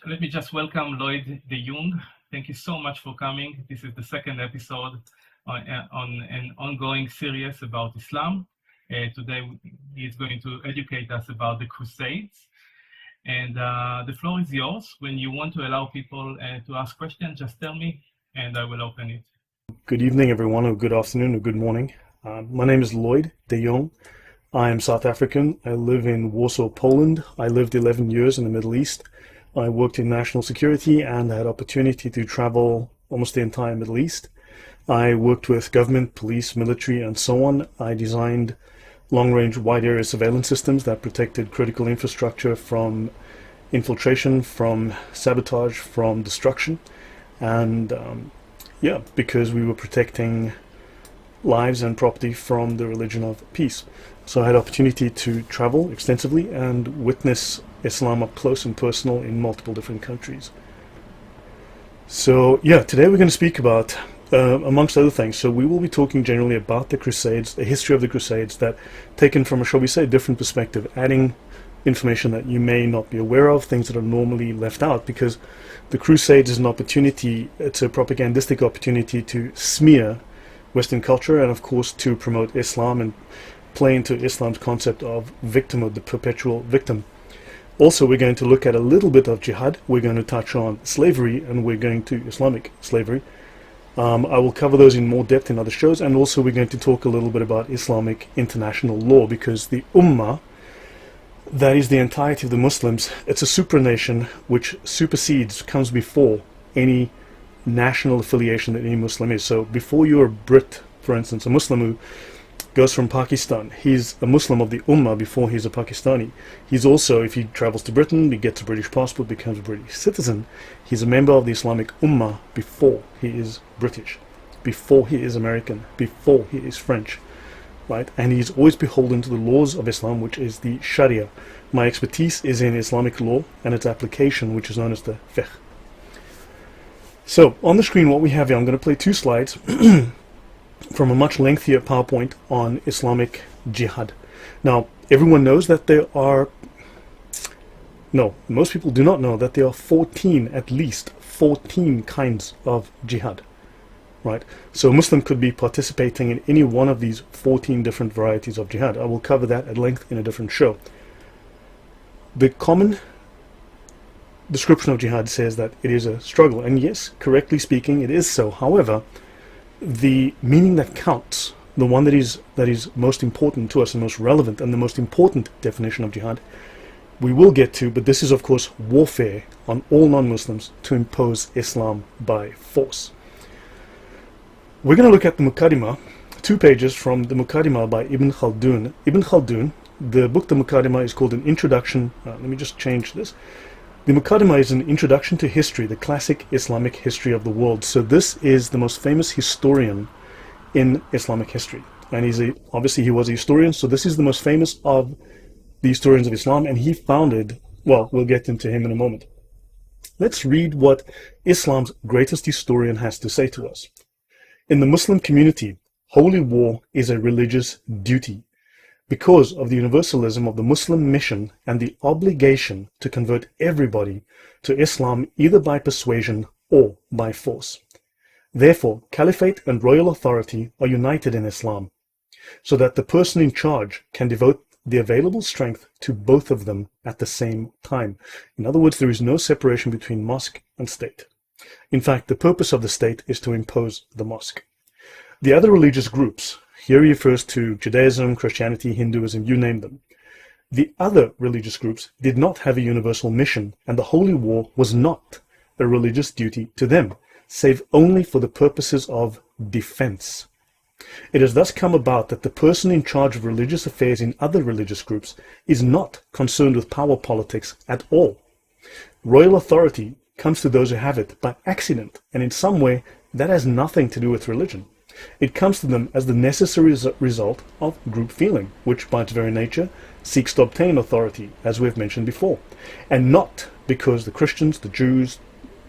Let me just welcome Lloyd de Jong. Thank you so much for coming. This is the second episode on an ongoing series about Islam. Today he is going to educate us about the Crusades. And the floor is yours. When you want to allow people to ask questions, just tell me and I will open it. Good evening, everyone, or good afternoon, or good morning. My name is Lloyd de Jong. I am South African. I live in Warsaw, Poland. I lived 11 years in the Middle East. I worked in national security and had opportunity to travel almost the entire Middle East. I worked with government, police, military, and so on. I designed long-range wide area surveillance systems that protected critical infrastructure from infiltration, from sabotage, from destruction. And because we were protecting lives and property from the religion of peace. So I had opportunity to travel extensively and witness Islam up close and personal in multiple different countries. So today we're going to speak about, amongst other things, so we will be talking generally about the Crusades, the history of the Crusades, that taken from a, shall we say, different perspective, adding information that you may not be aware of, things that are normally left out, because the Crusades is an opportunity, it's a propagandistic opportunity to smear Western culture and of course to promote Islam and play into Islam's concept of victimhood, the perpetual victim. Also, we're going to look at a little bit of jihad, we're going to touch on slavery, and we're going to Islamic slavery. I will cover those in more depth in other shows, and also we're going to talk a little bit about Islamic international law, because the Ummah, that is the entirety of the Muslims, it's a supranation which supersedes, comes before any national affiliation that any Muslim is. So before you're a Brit, for instance, a Muslim who goes from Pakistan, he's a Muslim of the Ummah before he's a Pakistani. He's also, if he travels to Britain, he gets a British passport, becomes a British citizen, he's a member of the Islamic Ummah before he is British, before he is American, before he is French, right? And he's always beholden to the laws of Islam, which is the Sharia. My expertise is in Islamic law and its application, which is known as the fiqh. So on the screen what we have here, I'm going to play two slides from a much lengthier PowerPoint on Islamic jihad. Now, everyone knows that most people do not know that there are 14, at least 14 kinds of jihad, right? So a Muslim could be participating in any one of these 14 different varieties of jihad. I will cover that at length in a different show. The common description of jihad says that it is a struggle, and yes, correctly speaking, it is so. However, the meaning that counts, the one that is most important to us and most relevant, and the most important definition of jihad, we will get to, but this is of course warfare on all non-Muslims to impose Islam by force. We're going to look at the Muqaddimah, 2 pages from the Muqaddimah by Ibn Khaldun. Ibn Khaldun, the book the Muqaddimah is called an introduction, let me just change this. The Muqaddimah is an introduction to history, the classic Islamic history of the world. So this is the most famous historian in Islamic history. And obviously he was a historian, so this is the most famous of the historians of Islam, and he founded, well, we'll get into him in a moment. Let's read what Islam's greatest historian has to say to us. In the Muslim community, holy war is a religious duty, because of the universalism of the Muslim mission and the obligation to convert everybody to Islam either by persuasion or by force. Therefore, caliphate and royal authority are united in Islam, so that the person in charge can devote the available strength to both of them at the same time. In other words, there is no separation between mosque and state. In fact, the purpose of the state is to impose the mosque. The other religious groups, here he refers to Judaism, Christianity, Hinduism, you name them. The other religious groups did not have a universal mission, and the holy war was not a religious duty to them, save only for the purposes of defense. It has thus come about that the person in charge of religious affairs in other religious groups is not concerned with power politics at all. Royal authority comes to those who have it by accident, and in some way that has nothing to do with religion. It comes to them as the necessary result of group feeling, which by its very nature seeks to obtain authority, as we have mentioned before, and not because the Christians, the Jews,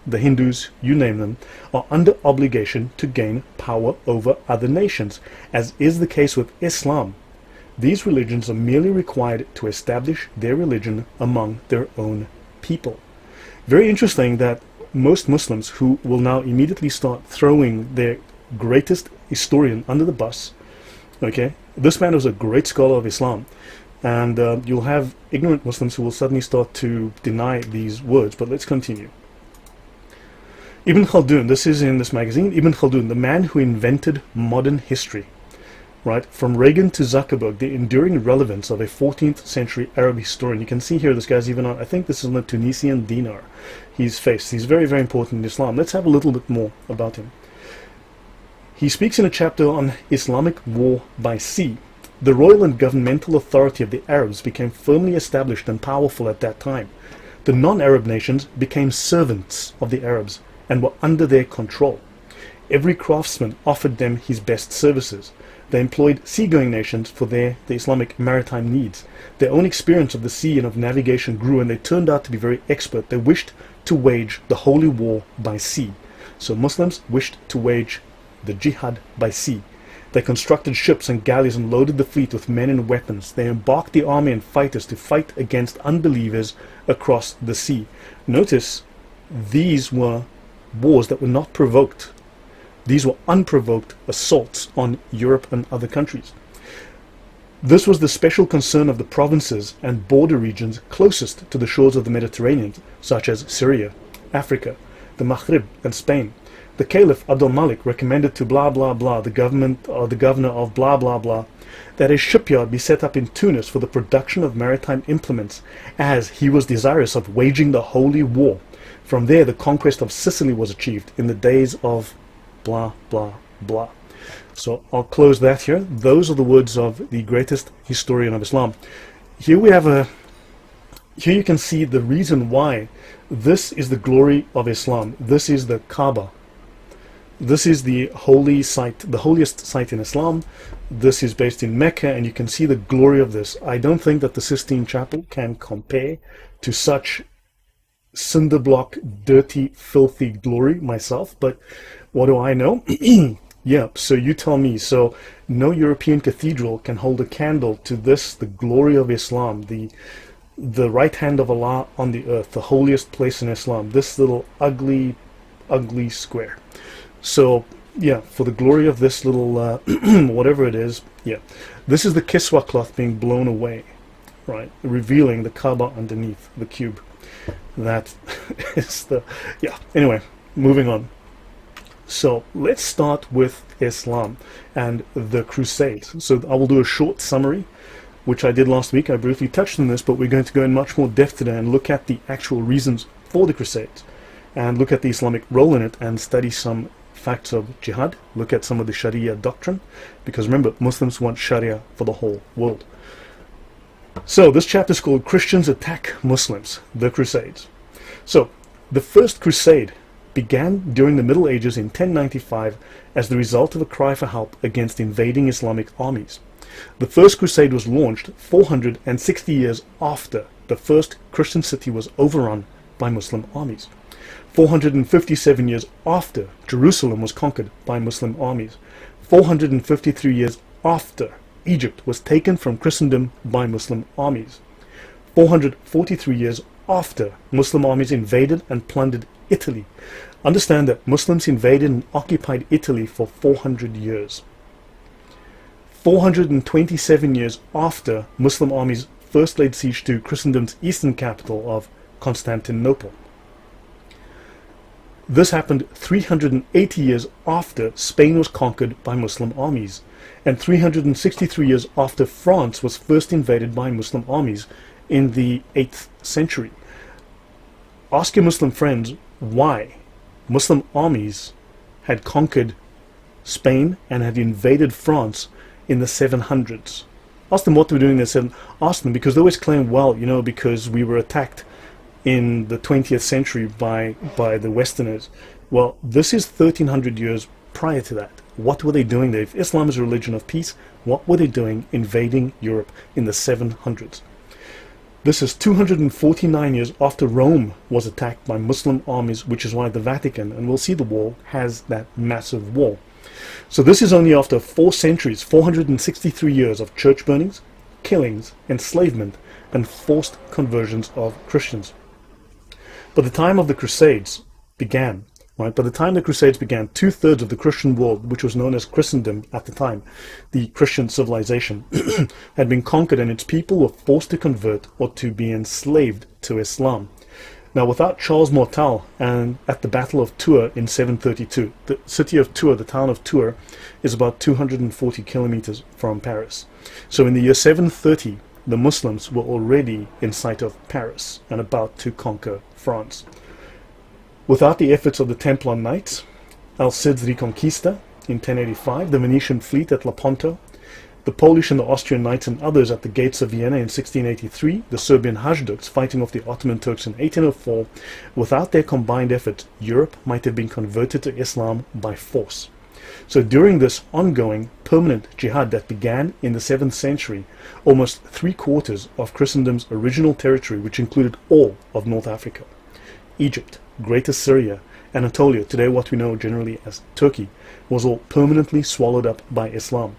the Hindus, you name them, are under obligation to gain power over other nations, as is the case with Islam. These religions are merely required to establish their religion among their own people. Very interesting that most Muslims who will now immediately start throwing their greatest historian under the bus, okay, this man was a great scholar of Islam, and you'll have ignorant Muslims who will suddenly start to deny these words. But let's continue. Ibn Khaldun, this is in this magazine, Ibn Khaldun, the man who invented modern history, right? From Reagan to Zuckerberg, the enduring relevance of a 14th century Arab historian. You can see here this guy's even on, I think this is on the Tunisian dinar, he's faced. He's very, very important in Islam. Let's have a little bit more about him. He speaks in a chapter on Islamic war by sea. The royal and governmental authority of the Arabs became firmly established and powerful at that time. The non-Arab nations became servants of the Arabs and were under their control. Every craftsman offered them his best services. They employed seagoing nations for the Islamic maritime needs. Their own experience of the sea and of navigation grew, and they turned out to be very expert. They wished to wage the holy war by sea. So Muslims wished to wage the jihad by sea. They constructed ships and galleys and loaded the fleet with men and weapons. They embarked the army and fighters to fight against unbelievers across the sea. Notice, these were wars that were not provoked. These were unprovoked assaults on Europe and other countries. This was the special concern of the provinces and border regions closest to the shores of the Mediterranean, such as Syria, Africa, the Maghrib, and Spain. The Caliph Abdul Malik recommended to blah blah blah, the government or the governor of blah blah blah, that a shipyard be set up in Tunis for the production of maritime implements, as he was desirous of waging the holy war. From there, the conquest of Sicily was achieved in the days of blah, blah, blah. So I'll close that here. Those are the words of the greatest historian of Islam. Here we have here you can see the reason why this is the glory of Islam. This is the Kaaba. This is the holy site, the holiest site in Islam. This is based in Mecca, and you can see the glory of this. I don't think that the Sistine Chapel can compare to such cinder block, dirty, filthy glory myself, but what do I know? Yeah, so you tell me. So no European cathedral can hold a candle to this, the glory of Islam, the right hand of Allah on the earth, the holiest place in Islam, this little ugly, ugly square. So yeah, for the glory of this little whatever it is, yeah, this is the Kiswa cloth being blown away, right, revealing the Kaaba underneath the cube. That is the, yeah, anyway, moving on. So let's start with Islam and the Crusades. So I will do a short summary, which I did last week. I briefly touched on this, but we're going to go in much more depth today and look at the actual reasons for the Crusades and look at the Islamic role in it and study some facts of jihad, look at some of the Sharia doctrine, because remember, Muslims want Sharia for the whole world. So this chapter is called Christians Attack Muslims, the Crusades. So the first crusade began during the Middle Ages in 1095 as the result of a cry for help against invading Islamic armies. The first crusade was launched 460 years after the first Christian city was overrun by Muslim armies. 457 years after Jerusalem was conquered by Muslim armies. 453 years after Egypt was taken from Christendom by Muslim armies. 443 years after Muslim armies invaded and plundered Italy. Understand that Muslims invaded and occupied Italy for 400 years. 427 years after Muslim armies first laid siege to Christendom's eastern capital of Constantinople. This happened 380 years after Spain was conquered by Muslim armies, and 363 years after France was first invaded by Muslim armies in the 8th century. Ask your Muslim friends why Muslim armies had conquered Spain and had invaded France in the 700s. Ask them what they were doing in the 700s. Ask them, because they always claim, well, you know, because we were attacked in the 20th century by the Westerners. Well, this is 1300 years prior to that. What were they doing there? If Islam is a religion of peace, what were they doing invading Europe in the 700s? This is 249 years after Rome was attacked by Muslim armies, which is why the Vatican, and we'll see the wall, has that massive wall. So this is only after 4 centuries, 463 years of church burnings, killings, enslavement, and forced conversions of Christians. By the time of the Crusades began, right, by the time the Crusades began, 2/3 of the Christian world, which was known as Christendom at the time, the Christian civilization, had been conquered, and its people were forced to convert or to be enslaved to Islam. Now, without Charles Martel and at the Battle of Tours in 732, the city of Tours, the town of Tours, is about 240 kilometers from Paris. So in the year 730, the Muslims were already in sight of Paris and about to conquer France. Without the efforts of the Templar Knights, Al-Cid's Reconquista in 1085, the Venetian fleet at Lepanto, the Polish and the Austrian knights and others at the gates of Vienna in 1683, the Serbian Hajduks fighting off the Ottoman Turks in 1804, without their combined efforts, Europe might have been converted to Islam by force. So during this ongoing, permanent jihad that began in the 7th century, almost 3/4 of Christendom's original territory, which included all of North Africa, Egypt, Greater Syria, Anatolia, today what we know generally as Turkey, was all permanently swallowed up by Islam.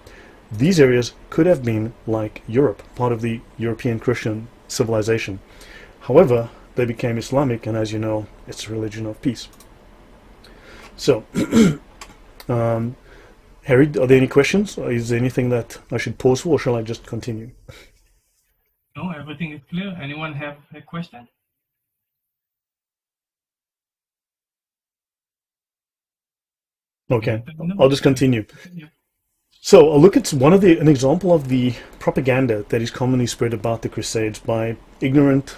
These areas could have been like Europe, part of the European Christian civilization. However, they became Islamic, and as you know, it's a religion of peace. So, Harry, are there any questions? Is there anything that I should pause for, or shall I just continue? No, everything is clear. Anyone have a question? Okay, I'll just continue. So I'll look at an example of the propaganda that is commonly spread about the Crusades by ignorant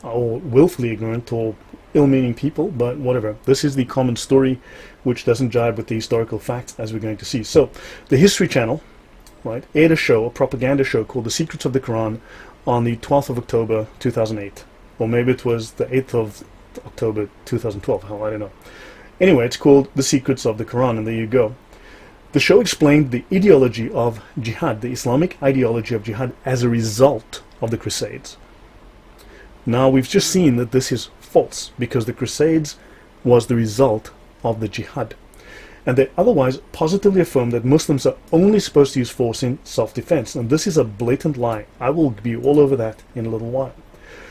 or willfully ignorant or ill-meaning people, but whatever. This is the common story which doesn't jibe with the historical facts, as we're going to see. So the History Channel, right, aired a propaganda show called The Secrets of the Quran on the 12th of October 2008, or maybe it was the 8th of October 2012, I don't know. Anyway, it's called The Secrets of the Quran, and there you go. The show explained the ideology of jihad, the Islamic ideology of jihad, as a result of the Crusades. Now, we've just seen that this is false, because the Crusades was the result of the jihad. And they otherwise positively affirm that Muslims are only supposed to use force in self-defense. And this is a blatant lie. I will be all over that in a little while.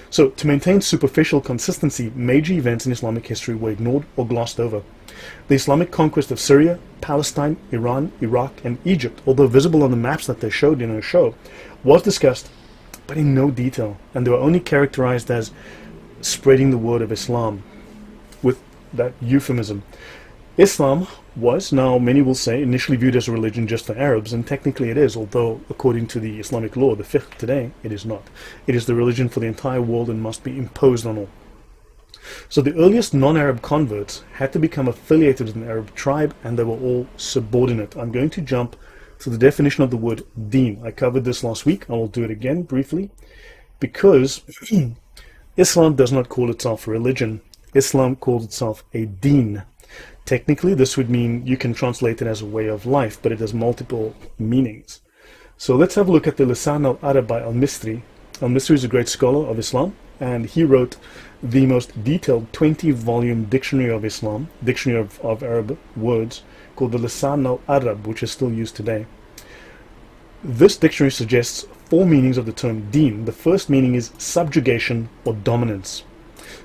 So, to maintain superficial consistency, major events in Islamic history were ignored or glossed over. The Islamic conquest of Syria, Palestine, Iran, Iraq, and Egypt, although visible on the maps that they showed in our show, was discussed, but in no detail, and they were only characterized as spreading the word of Islam, with that euphemism. Islam was, now many will say, initially viewed as a religion just for Arabs, and technically it is, although according to the Islamic law, the fiqh today, it is not. It is the religion for the entire world and must be imposed on all. So the earliest non-Arab converts had to become affiliated with an Arab tribe, and they were all subordinate. I'm going to jump to the definition of the word deen. I covered this last week. I will do it again briefly, because Islam does not call itself a religion. Islam calls itself a deen. Technically, this would mean you can translate it as a way of life, but it has multiple meanings. So let's have a look at the Lisan al-Arab by al-Misri. Al-Misri is a great scholar of Islam, and he wrote the most detailed 20-volume dictionary of Islam, dictionary of Arab words, called the Lisan al-Arab, which is still used today. This dictionary suggests 4 meanings of the term deen. The first meaning is subjugation or dominance.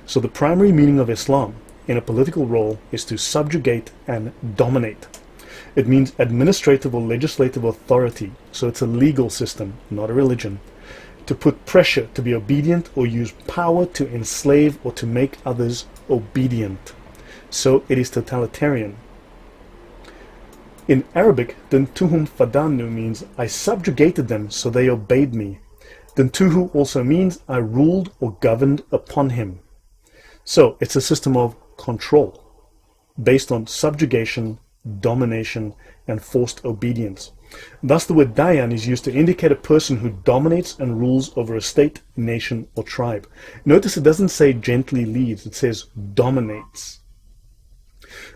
So the primary meaning of Islam in a political role is to subjugate and dominate. It means administrative or legislative authority, so it's a legal system, not a religion. To put pressure, to be obedient, or use power to enslave or to make others obedient. So it is totalitarian. In Arabic, Dantuhum Fadanu means I subjugated them so they obeyed me. Dantuhu also means I ruled or governed upon him. So it's a system of control based on subjugation, domination, and forced obedience. Thus the word Dayan is used to indicate a person who dominates and rules over a state, nation, or tribe. Notice it doesn't say gently leads, it says dominates.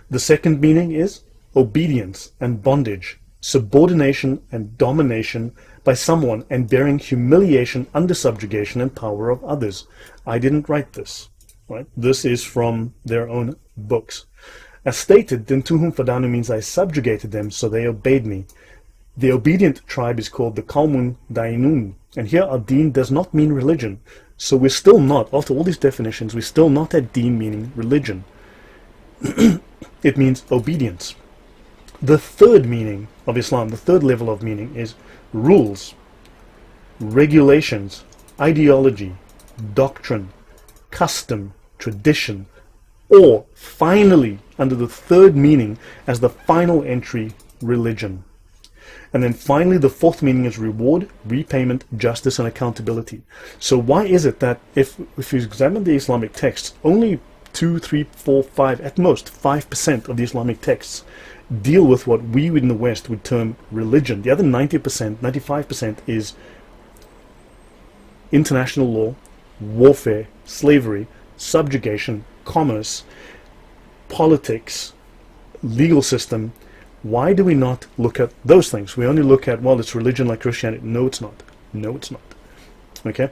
The second meaning is obedience and bondage, subordination and domination by someone, and bearing humiliation under subjugation and power of others. I didn't write this. Right? This is from their own books. As stated, Dintuhum Fadanu means I subjugated them so they obeyed me. The obedient tribe is called the Qawmun Dainun. And here ad-din does not mean religion. So we're still not, after all these definitions, we're still not at deen meaning religion. It means obedience. The third meaning of Islam, the third level of meaning, is rules, regulations, ideology, doctrine, custom, tradition, or finally, under the third meaning, as the final entry, religion. And then finally, the fourth meaning is reward, repayment, justice, and accountability. So why is it that if you examine the Islamic texts, only 2, 3, 4, 5, at most 5% of the Islamic texts deal with what we in the West would term religion? The other 90%, 95% is international law, warfare, slavery, subjugation, commerce, politics, legal system. Why do we not look at those things? We only look at, well, it's religion like Christianity. No, it's not. No, it's not. Okay?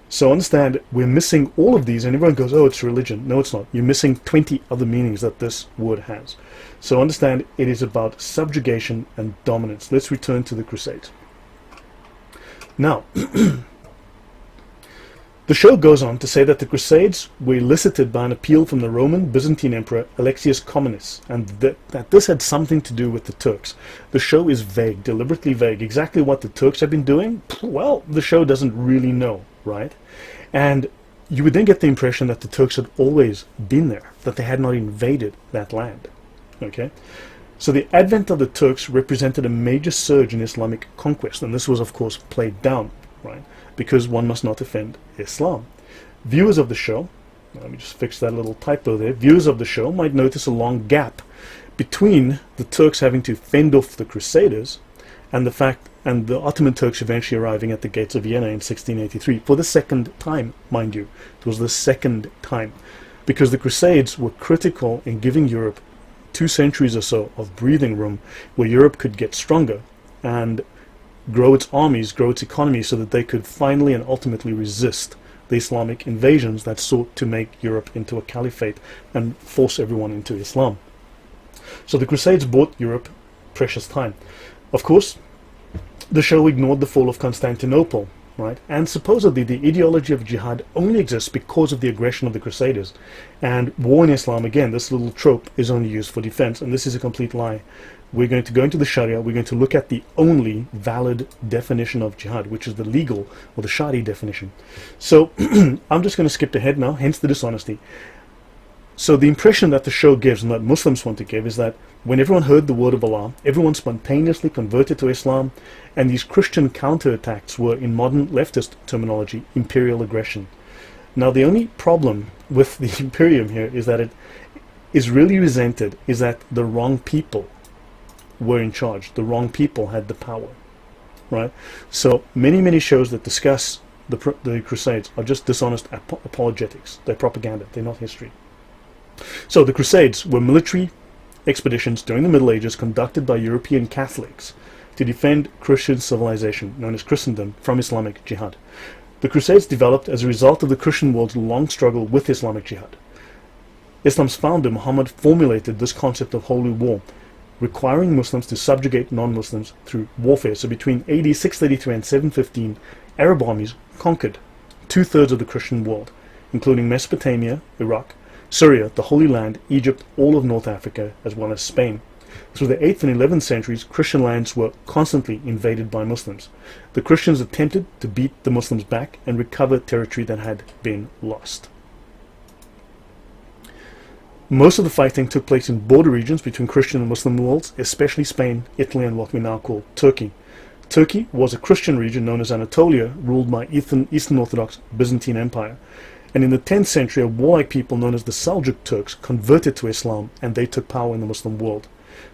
So understand, we're missing all of these, and everyone goes, oh, it's religion. No, it's not. You're missing 20 other meanings that this word has. So understand, it is about subjugation and dominance. Let's return to the Crusades. Now, the show goes on to say that the Crusades were elicited by an appeal from the Roman Byzantine Emperor Alexius Comnenus, and that this had something to do with the Turks. The show is vague, deliberately vague. Exactly what the Turks have been doing? Well, the show doesn't really know, right? And you would then get the impression that the Turks had always been there, that they had not invaded that land. Okay? So the advent of the Turks represented a major surge in Islamic conquest, and this was, of course, played down, right? Because one must not offend Islam. Viewers of the show, let me just fix that little typo there, viewers of the show might notice a long gap between the Turks having to fend off the Crusaders and the Ottoman Turks eventually arriving at the gates of Vienna in 1683, for the second time, mind you. It was the second time, because the Crusades were critical in giving Europe 2 centuries or so of breathing room where Europe could get stronger and grow its armies, grow its economy, so that they could finally and ultimately resist the Islamic invasions that sought to make Europe into a caliphate and force everyone into Islam. So the Crusades bought Europe precious time. Of course, the show ignored the fall of Constantinople, right? And supposedly the ideology of jihad only exists because of the aggression of the Crusaders. And war in Islam, again, this little trope is only used for defense, and this is a complete lie. We're going to go into the Sharia, we're going to look at the only valid definition of jihad, which is the legal or the Shari definition. So I'm just going to skip ahead now, hence the dishonesty. So the impression that the show gives, and that Muslims want to give, is that when everyone heard the word of Allah, everyone spontaneously converted to Islam, and these Christian counterattacks were, in modern leftist terminology, imperial aggression. Now the only problem with the imperium here is that it is really resented, is that the wrong people were in charge. The wrong people had the power, right? So many shows that discuss the Crusades are just dishonest apologetics. They're propaganda. They're not history. So the Crusades were military expeditions during the Middle Ages conducted by European Catholics to defend Christian civilization, known as Christendom, from Islamic jihad. The Crusades developed as a result of the Christian world's long struggle with Islamic jihad. Islam's founder, Muhammad, formulated this concept of holy war, requiring Muslims to subjugate non-Muslims through warfare. So between AD 633 and 715, Arab armies conquered 2/3 of the Christian world, including Mesopotamia, Iraq, Syria, the Holy Land, Egypt, all of North Africa, as well as Spain. Through the 8th and 11th centuries, Christian lands were constantly invaded by Muslims. The Christians attempted to beat the Muslims back and recover territory that had been lost. Most of the fighting took place in border regions between Christian and Muslim worlds, especially Spain, Italy, and what we now call Turkey. Turkey was a Christian region known as Anatolia, ruled by Eastern Orthodox Byzantine Empire. And in the 10th century, a warlike people known as the Seljuk Turks converted to Islam, and they took power in the Muslim world.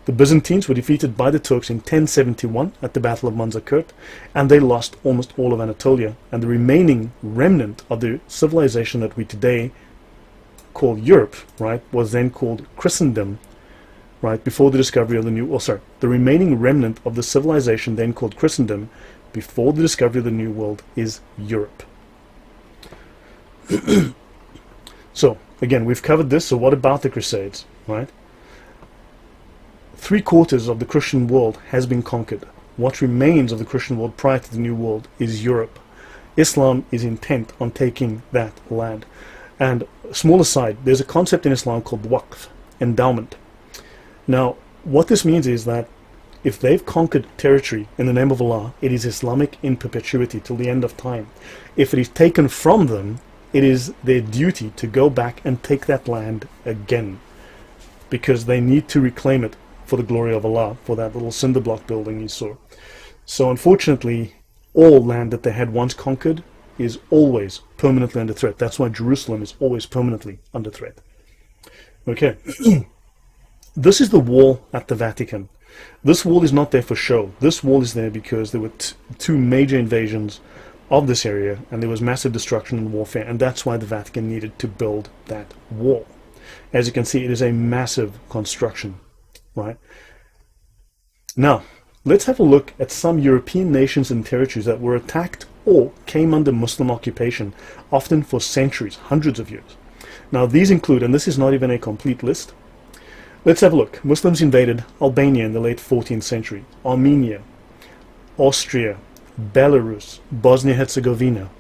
The Byzantines were defeated by the Turks in 1071 at the Battle of Manzikert, and they lost almost all of Anatolia. And the remaining remnant of the civilization that we today call Europe, right, was then called Christendom, right, before the discovery of the New, the remaining remnant of the civilization then called Christendom before the discovery of the New World is Europe. So, again, we've covered this, so what about the Crusades, right? 3/4 of the Christian world has been conquered. what remains of the Christian world prior to the New World is Europe. Islam is intent on taking that land. And small aside, there's a concept in Islam called waqf, endowment. Now, what this means is that if they've conquered territory in the name of Allah, it is Islamic in perpetuity till the end of time. If it is taken from them, it is their duty to go back and take that land again, because they need to reclaim it for the glory of Allah, for that little cinder block building you saw. So unfortunately, all land that they had once conquered is always permanently under threat. That's why Jerusalem is always permanently under threat. Okay. This is the wall at the Vatican. This wall is not there for show. This wall is there because there were two major invasions of this area, and there was massive destruction and warfare, and that's why the Vatican needed to build that wall. As you can see, it is a massive construction, right? Now, let's have a look at some European nations and territories that were attacked or came under Muslim occupation, often for centuries, hundreds of years. Now, these include, and this is not even a complete list, let's have a look. Muslims invaded Albania in the late 14th century, Armenia, Austria, Belarus, Bosnia-Herzegovina.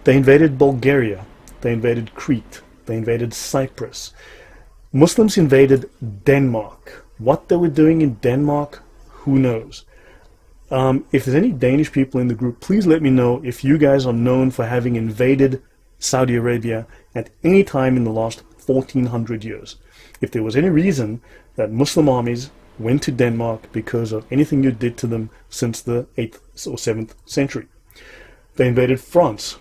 They invaded Bulgaria. They invaded Crete. They invaded Cyprus. Muslims invaded Denmark. What they were doing in Denmark, who knows? If there's any Danish people in the group, please let me know if you guys are known for having invaded Saudi Arabia at any time in the last 1400 years. If there was any reason that Muslim armies went to Denmark because of anything you did to them since the 8th or 7th century. They invaded France.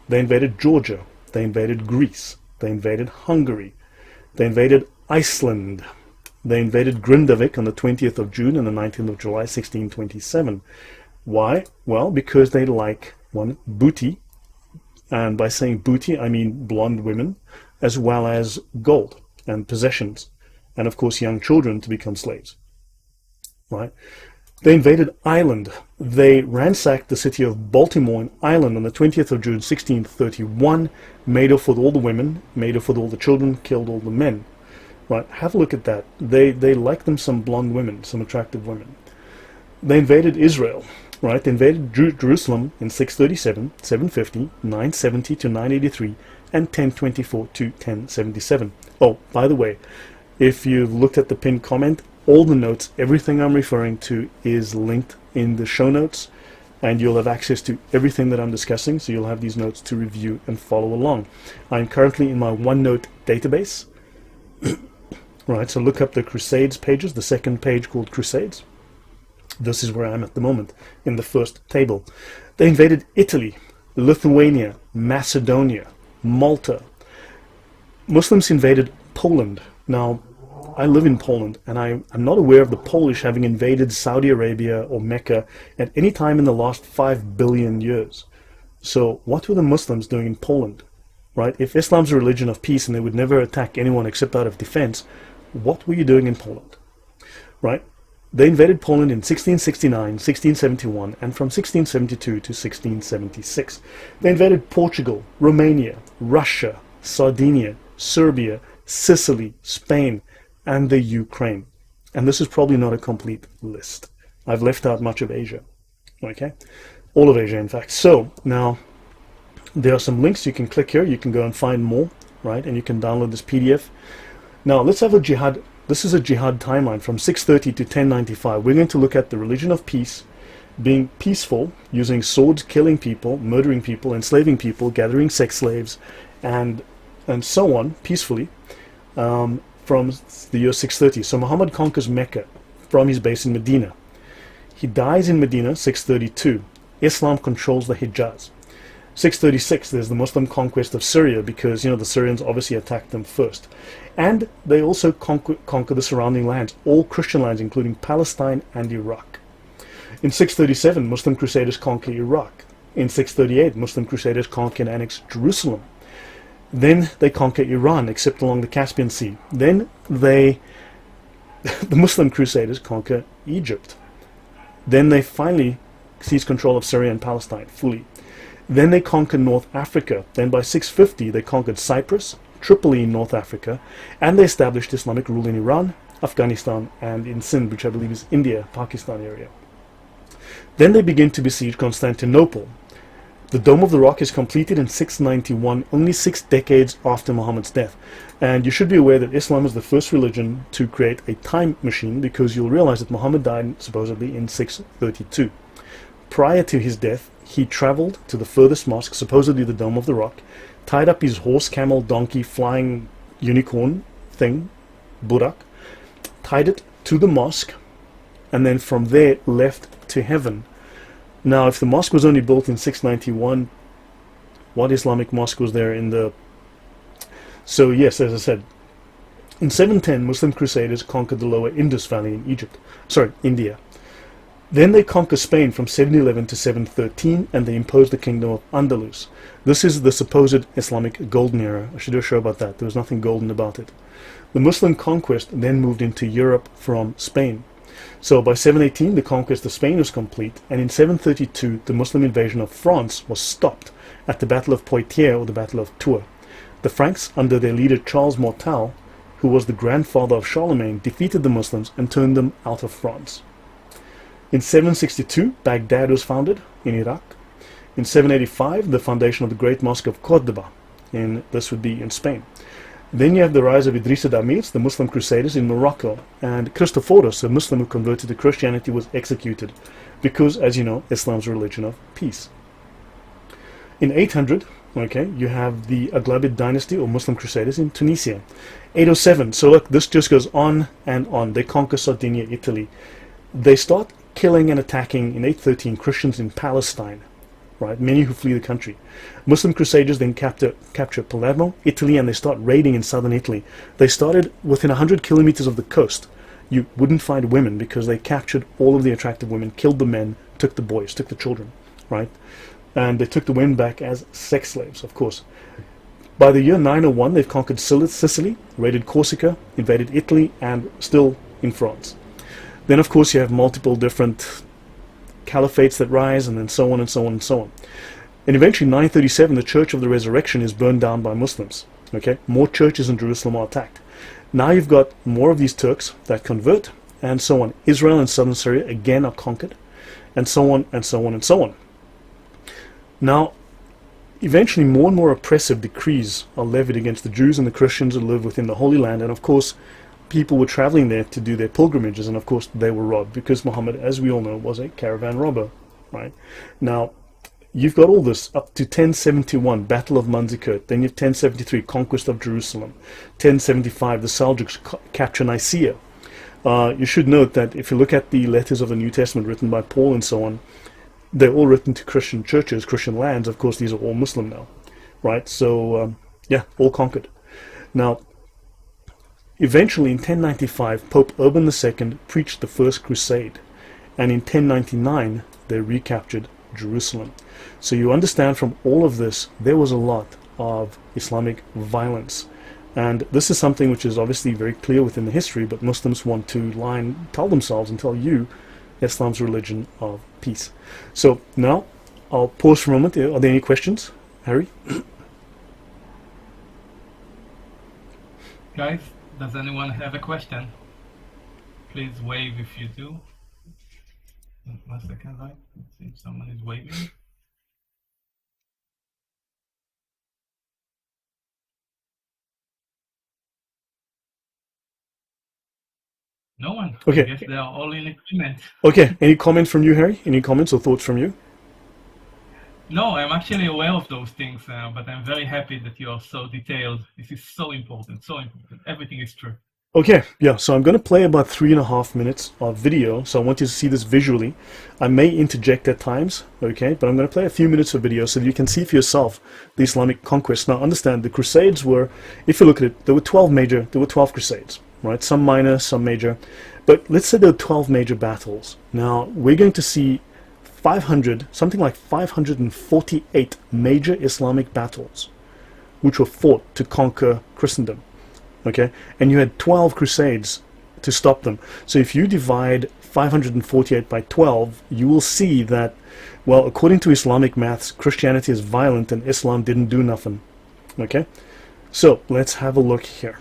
They invaded Georgia. They invaded Greece. They invaded Hungary. They invaded Iceland. They invaded Grindavik on the 20th of June and the 19th of July, 1627. Why? Well, because they like one booty, and by saying booty, I mean blonde women, as well as gold and possessions, and of course young children to become slaves. Right? They invaded Ireland. They ransacked the city of Baltimore in Ireland on the 20th of June, 1631, made off with all the women, made off with all the children, killed all the men. Right? Have a look at that. They like them some blonde women, some attractive women. They invaded Israel. Right? They invaded Jerusalem in 637, 750, 970 to 983, and 1024 to 1077. Oh, by the way, if you've looked at the pinned comment, all the notes, everything I'm referring to is linked in the show notes, and you'll have access to everything that I'm discussing, so you'll have these notes to review and follow along. I'm currently in my OneNote database. Right, so look up the Crusades pages, the second page called Crusades. This is where I am at the moment, in the first table. They invaded Italy, Lithuania, Macedonia, Malta. Muslims invaded Poland. Now, I live in Poland, and I'm not aware of the Polish having invaded Saudi Arabia or Mecca at any time in the last 5 billion years. So what were the Muslims doing in Poland? Right? If Islam's a religion of peace and they would never attack anyone except out of defense, what were you doing in Poland? Right? They invaded Poland in 1669, 1671, and from 1672 to 1676. They invaded Portugal, Romania, Russia, Sardinia, Serbia, Sicily, Spain, and the Ukraine. And this is probably not a complete list. I've left out much of Asia. Okay? All of Asia, in fact. So, now, there are some links you can click here. You can go and find more, right? And you can download this PDF. Now, let's have a jihad. This is a jihad timeline from 630 to 1095. We're going to look at the religion of peace, being peaceful, using swords, killing people, murdering people, enslaving people, gathering sex slaves, and so on, peacefully, from the year 630. So Muhammad conquers Mecca from his base in Medina. He dies in Medina, 632. Islam controls the Hijaz. 636, there's the Muslim conquest of Syria, because, the Syrians obviously attacked them first. And they also conquer the surrounding lands, all Christian lands, including Palestine and Iraq. In 637, Muslim Crusaders conquer Iraq. In 638, Muslim Crusaders conquer and annex Jerusalem. Then they conquer Iran, except along the Caspian Sea. Then the Muslim Crusaders conquer Egypt. Then they finally seize control of Syria and Palestine fully. Then they conquer North Africa. Then by 650 they conquered Cyprus, Tripoli in North Africa, and they established Islamic rule in Iran, Afghanistan, and in Sindh, which I believe is India, Pakistan area. Then they begin to besiege Constantinople. The Dome of the Rock is completed in 691, only 6 decades after Muhammad's death. And you should be aware that Islam is the first religion to create a time machine, because you'll realize that Muhammad died supposedly in 632. Prior to his death, he traveled to the furthest mosque, supposedly the Dome of the Rock, tied up his horse, camel, donkey, flying unicorn thing, Burak, tied it to the mosque, and then from there left to heaven. Now, if the mosque was only built in 691, what Islamic mosque was there in the... So yes, as I said, in 710, Muslim Crusaders conquered the lower Indus Valley in India. Then they conquered Spain from 711 to 713, and they imposed the kingdom of Andalus. This is the supposed Islamic golden era. I should do a show about that. There was nothing golden about it. The Muslim conquest then moved into Europe from Spain. So by 718, the conquest of Spain was complete, and in 732, the Muslim invasion of France was stopped at the Battle of Poitiers, or the Battle of Tours. The Franks, under their leader Charles Martel, who was the grandfather of Charlemagne, defeated the Muslims and turned them out of France. In 762, Baghdad was founded in Iraq. In 785, the foundation of the Great Mosque of Cordoba, this would be in Spain. Then you have the rise of Idris ad-Damirs, the Muslim Crusaders in Morocco, and Christophorus, a Muslim who converted to Christianity, was executed because, as you know, Islam's a religion of peace. In 800, you have the Aghlabid dynasty or Muslim Crusaders in Tunisia. 807, so look, this just goes on and on. They conquer Sardinia, Italy. They start killing and attacking in 813 Christians in Palestine. Right, many who flee the country. Muslim Crusaders then capture Palermo, Italy, and they start raiding in southern Italy. They started within 100 kilometers of the coast. You wouldn't find women because they captured all of the attractive women, killed the men, took the boys, took the children, right? And they took the women back as sex slaves, of course. By the year 901, they've conquered Sicily, raided Corsica, invaded Italy, and still in France. Then, of course, you have multiple different caliphates that rise, and then so on and so on and so on. And eventually 937, the Church of the Resurrection is burned down by Muslims. More churches in Jerusalem are attacked. Now you've got more of these Turks that convert, and so on. Israel and southern Syria again are conquered, and so on and so on and so on. Now, eventually more and more oppressive decrees are levied against the Jews and the Christians who live within the Holy Land, and of course people were traveling there to do their pilgrimages, and of course they were robbed, because Muhammad, as we all know, was a caravan robber, right? Now, you've got all this up to 1071, Battle of Manzikert. Then you have 1073, Conquest of Jerusalem. 1075, the Seljuks capture Nicaea. You should note that if you look at the letters of the New Testament written by Paul and so on, they're all written to Christian churches, Christian lands. Of course, these are all Muslim now, right? So, yeah, all conquered. Now, eventually, in 1095, Pope Urban II preached the First Crusade, and in 1099, they recaptured Jerusalem. So you understand from all of this, there was a lot of Islamic violence. And this is something which is obviously very clear within the history, but Muslims want to lie and tell themselves and tell you Islam's religion of peace. So now, I'll pause for a moment. Are there any questions, Harry? Guys, does anyone have a question? Please wave if you do. 1 second, right? Let's see if someone is waving. No one. Okay. I guess they are all in agreement. Okay. Any comments from you, Harry? Any comments or thoughts from you? No, I'm actually aware of those things, but I'm very happy that you are so detailed. This is so important, so important. Everything is true. Okay, yeah, so I'm going to play about 3.5 minutes of video, so I want you to see this visually. I may interject at times, okay, but I'm going to play a few minutes of video so that you can see for yourself the Islamic conquest. Now, understand, the Crusades were, if you look at it, there were 12 Crusades, right? Some minor, some major, but let's say there were 12 major battles. Now, we're going to see something like 548 major Islamic battles, which were fought to conquer Christendom. Okay, and you had 12 crusades to stop them. So if you divide 548 by 12, you will see that, well, according to Islamic maths, Christianity is violent and Islam didn't do nothing. Okay, so let's have a look here.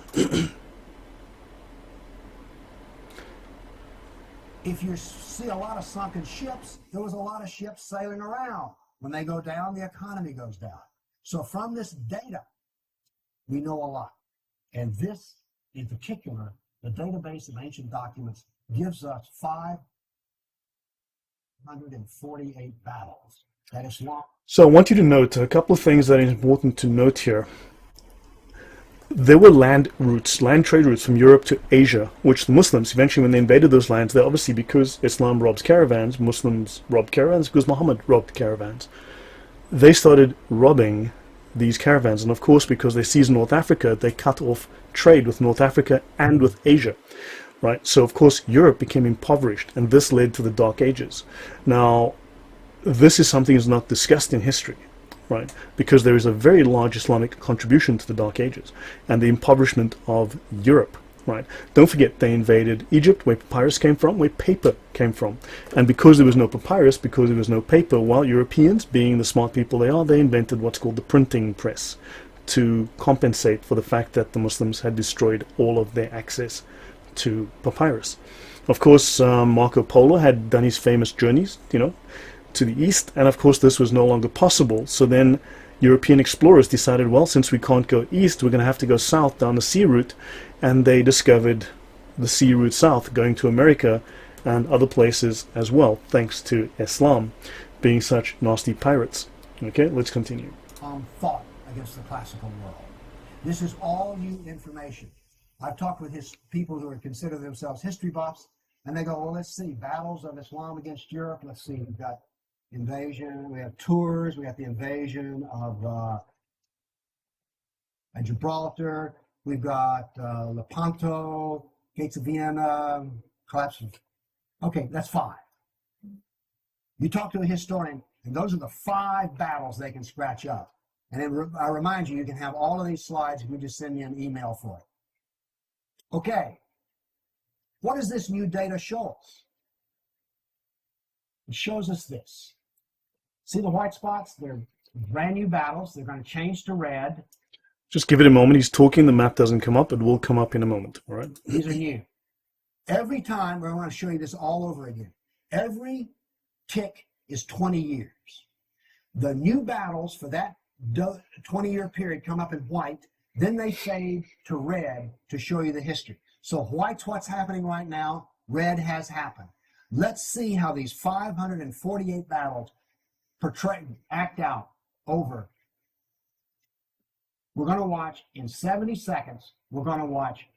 If you're see a lot of sunken ships. There was a lot of ships sailing around. When they go down, the economy goes down. So from this data, we know a lot. And this, in particular, the database of ancient documents, gives us 548 battles that Islam. So I want you to note a couple of things that are important to note here. There were land trade routes from Europe to Asia, which the Muslims, eventually when they invaded those lands, they obviously, because Islam robs caravans, Muslims robbed caravans because Muhammad robbed caravans. They started robbing these caravans, and of course, because they seized North Africa, they cut off trade with North Africa and with Asia, right? So of course, Europe became impoverished, and this led to the Dark Ages. Now, this is something that's not discussed in history, right? Because there is a very large Islamic contribution to the Dark Ages and the impoverishment of Europe, right? Don't forget, they invaded Egypt, where papyrus came from, where paper came from. And because there was no papyrus, because there was no paper, well, Europeans, being the smart people they are, they invented what's called the printing press to compensate for the fact that the Muslims had destroyed all of their access to papyrus. Of course, Marco Polo had done his famous journeys, to the east, and of course this was no longer possible. So then European explorers decided, well, since we can't go east, we're going to have to go south down the sea route, and they discovered the sea route south, going to America and other places as well, thanks to Islam being such nasty pirates. Okay, let's continue. Thought against the classical world. This is all new information. I've talked with people who consider themselves history buffs, and they go, well, let's see, battles of Islam against Europe. Let's see, we've got invasion, we have Tours, we have the invasion of Gibraltar, we've got Lepanto, Gates of Vienna, collapse of... Okay, that's 5. You talk to a historian, and those are the 5 battles they can scratch up. And then I remind you, you can have all of these slides if you just send me an email for it. Okay, what does this new data show us? It shows us this. See the white spots? They're brand new battles. They're going to change to red. Just give it a moment. He's talking. The map doesn't come up. It will come up in a moment. All right. These are new. Every time, I want to show you this all over again. Every tick is 20 years. The new battles for that 20-year period come up in white. Then they fade to red to show you the history. So white's what's happening right now. Red has happened. Let's see how these 548 battles act out over. We're going to watch in 70 seconds, we're going to watch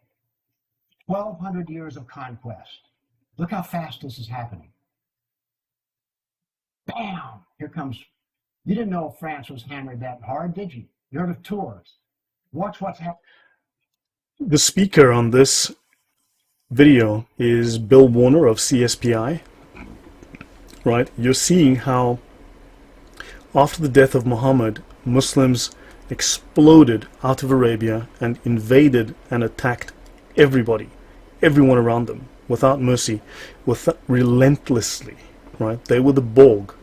1,200 years of conquest. Look how fast this is happening. Bam! Here comes, you didn't know France was hammered that hard, did you? You heard of Tours. Watch what's happening. The speaker on this video is Bill Warner of CSPI, right? You're seeing how after the death of Muhammad, Muslims exploded out of Arabia and invaded and attacked everybody, everyone around them, without mercy, relentlessly, right? They were the Borg,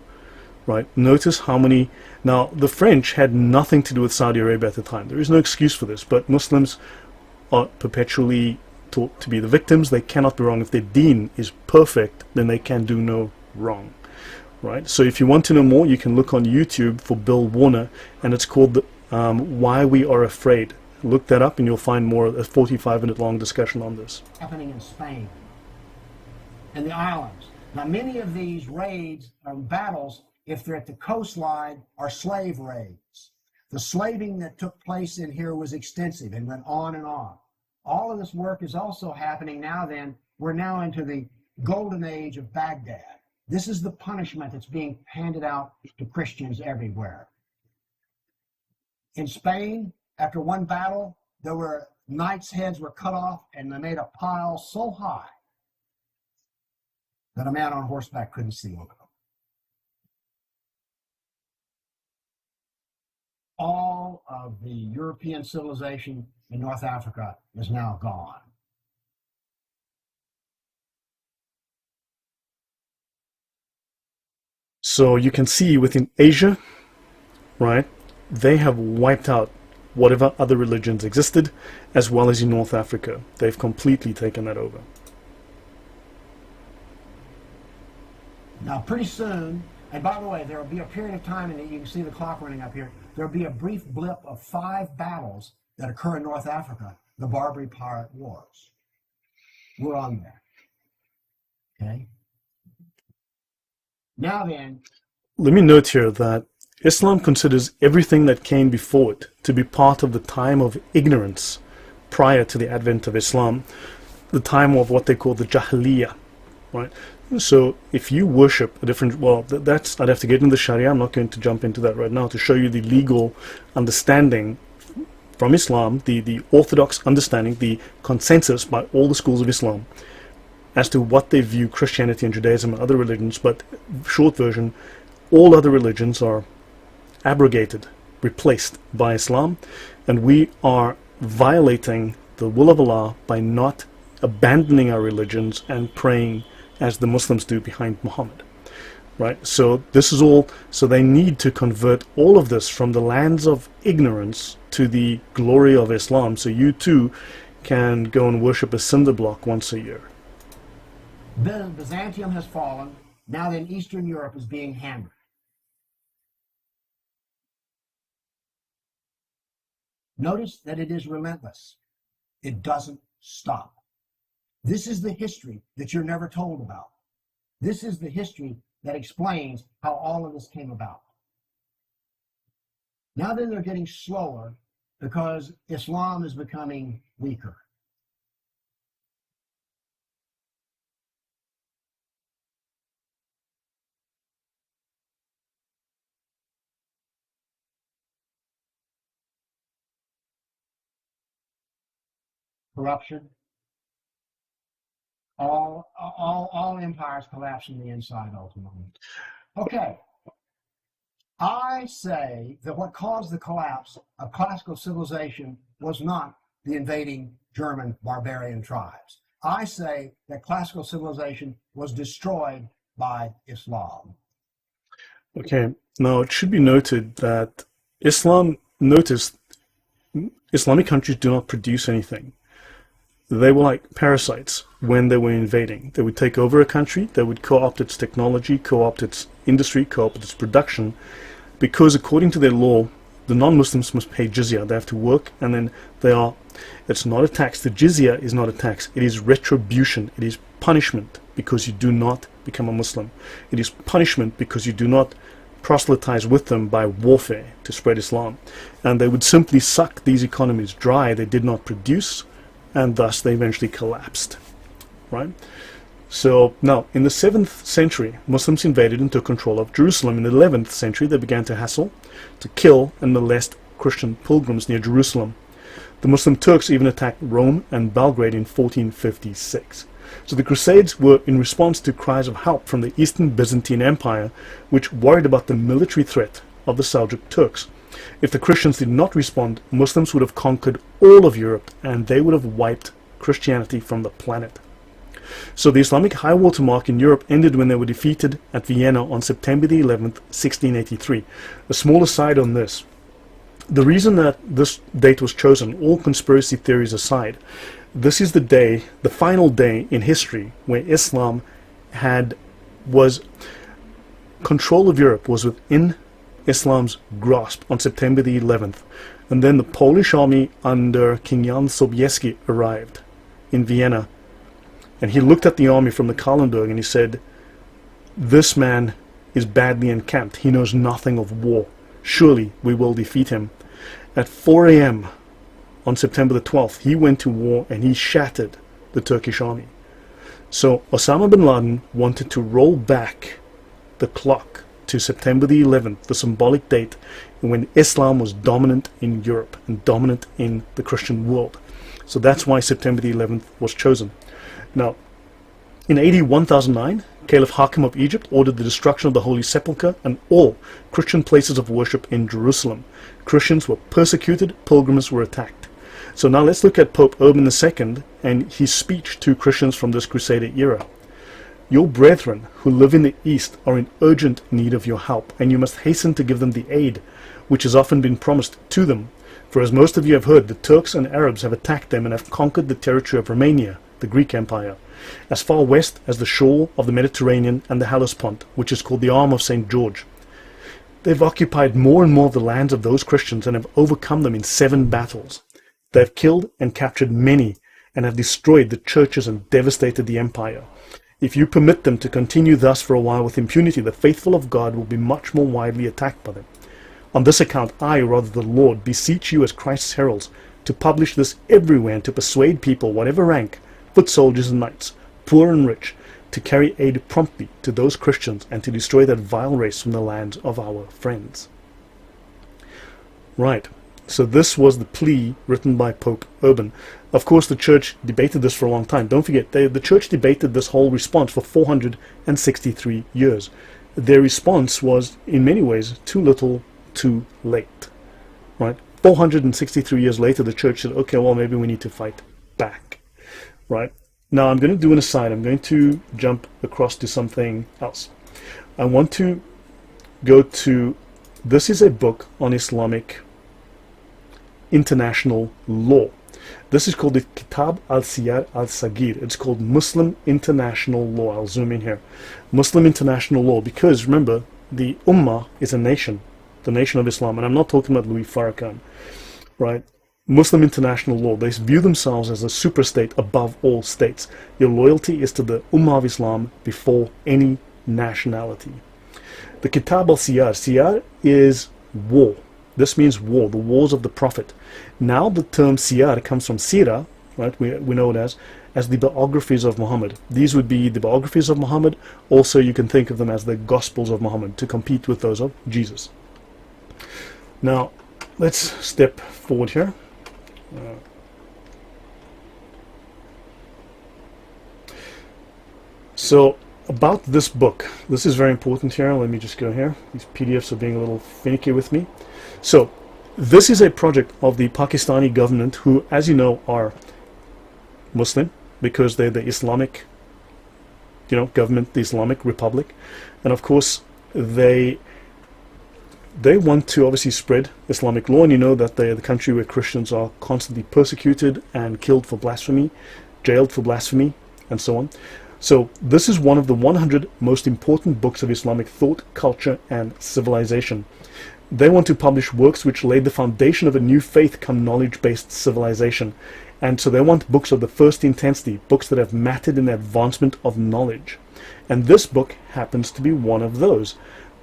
right? Notice how many... Now, the French had nothing to do with Saudi Arabia at the time. There is no excuse for this, but Muslims are perpetually taught to be the victims. They cannot be wrong. If their deen is perfect, then they can do no wrong. Right? So if you want to know more, you can look on YouTube for Bill Warner, and it's called Why We Are Afraid. Look that up and you'll find more, a 45-minute long discussion on this. Happening in Spain and the islands. Now many of these raids or battles, if they're at the coastline, are slave raids. The slaving that took place in here was extensive and went on and on. All of this work is also happening now then. We're now into the golden age of Baghdad. This is the punishment that's being handed out to Christians everywhere. In Spain, after one battle, there were knights' heads were cut off, and they made a pile so high that a man on horseback couldn't see over them. All of the European civilization in North Africa is now gone. So you can see within Asia, right, they have wiped out whatever other religions existed, as well as in North Africa. They've completely taken that over. Now, pretty soon, and by the way, there will be a period of time, and you can see the clock running up here, there will be a brief blip of 5 battles that occur in North Africa, the Barbary Pirate Wars. We're on there. Okay? Now then, let me note here that Islam considers everything that came before it to be part of the time of ignorance prior to the advent of Islam, the time of what they call the Jahiliyyah, right? So if you worship a different, well, that's, I'd have to get into the Sharia. I'm not going to jump into that right now to show you the legal understanding from Islam, the orthodox understanding, the consensus by all the schools of Islam as to what they view Christianity and Judaism and other religions. But short version, all other religions are abrogated, replaced by Islam, and we are violating the will of Allah by not abandoning our religions and praying as the Muslims do behind Muhammad, right? So this is all, so they need to convert all of this from the lands of ignorance to the glory of Islam, so you too can go and worship a cinder block once a year. Byzantium has fallen. Now then, Eastern Europe is being hammered. Notice that it is relentless. It doesn't stop. This is the history that you're never told about. This is the history that explains how all of this came about. Now then, they're getting slower because Islam is becoming weaker. Corruption. All empires collapse from the inside ultimately. Okay. I say that what caused the collapse of classical civilization was not the invading German barbarian tribes. I say that classical civilization was destroyed by Islam. Okay, now it should be noted that Islam, notice, Islamic countries do not produce anything. They were like parasites when they were invading. They would take over a country, they would co-opt its technology, co-opt its industry, co-opt its production, because according to their law, the non-Muslims must pay jizya. They have to work, and then it's not a tax. The jizya is not a tax. It is retribution. It is punishment because you do not become a Muslim. It is punishment because you do not proselytize with them by warfare to spread Islam. And they would simply suck these economies dry. They did not produce, and thus they eventually collapsed, right? So now, in the 7th century, Muslims invaded and took control of Jerusalem. In the 11th century, they began to hassle, to kill and molest Christian pilgrims near Jerusalem. The Muslim Turks even attacked Rome and Belgrade in 1456. So the Crusades were in response to cries of help from the Eastern Byzantine Empire, which worried about the military threat of the Seljuk Turks. If the Christians did not respond, Muslims would have conquered all of Europe, and they would have wiped Christianity from the planet. So the Islamic high water mark in Europe ended when they were defeated at Vienna on September the 11th, 1683. A small aside on this. The reason that this date was chosen, all conspiracy theories aside, this is the day, the final day in history where Islam was control of Europe was within Islam's grasp on September the 11th. And then the Polish army under King Jan Sobieski arrived in Vienna. And he looked at the army from the Kahlenberg and he said, "This man is badly encamped. He knows nothing of war. Surely we will defeat him." At 4 a.m. on September the 12th, he went to war and he shattered the Turkish army. So Osama bin Laden wanted to roll back the clock to September the 11th, the symbolic date when Islam was dominant in Europe and dominant in the Christian world. So that's why September the 11th was chosen. Now, in AD 1009, Caliph Hakim of Egypt ordered the destruction of the Holy Sepulchre and all Christian places of worship in Jerusalem. Christians were persecuted, pilgrims were attacked. So now let's look at Pope Urban II and his speech to Christians from this Crusader era. "Your brethren who live in the East are in urgent need of your help, and you must hasten to give them the aid which has often been promised to them. For as most of you have heard, the Turks and Arabs have attacked them and have conquered the territory of Romania, the Greek Empire, as far west as the shore of the Mediterranean and the Hellespont, which is called the Arm of St. George. They've occupied more and more of the lands of those Christians and have overcome them in 7 battles. They have killed and captured many and have destroyed the churches and devastated the empire. If you permit them to continue thus for a while with impunity, the faithful of God will be much more widely attacked by them. On this account, I, rather the Lord, beseech you as Christ's heralds, to publish this everywhere and to persuade people, whatever rank, foot soldiers and knights, poor and rich, to carry aid promptly to those Christians and to destroy that vile race from the lands of our friends. Right. So this was the plea written by Pope Urban. Of course, the church debated this for a long time. Don't forget, the church debated this whole response for 463 years. Their response was, in many ways, too little, too late. Right? 463 years later, the church said, okay, well, maybe we need to fight back. Right? Now, I'm going to do an aside. I'm going to jump across to something else. I want to go to, this is a book on Islamic international law. This is called the KITAB AL-SIYAR AL-SAGHIR. It's called Muslim International Law. I'll zoom in here. Muslim International Law, because remember, the Ummah is a nation, the nation of Islam, and I'm not talking about Louis Farrakhan, right? Muslim International Law, they view themselves as a superstate above all states. Your loyalty is to the Ummah of Islam before any nationality. The Kitab al-Siyar, Siyar is war. This means war, the wars of the Prophet. Now the term Siyar comes from Sirah, right? We know it as the biographies of Muhammad. These would be the biographies of Muhammad. Also, you can think of them as the Gospels of Muhammad to compete with those of Jesus. Now, let's step forward here. So, about this book, this is very important here. Let me just go here. These PDFs are being a little finicky with me. So, this is a project of the Pakistani government who, as you know, are Muslim because they're the Islamic, government, the Islamic Republic. And of course, they want to obviously spread Islamic law, and you know that they're the country where Christians are constantly persecuted and killed for blasphemy, jailed for blasphemy, and so on. So this is one of the 100 most important books of Islamic thought, culture, and civilization. They want to publish works which laid the foundation of a new faith come knowledge-based civilization. And so they want books of the first intensity, books that have mattered in the advancement of knowledge. And this book happens to be one of those.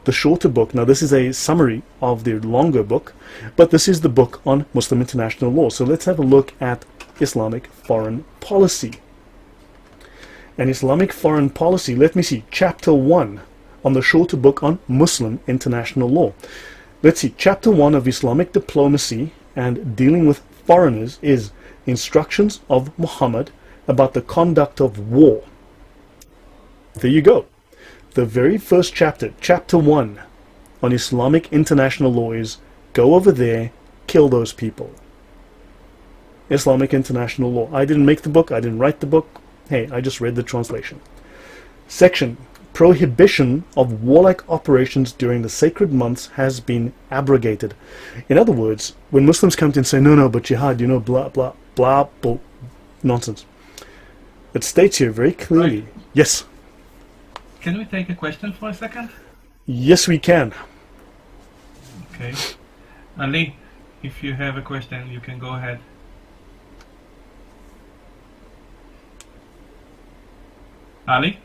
The shorter book, now this is a summary of the longer book, but this is the book on Muslim international law. So let's have a look at Islamic foreign policy. And Islamic foreign policy, let me see, chapter 1 on the shorter book on Muslim international law. Let's see, chapter 1 of Islamic diplomacy and dealing with foreigners is instructions of Muhammad about the conduct of war. There you go. The very first chapter, chapter 1 on Islamic international law is go over there, kill those people. Islamic international law. I didn't make the book, I didn't write the book. Hey, I just read the translation. Section, prohibition of warlike operations during the sacred months has been abrogated. In other words, when Muslims come to and say, no, but jihad, blah, blah, blah, bull, nonsense. It states here very clearly. Right. Yes. Can we take a question for a second? Yes, we can. Okay. Ali, if you have a question, you can go ahead. Ali?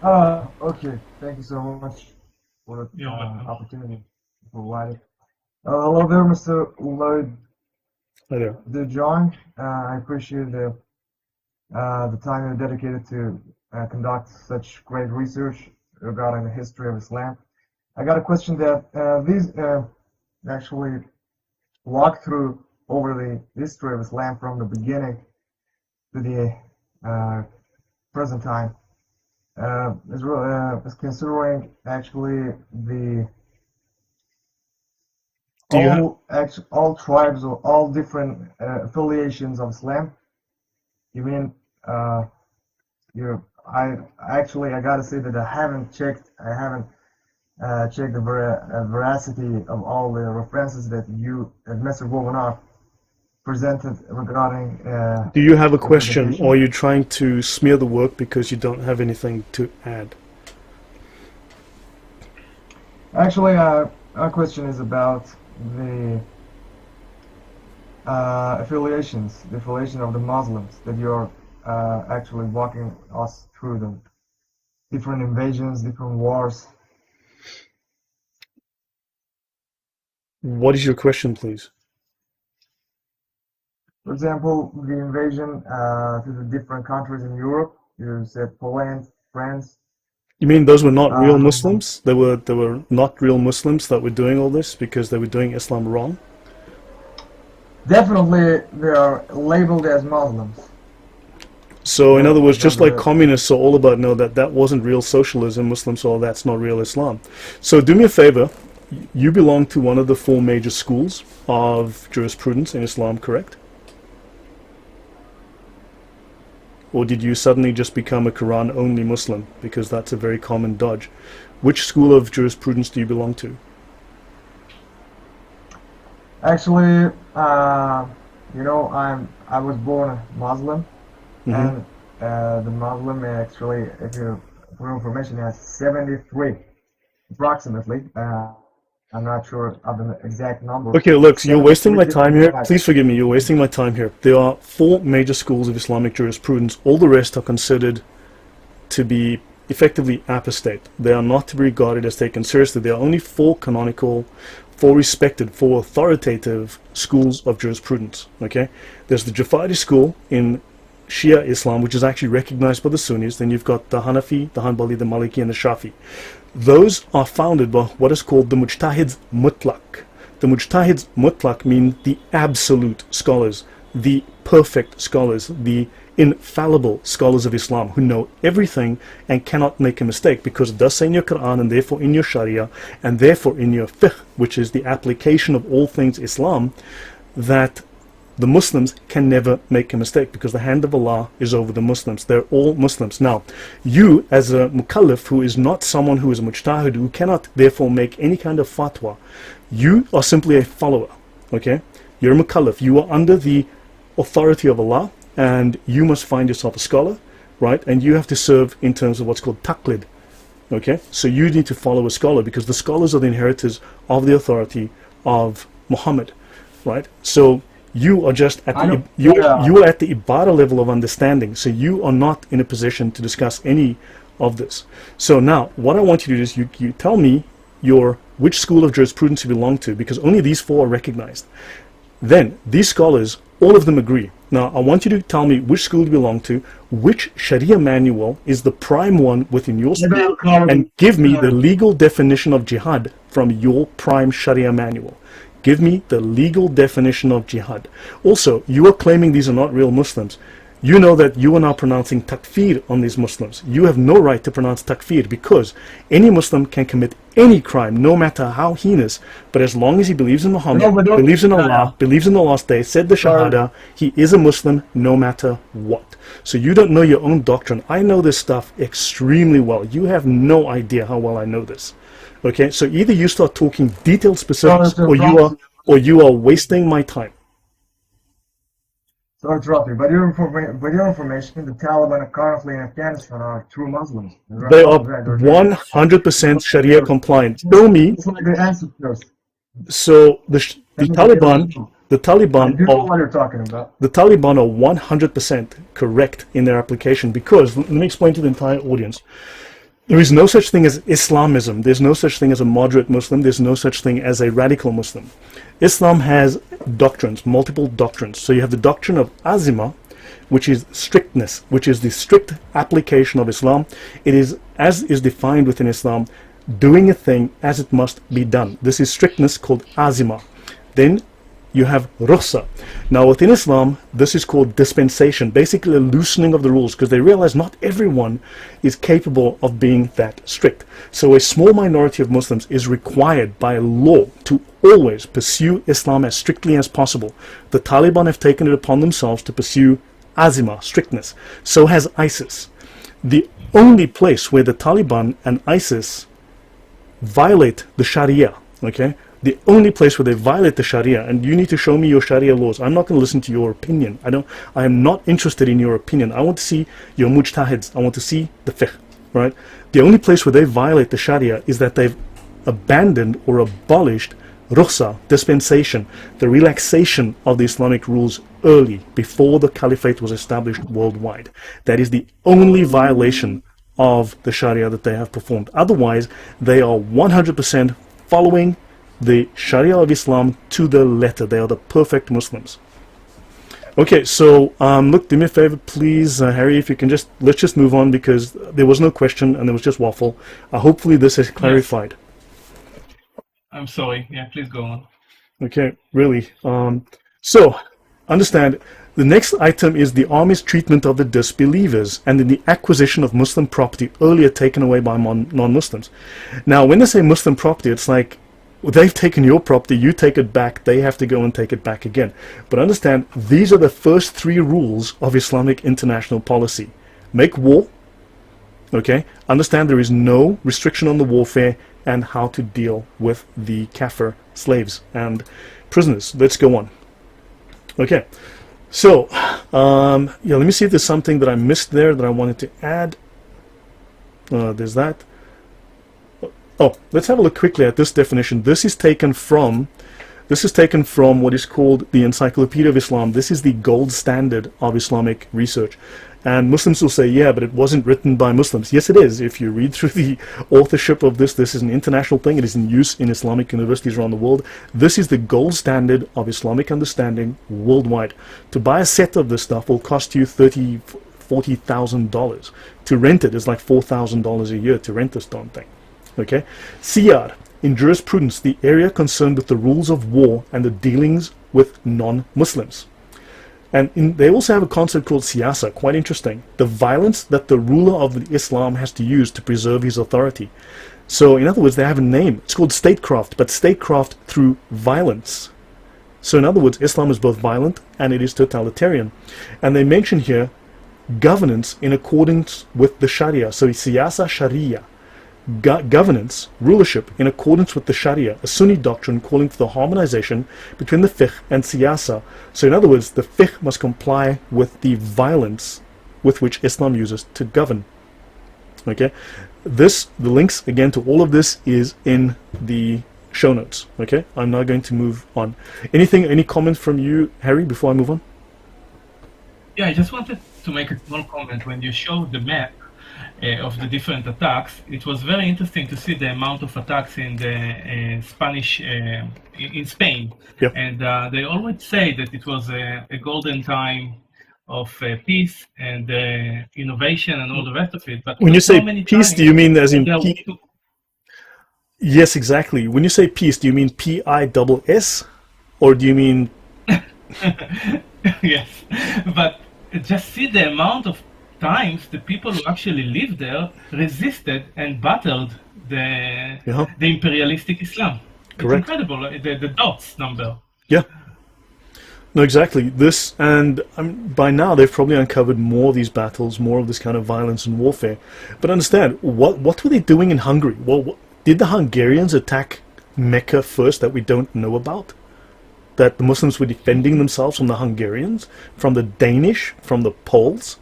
Okay. Thank you so much for the opportunity provided. Hello there, Mr. Lloyd. Hi there. The John, I appreciate the time you dedicated to conduct such great research regarding the history of Islam. I got a question that these actually walk through over the history of Islam from the beginning to the present time. Is considering actually the all tribes or all different affiliations of Islam. You mean I gotta say that I haven't checked the veracity of all the references that Mr. Wolfenoff presented regarding. Do you have a the question, presentation. or are you trying to smear the work because you don't have anything to add? Actually, our question is about the affiliation of the Muslims, that you're actually walking us through the different invasions, different wars. What is your question, please? For example, the invasion to the different countries in Europe. You said Poland, France. You mean those were not real Um, Muslims? They were not real Muslims that were doing all this because they were doing Islam wrong? Definitely, they are labeled as Muslims. So in other words, just like Those are- communists are all about, no, that wasn't real socialism, Muslims are, that's not real Islam. So do me a favor, you belong to one of the 4 major schools of jurisprudence in Islam, correct? Or did you suddenly just become a Quran-only Muslim? Because that's a very common dodge. Which school of jurisprudence do you belong to? Actually, you know, I was born a Muslim, and the Muslim actually, if you for information, has 73 approximately. I'm not sure of the exact number. Okay, look, so you're wasting my 73 time here. different Please forgive me, you're wasting my time here. There are 4 major schools of Islamic jurisprudence. All the rest are considered to be effectively apostate. They are not to be regarded as taken seriously. There are only 4 canonical, 4 respected, 4 authoritative schools of jurisprudence. Okay, there's the Jafari school in Shia Islam, which is actually recognized by the Sunnis. Then you've got the Hanafi, the Hanbali, the Maliki, and the Shafi. Those are founded by what is called the Mujtahids Mutlaq. The Mujtahids Mutlaq mean the absolute scholars, the perfect scholars, the infallible scholars of Islam who know everything and cannot make a mistake, because it does say in your Quran and therefore in your Sharia and therefore in your fiqh, which is the application of all things Islam, that the Muslims can never make a mistake, because the hand of Allah is over the Muslims. They're all Muslims. Now, you as a mukallaf, who is not someone who is a mujtahid, who cannot therefore make any kind of fatwa, you are simply a follower. Okay, you're a mukallaf. You are under the authority of Allah, and you must find yourself a scholar, right? And you have to serve in terms of what's called taqlid. Okay, so you need to follow a scholar, because the scholars are the inheritors of the authority of Muhammad, right? So you are just at the you are at the ibadah level of understanding, so you are not in a position to discuss any of this. So now what I want you to do is you tell me which school of jurisprudence you belong to, because only these 4 are recognized. Then these scholars, all of them agree. Now I want you to tell me which school you belong to, which Sharia manual is the prime one within your school, and give me the legal definition of jihad from your prime Sharia manual. Give me the legal definition of jihad. Also, you are claiming these are not real Muslims. You know that you are now pronouncing takfir on these Muslims. You have no right to pronounce takfir, because any Muslim can commit any crime, no matter how heinous, but as long as he believes in Muhammad, believes in Allah, believes in the last day, said the Shahada, he is a Muslim no matter what. So you don't know your own doctrine. I know this stuff extremely well. You have no idea how well I know this. Okay, so either you start talking detailed specifics, or you are wasting my time. Sorry to interrupt you, but your information, the Taliban are currently in Afghanistan are true Muslims. They are 100% Sharia compliant. Show me. It's like the ancestors. So the Taliban You know what you're talking about. The Taliban are 100% correct in their application, because, let me explain to the entire audience, there is no such thing as Islamism. There's no such thing as a moderate Muslim. There's no such thing as a radical Muslim. Islam has doctrines, multiple doctrines. So you have the doctrine of azima, which is strictness, which is the strict application of Islam. It is, as is defined within Islam, doing a thing as it must be done. This is strictness, called azima. Then you have rukhsa. Now within Islam, this is called dispensation, basically a loosening of the rules, because they realize not everyone is capable of being that strict. So a small minority of Muslims is required by law to always pursue Islam as strictly as possible. The Taliban have taken it upon themselves to pursue azima, strictness. So has ISIS. The only place where the Taliban and ISIS violate the Sharia, okay, The only place where they violate the Sharia, and you need to show me your Sharia laws. I'm not going to listen to your opinion. I am not interested in your opinion. I want to see your mujtahids. I want to see the fiqh, right? The only place where they violate the Sharia is that they've abandoned or abolished rukhsa, dispensation, the relaxation of the Islamic rules early, before the caliphate was established worldwide. That is the only violation of the Sharia that they have performed. Otherwise, they are 100% following the Sharia of Islam to the letter. They are the perfect Muslims. Okay, so look, do me a favor, please, Harry, if you can let's just move on, because there was no question and there was just waffle. Hopefully this is clarified. Yes. I'm sorry. Yeah, please go on. Okay, really. So, understand, the next item is the army's treatment of the disbelievers and in the acquisition of Muslim property earlier taken away by non-Muslims. Now, when they say Muslim property, it's like, they've taken your property, you take it back, they have to go and take it back again. But understand, these are the first 3 rules of Islamic international policy. Make war, okay? Understand there is no restriction on the warfare, and how to deal with the kafir slaves and prisoners. Let's go on. Okay, so, yeah, let me see if there's something that I missed there that I wanted to add. There's that. Oh, let's have a look quickly at this definition. This is taken from what is called the Encyclopaedia of Islam. This is the gold standard of Islamic research. And Muslims will say, yeah, but it wasn't written by Muslims. Yes, it is. If you read through the authorship of this is an international thing. It is in use in Islamic universities around the world. This is the gold standard of Islamic understanding worldwide. To buy a set of this stuff will cost you $30,000, $40,000. To rent it is like $4,000 a year to rent this darn thing. Okay? SIYAR, in jurisprudence, the area concerned with the rules of war and the dealings with non-Muslims. And they also have a concept called siyasa, quite interesting. The violence that the ruler of Islam has to use to preserve his authority. So, in other words, they have a name. It's called statecraft, but statecraft through violence. So, in other words, Islam is both violent and it is totalitarian. And they mention here governance in accordance with the Sharia. So, siyasa Sharia. Governance, rulership in accordance with the Sharia, a Sunni doctrine calling for the harmonization between the fiqh and siyasa. So in other words, the fiqh must comply with the violence with which Islam uses to govern. Okay, the links again to all of this is in the show notes. Okay, I'm now going to move on. Any comments from you, Harry, before I move on? Yeah, I just wanted to make a small comment. When you showed the map of the different attacks, it was very interesting to see the amount of attacks in the Spanish, in Spain. Yep. And they always say that it was a golden time of peace and innovation and all the rest of it. But when you say so peace, do you mean as in peace? Yes, exactly. When you say peace, do you mean P-I-S-S, or do you mean? Yes, but just see the amount of times the people who actually lived there resisted and battled the imperialistic Islam. Correct. It's incredible, the dots number. Yeah. No, exactly. This, and by now they've probably uncovered more of these battles, more of this kind of violence and warfare. But understand, what were they doing in Hungary? Well, did the Hungarians attack Mecca first that we don't know about? That the Muslims were defending themselves from the Hungarians, from the Danish, from the Poles?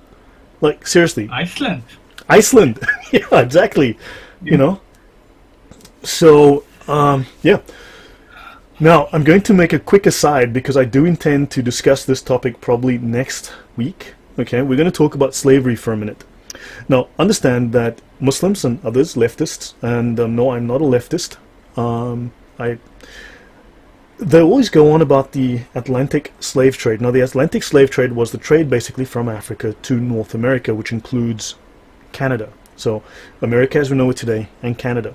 Like, seriously. Iceland. Yeah, exactly. Yeah. You know? So, yeah. Now, I'm going to make a quick aside because I do intend to discuss this topic probably next week. Okay, we're going to talk about slavery for a minute. Now, understand that Muslims and others, leftists, and no, I'm not a leftist. They always go on about the Atlantic slave trade. Now, the Atlantic slave trade was the trade basically from Africa to North America, which includes Canada. So, America as we know it today, and Canada.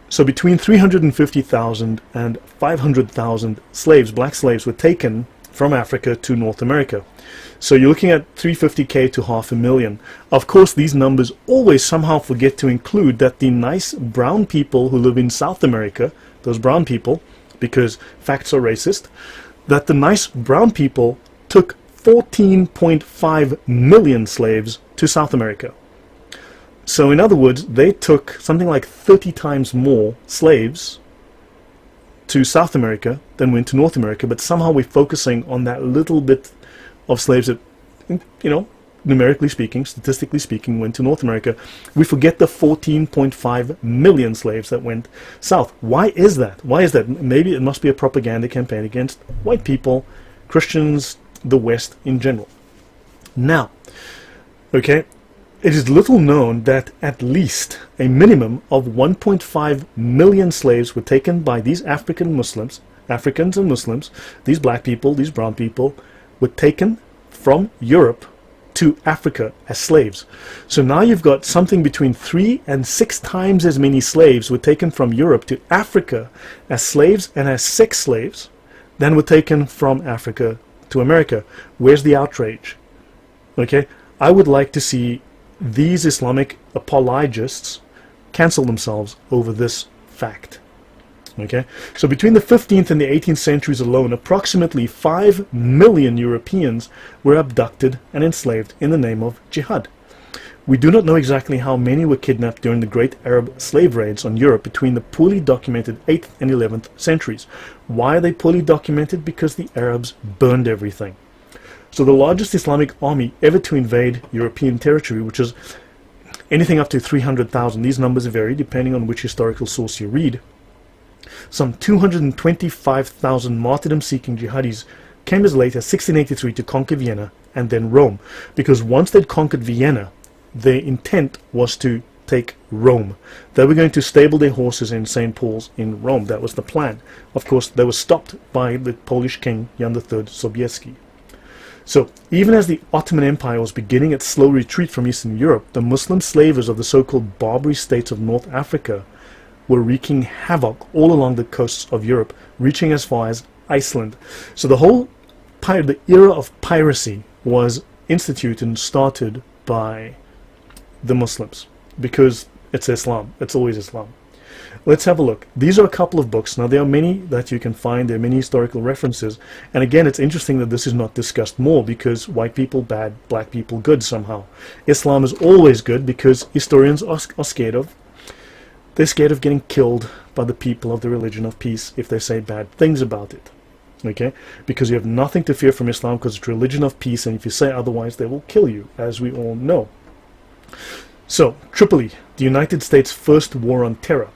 So, between 350,000 and 500,000 slaves, black slaves, were taken from Africa to North America. So, you're looking at 350K to 500,000. Of course, these numbers always somehow forget to include that the nice brown people who live in South America, those brown people, because facts are racist, that the nice brown people took 14.5 million slaves to South America. So in other words, they took something like 30 times more slaves to South America, then went to North America, but somehow we're focusing on that little bit of slaves that, numerically speaking, statistically speaking, went to North America. We forget the 14.5 million slaves that went south. Why is that? Why is that? Maybe it must be a propaganda campaign against white people, Christians, the West in general. Now, okay, it is little known that at least a minimum of 1.5 million slaves were taken by these Africans and Muslims, these black people, these brown people, were taken from Europe to Africa as slaves. So now you've got something between 3 and 6 times as many slaves were taken from Europe to Africa as slaves and as sex slaves than were taken from Africa to America. Where's the outrage? Okay, I would like to see these Islamic apologists cancel themselves over this fact. Okay, so between the 15th and the 18th centuries alone, approximately 5 million Europeans were abducted and enslaved in the name of jihad. We do not know exactly how many were kidnapped during the great Arab slave raids on Europe between the poorly documented 8th and 11th centuries. Why are they poorly documented? Because the Arabs burned everything. So the largest Islamic army ever to invade European territory, which is anything up to 300,000, these numbers vary depending on which historical source you read, some 225,000 martyrdom-seeking jihadis came as late as 1683 to conquer Vienna and then Rome, because once they'd conquered Vienna, their intent was to take Rome. They were going to stable their horses in St. Paul's in Rome. That was the plan. Of course, they were stopped by the Polish king, Jan III Sobieski. So, even as the Ottoman Empire was beginning its slow retreat from Eastern Europe, the Muslim slavers of the so-called Barbary states of North Africa were wreaking havoc all along the coasts of Europe, reaching as far as Iceland. So the era of piracy was instituted and started by the Muslims, because it's Islam. It's always Islam. Let's have a look. These are a couple of books. Now, there are many that you can find. There are many historical references. And again, it's interesting that this is not discussed more, because white people bad, black people good somehow. Islam is always good because historians are scared of. They're scared of getting killed by the people of the religion of peace if they say bad things about it. Okay? Because you have nothing to fear from Islam, because it's religion of peace, and if you say otherwise, they will kill you, as we all know. So, Tripoli, the United States' first war on terror.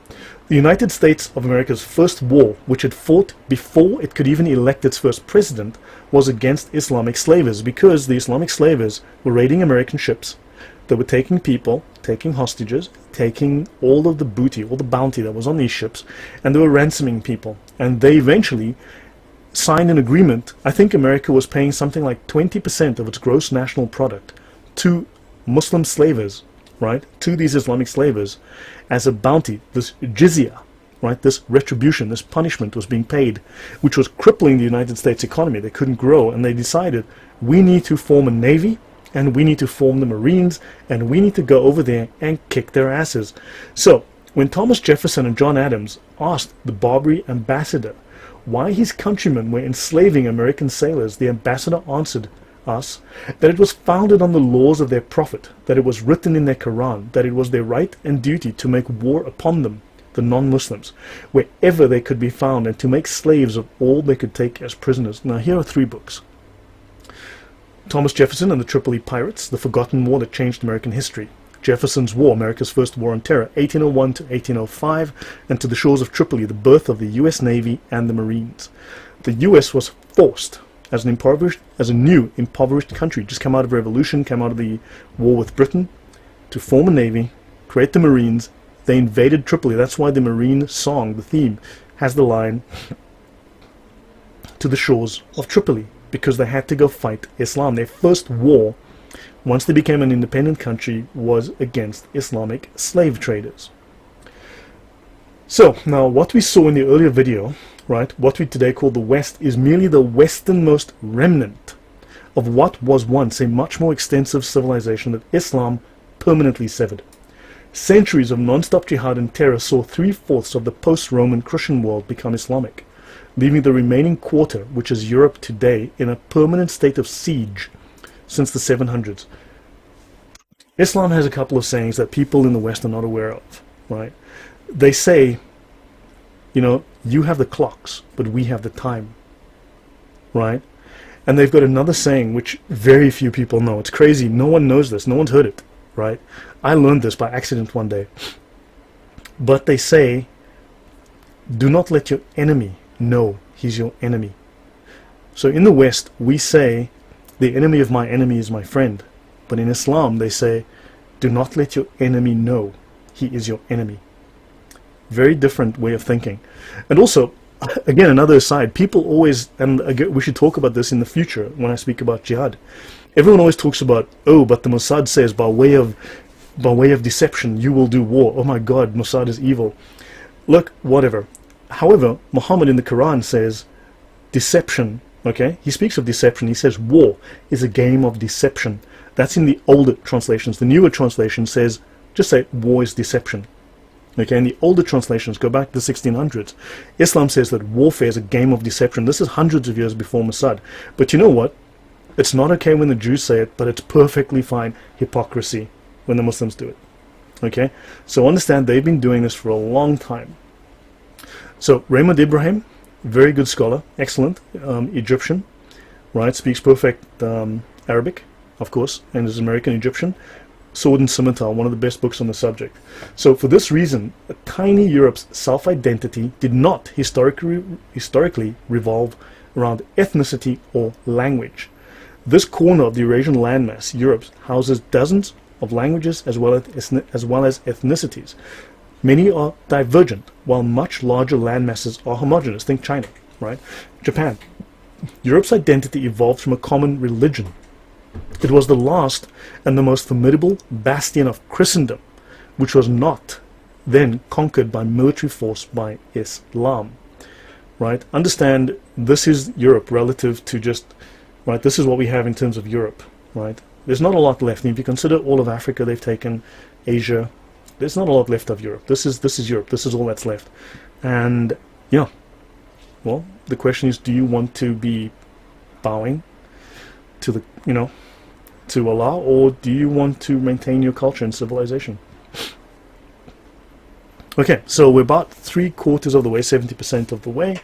The United States of America's first war, which it fought before it could even elect its first president, was against Islamic slavers, because the Islamic slavers were raiding American ships. They were taking people, taking hostages, taking all of the booty, all the bounty that was on these ships, and they were ransoming people. And they eventually signed an agreement. I think America was paying something like 20% of its gross national product to Muslim slavers, right, to these Islamic slavers as a bounty. This jizya, right, this retribution, this punishment was being paid, which was crippling the United States economy. They couldn't grow, and they decided, we need to form a navy, and we need to form the Marines, and we need to go over there and kick their asses. So, when Thomas Jefferson and John Adams asked the Barbary ambassador why his countrymen were enslaving American sailors, the ambassador answered us that it was founded on the laws of their prophet, that it was written in their Quran, that it was their right and duty to make war upon them, the non-Muslims, wherever they could be found, and to make slaves of all they could take as prisoners. Now, here are 3 books. Thomas Jefferson and the Tripoli Pirates, the forgotten war that changed American history. Jefferson's War, America's first war on terror, 1801 to 1805, and To the Shores of Tripoli, the birth of the U.S. Navy and the Marines. The U.S. was forced, as a new impoverished country, just come out of revolution, come out of the war with Britain, to form a navy, create the Marines. They invaded Tripoli. That's why the Marine song, the theme, has the line, To the Shores of Tripoli, because they had to go fight Islam. Their first war, once they became an independent country, was against Islamic slave traders. So, now what we saw in the earlier video, right, what we today call the West, is merely the westernmost remnant of what was once a much more extensive civilization that Islam permanently severed. Centuries of non-stop jihad and terror saw 3/4 of the post-Roman Christian world become Islamic, leaving the remaining quarter, which is Europe today, in a permanent state of siege since the 700s. Islam has a couple of sayings that people in the West are not aware of, right? They say, You have the clocks, but we have the time, right? And they've got another saying which very few people know. It's crazy. No one knows this. No one's heard it, right? I learned this by accident one day. But they say, do not let your enemy know he's your enemy. So in the West, we say, the enemy of my enemy is my friend. But in Islam, they say, do not let your enemy know he is your enemy. Very different way of thinking. And also, again, another aside, people always, and again, we should talk about this in the future when I speak about jihad. Everyone always talks about, oh, but the Mossad says by way of deception you will do war. Oh my God, Mossad is evil. Look, whatever. However, Muhammad in the Quran says deception, okay? He speaks of deception. He says war is a game of deception. That's in the older translations. The newer translation says, just say war is deception. Okay, and the older translations go back to the 1600s. Islam says that warfare is a game of deception. This is hundreds of years before Mossad. But you know what? It's not okay when the Jews say it, but it's perfectly fine hypocrisy when the Muslims do it. Okay, so understand they've been doing this for a long time. So Raymond Ibrahim, very good scholar, excellent, Egyptian, right? Speaks perfect Arabic, of course, and is American Egyptian. Sword and Scimitar, one of the best books on the subject. So for this reason, a tiny Europe's self-identity did not historically revolve around ethnicity or language. This corner of the Eurasian landmass, Europe, houses dozens of languages as well as ethnicities. Many are divergent, while much larger landmasses are homogeneous. Think China, right? Japan. Europe's identity evolved from a common religion. It was the last and the most formidable bastion of Christendom, which was not then conquered by military force by Islam. Right? Understand, this is Europe relative to just, right, this is what we have in terms of Europe, right? There's not a lot left. And if you consider all of Africa they've taken, Asia, there's not a lot left of Europe. This is Europe. This is all that's left. And yeah, well, the question is, do you want to be bowing to the, to Allah, or do you want to maintain your culture and civilization? Okay, so we're about 3/4 of the way, 70% of the way.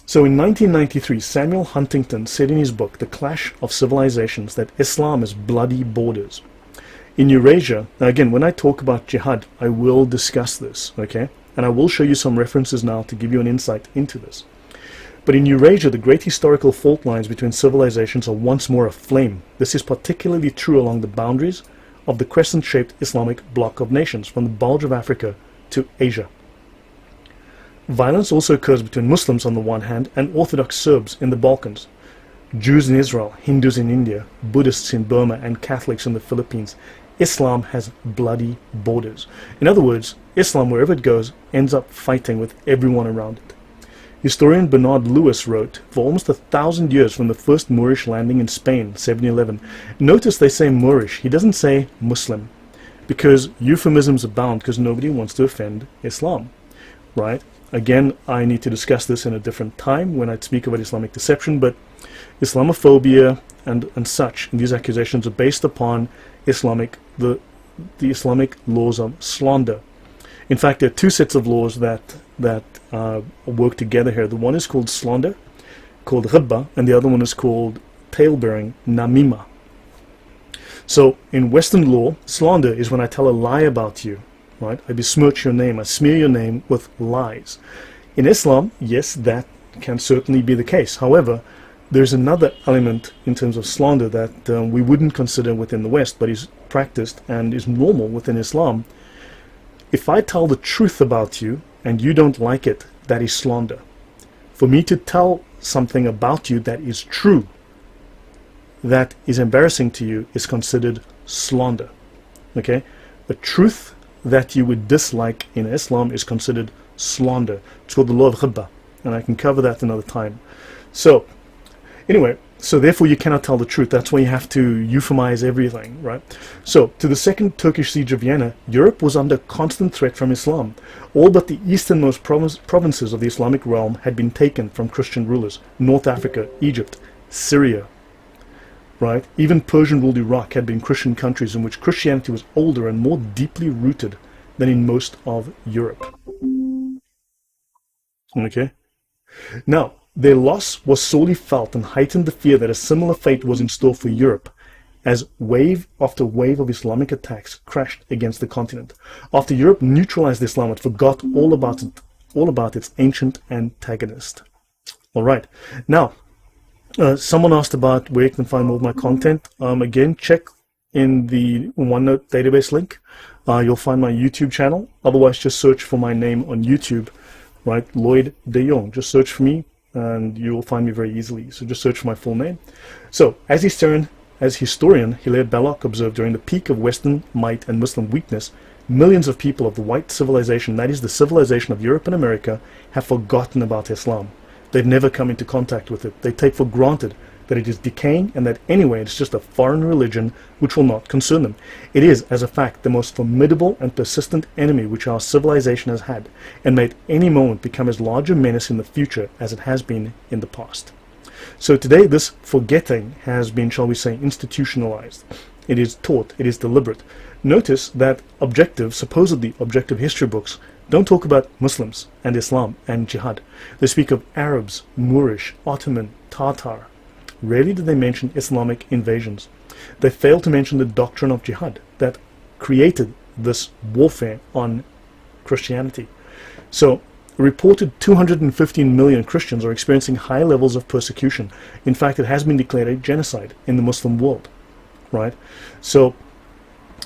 So in 1993, Samuel Huntington said in his book, The Clash of Civilizations, that Islam is bloody borders. In Eurasia, now again, when I talk about jihad, I will discuss this, okay? And I will show you some references now to give you an insight into this. But in Eurasia, the great historical fault lines between civilizations are once more aflame. This is particularly true along the boundaries of the crescent-shaped Islamic bloc of nations, from the bulge of Africa to Asia. Violence also occurs between Muslims on the one hand and Orthodox Serbs in the Balkans, Jews in Israel, Hindus in India, Buddhists in Burma, and Catholics in the Philippines. Islam has bloody borders. In other words, Islam, wherever it goes, ends up fighting with everyone around it. Historian Bernard Lewis wrote, for almost 1,000 years from the first Moorish landing in Spain, 711, notice they say Moorish, he doesn't say Muslim, because euphemisms abound, because nobody wants to offend Islam, right? Again, I need to discuss this in a different time when I speak about Islamic deception, but Islamophobia and such, and these accusations are based upon the Islamic laws of slander. In fact, there are two sets of laws that work together here. The one is called slander, called ghibba, and the other one is called tale-bearing, namima. So in Western law, slander is when I tell a lie about you, right? I besmirch your name, I smear your name with lies. In Islam, yes, that can certainly be the case. However, there's another element in terms of slander that we wouldn't consider within the West, but is practiced and is normal within Islam. If I tell the truth about you and you don't like it, that is slander. For me to tell something about you that is true, that is embarrassing to you, is considered slander. Okay? A truth that you would dislike in Islam is considered slander. It's called the law of ghibba, and I can cover that another time. So, anyway, so therefore you cannot tell the truth. That's why you have to euphemize everything, right? So, to the second Turkish siege of Vienna, Europe was under constant threat from Islam. All but the easternmost provinces of the Islamic realm had been taken from Christian rulers. North Africa, Egypt, Syria, right? Even Persian-ruled Iraq had been Christian countries in which Christianity was older and more deeply rooted than in most of Europe. Okay. Now, their loss was sorely felt and heightened the fear that a similar fate was in store for Europe, as wave after wave of Islamic attacks crashed against the continent. After Europe neutralized Islam, it forgot all about its ancient antagonist. All right. Now, someone asked about where you can find more of my content. Again, check in the OneNote database link. You'll find my YouTube channel. Otherwise, just search for my name on YouTube, right? Lloyd de Jong. Just search for me and you will find me very easily. So just search for my full name. So, as historian Hilaire Belloc observed, during the peak of Western might and Muslim weakness, millions of people of the white civilization, that is the civilization of Europe and America, have forgotten about Islam. They've never come into contact with it. They take for granted that it is decaying and that anyway it's just a foreign religion which will not concern them. It is, as a fact, the most formidable and persistent enemy which our civilization has had, and may at any moment become as large a menace in the future as it has been in the past. So today this forgetting has been, shall we say, institutionalized. It is taught, it is deliberate. Notice that supposedly objective history books don't talk about Muslims and Islam and Jihad. They speak of Arabs, Moorish, Ottoman, Tatar. Rarely do they mention Islamic invasions. They fail to mention the doctrine of Jihad that created this warfare on Christianity. So, a reported 215 million Christians are experiencing high levels of persecution. In fact, it has been declared a genocide in the Muslim world, right? So,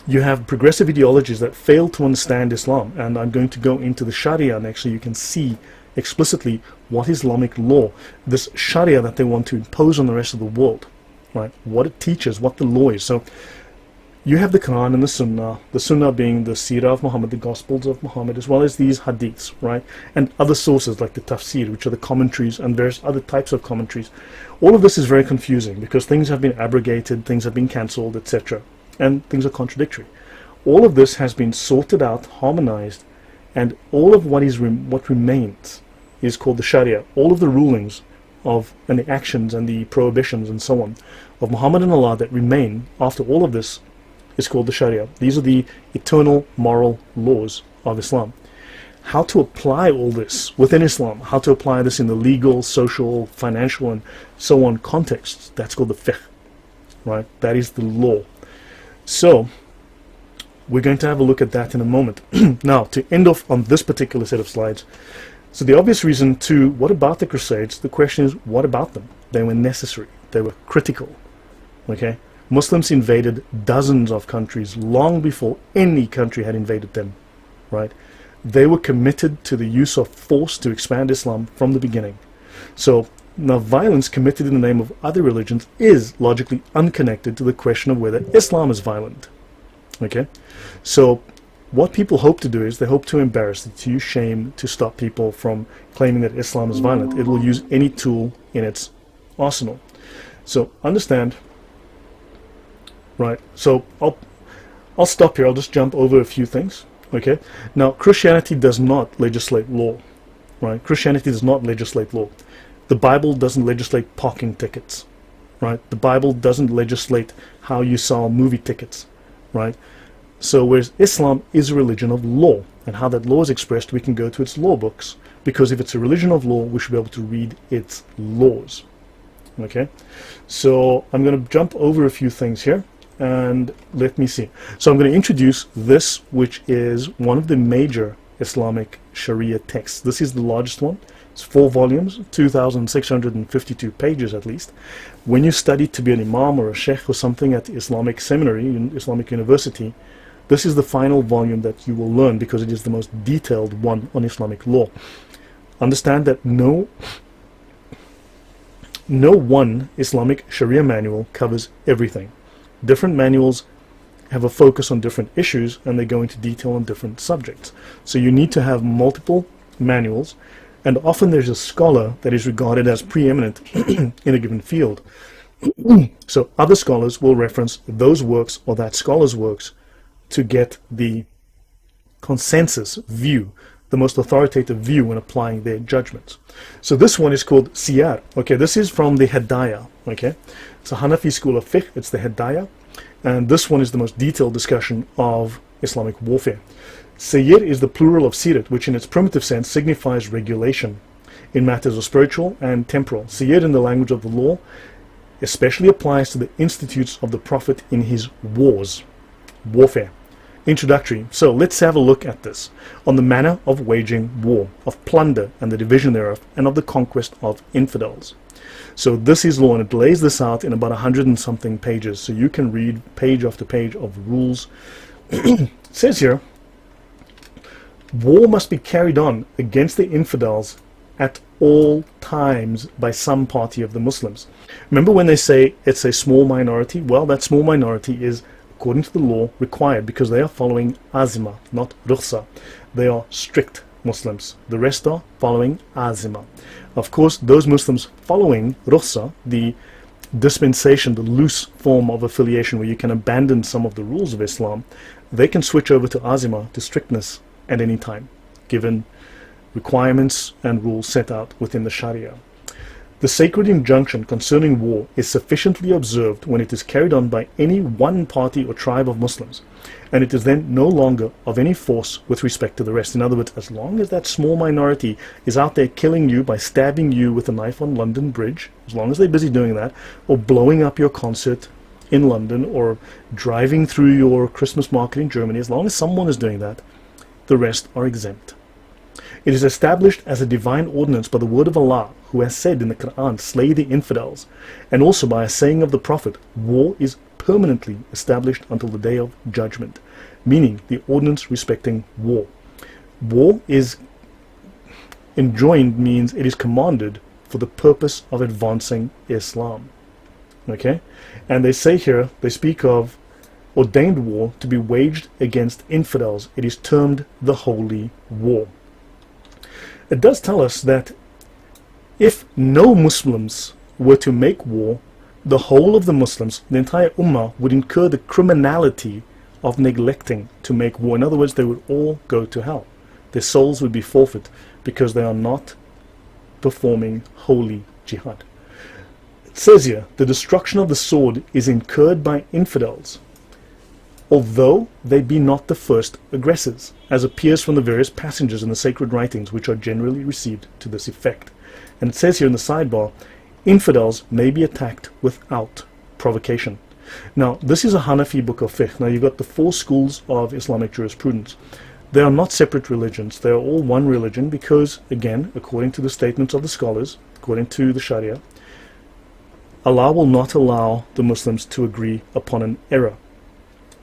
you have progressive ideologies that fail to understand Islam, and I'm going to go into the Sharia, and actually you can see explicitly what Islamic law, this Sharia that they want to impose on the rest of the world, right? What it teaches, what the law is. So you have the Quran and the Sunnah being the Seerah of Muhammad, the Gospels of Muhammad, as well as these Hadiths, right? And other sources like the Tafsir, which are the commentaries and various other types of commentaries. All of this is very confusing because things have been abrogated, things have been cancelled, etc. And things are contradictory. All of this has been sorted out, harmonized, and all of what remains is called the Sharia. All of the rulings of and the actions and the prohibitions and so on of Muhammad and Allah that remain after all of this is called the Sharia. These are the eternal moral laws of Islam. How to apply all this within Islam, how to apply this in the legal, social, financial, and so on contexts, that's called the fiqh, right? That is the law. So, we're going to have a look at that in a moment. Now, to end off on this particular set of slides, so the obvious reason to, what about the Crusades? The question is, what about them? They were necessary. They were critical. Okay? Muslims invaded dozens of countries long before any country had invaded them. Right? They were committed to the use of force to expand Islam from the beginning. So, now violence committed in the name of other religions is logically unconnected to the question of whether Islam is violent. Okay? So, what people hope to do is they hope to embarrass, to use shame to stop people from claiming that Islam is violent. It will use any tool in its arsenal. So understand, right? So I'll stop here. I'll just jump over a few things. Okay. Now Christianity does not legislate law, right? Christianity does not legislate law. The Bible doesn't legislate parking tickets, right? The Bible doesn't legislate how you sell movie tickets, right? So whereas Islam is a religion of law, and how that law is expressed, we can go to its law books, because if it's a religion of law, we should be able to read its laws. Okay, so I'm going to jump over a few things here, and let me see. So I'm going to introduce this, which is one of the major Islamic Sharia texts. This is the largest one. It's 4 volumes, 2,652 pages at least. When you study to be an imam or a sheikh or something at the Islamic seminary, in Islamic university, this is the final volume that you will learn because it is the most detailed one on Islamic law. Understand that no one Islamic Sharia manual covers everything. Different manuals have a focus on different issues and they go into detail on different subjects. So you need to have multiple manuals, and often there's a scholar that is regarded as preeminent in a given field. So other scholars will reference those works or that scholar's works to get the consensus view, the most authoritative view when applying their judgments. So this one is called SIYAR. Okay, this is from the Hedaya. Okay, it's a Hanafi school of fiqh. It's the Hedaya, and this one is the most detailed discussion of Islamic warfare. Sayyir is the plural of sirat, which in its primitive sense signifies regulation. in matters of spiritual and temporal. Siyar in the language of the law especially applies to the institutes of the Prophet in his warfare. Introductory. So let's have a look at this on the manner of waging war, of plunder and the division thereof, and of the conquest of infidels. So this is law, and it lays this out in about 100 and something pages, so you can read page after page of rules. It says here, war must be carried on against the infidels at all times by some party of the Muslims. Remember when they say it's a small minority? Well, that small minority is, according to the law, required because they are following azima, not rukhsa. They are strict Muslims. The rest are following azima. Of course, those Muslims following rukhsa, the dispensation, the loose form of affiliation where you can abandon some of the rules of Islam, they can switch over to azima, to strictness, at any time, given requirements and rules set out within the Sharia. The sacred injunction concerning war is sufficiently observed when it is carried on by any one party or tribe of Muslims, and it is then no longer of any force with respect to the rest. In other words, as long as that small minority is out there killing you by stabbing you with a knife on London Bridge, as long as they're busy doing that, or blowing up your concert in London, or driving through your Christmas market in Germany, as long as someone is doing that, the rest are exempt. It is established as a divine ordinance by the word of Allah, who has said in the Quran, slay the infidels, and also by a saying of the Prophet, war is permanently established until the day of judgment, meaning the ordinance respecting war. War is enjoined, means it is commanded for the purpose of advancing Islam. Okay? And they say here, they speak of ordained war to be waged against infidels. It is termed the Holy War. It does tell us that if no Muslims were to make war, the whole of the Muslims, the entire Ummah, would incur the criminality of neglecting to make war. In other words, they would all go to hell. Their souls would be forfeit because they are not performing holy jihad. It says here, the destruction of the sword is incurred by infidels, although they be not the first aggressors, as appears from the various passages in the sacred writings which are generally received to this effect. And it says here in the sidebar, infidels may be attacked without provocation. Now, this is a Hanafi book of fiqh. Now, you've got the 4 schools of Islamic jurisprudence. They are not separate religions. They are all one religion because, again, according to the statements of the scholars, according to the Sharia, Allah will not allow the Muslims to agree upon an error.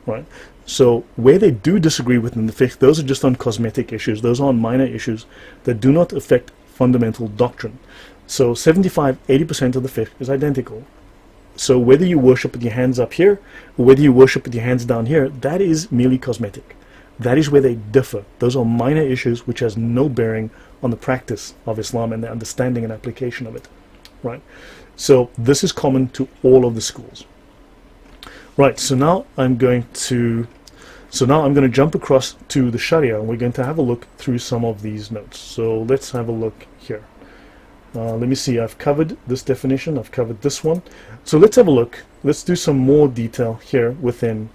Right? So where they do disagree within the fiqh, those are just on cosmetic issues. Those are on minor issues that do not affect fundamental doctrine. So 75-80% of the fiqh is identical. So whether you worship with your hands up here or whether you worship with your hands down here, that is merely cosmetic. That is where they differ. Those are minor issues which has no bearing on the practice of Islam and the understanding and application of it. Right? So this is common to all of the schools. Right, so now I'm going to jump across to the Sharia, and we're going to have a look through some of these notes. So let's have a look here. Let me see, I've covered this definition, I've covered this one. So let's have a look. Let's do some more detail here within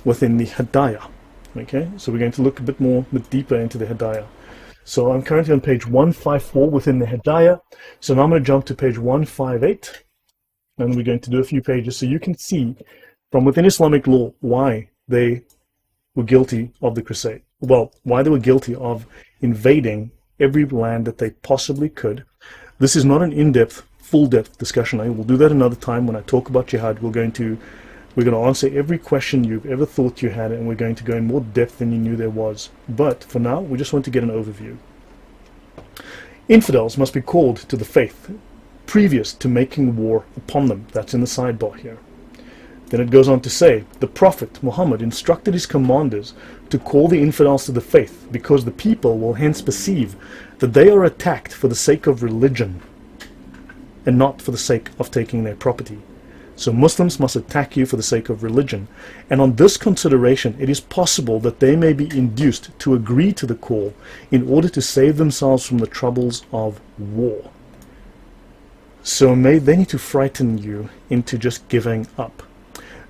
the Hedaya. Okay, so we're going to look a bit deeper into the Hedaya. So I'm currently on page 154 within the Hedaya. So now I'm going to jump to page 158, and we're going to do a few pages so you can see from within Islamic law why they were guilty of the Crusade. Well, why they were guilty of invading every land that they possibly could. This is not an in-depth, full-depth discussion. I will do that another time when I talk about jihad. We're going to answer every question you've ever thought you had, and we're going to go in more depth than you knew there was. But for now, we just want to get an overview. Infidels must be called to the faith previous to making war upon them. That's in the sidebar here. Then it goes on to say, the Prophet Muhammad instructed his commanders to call the infidels to the faith, because the people will hence perceive that they are attacked for the sake of religion and not for the sake of taking their property. So Muslims must attack you for the sake of religion, and on this consideration it is possible that they may be induced to agree to the call in order to save themselves from the troubles of war. So they need to frighten you into just giving up.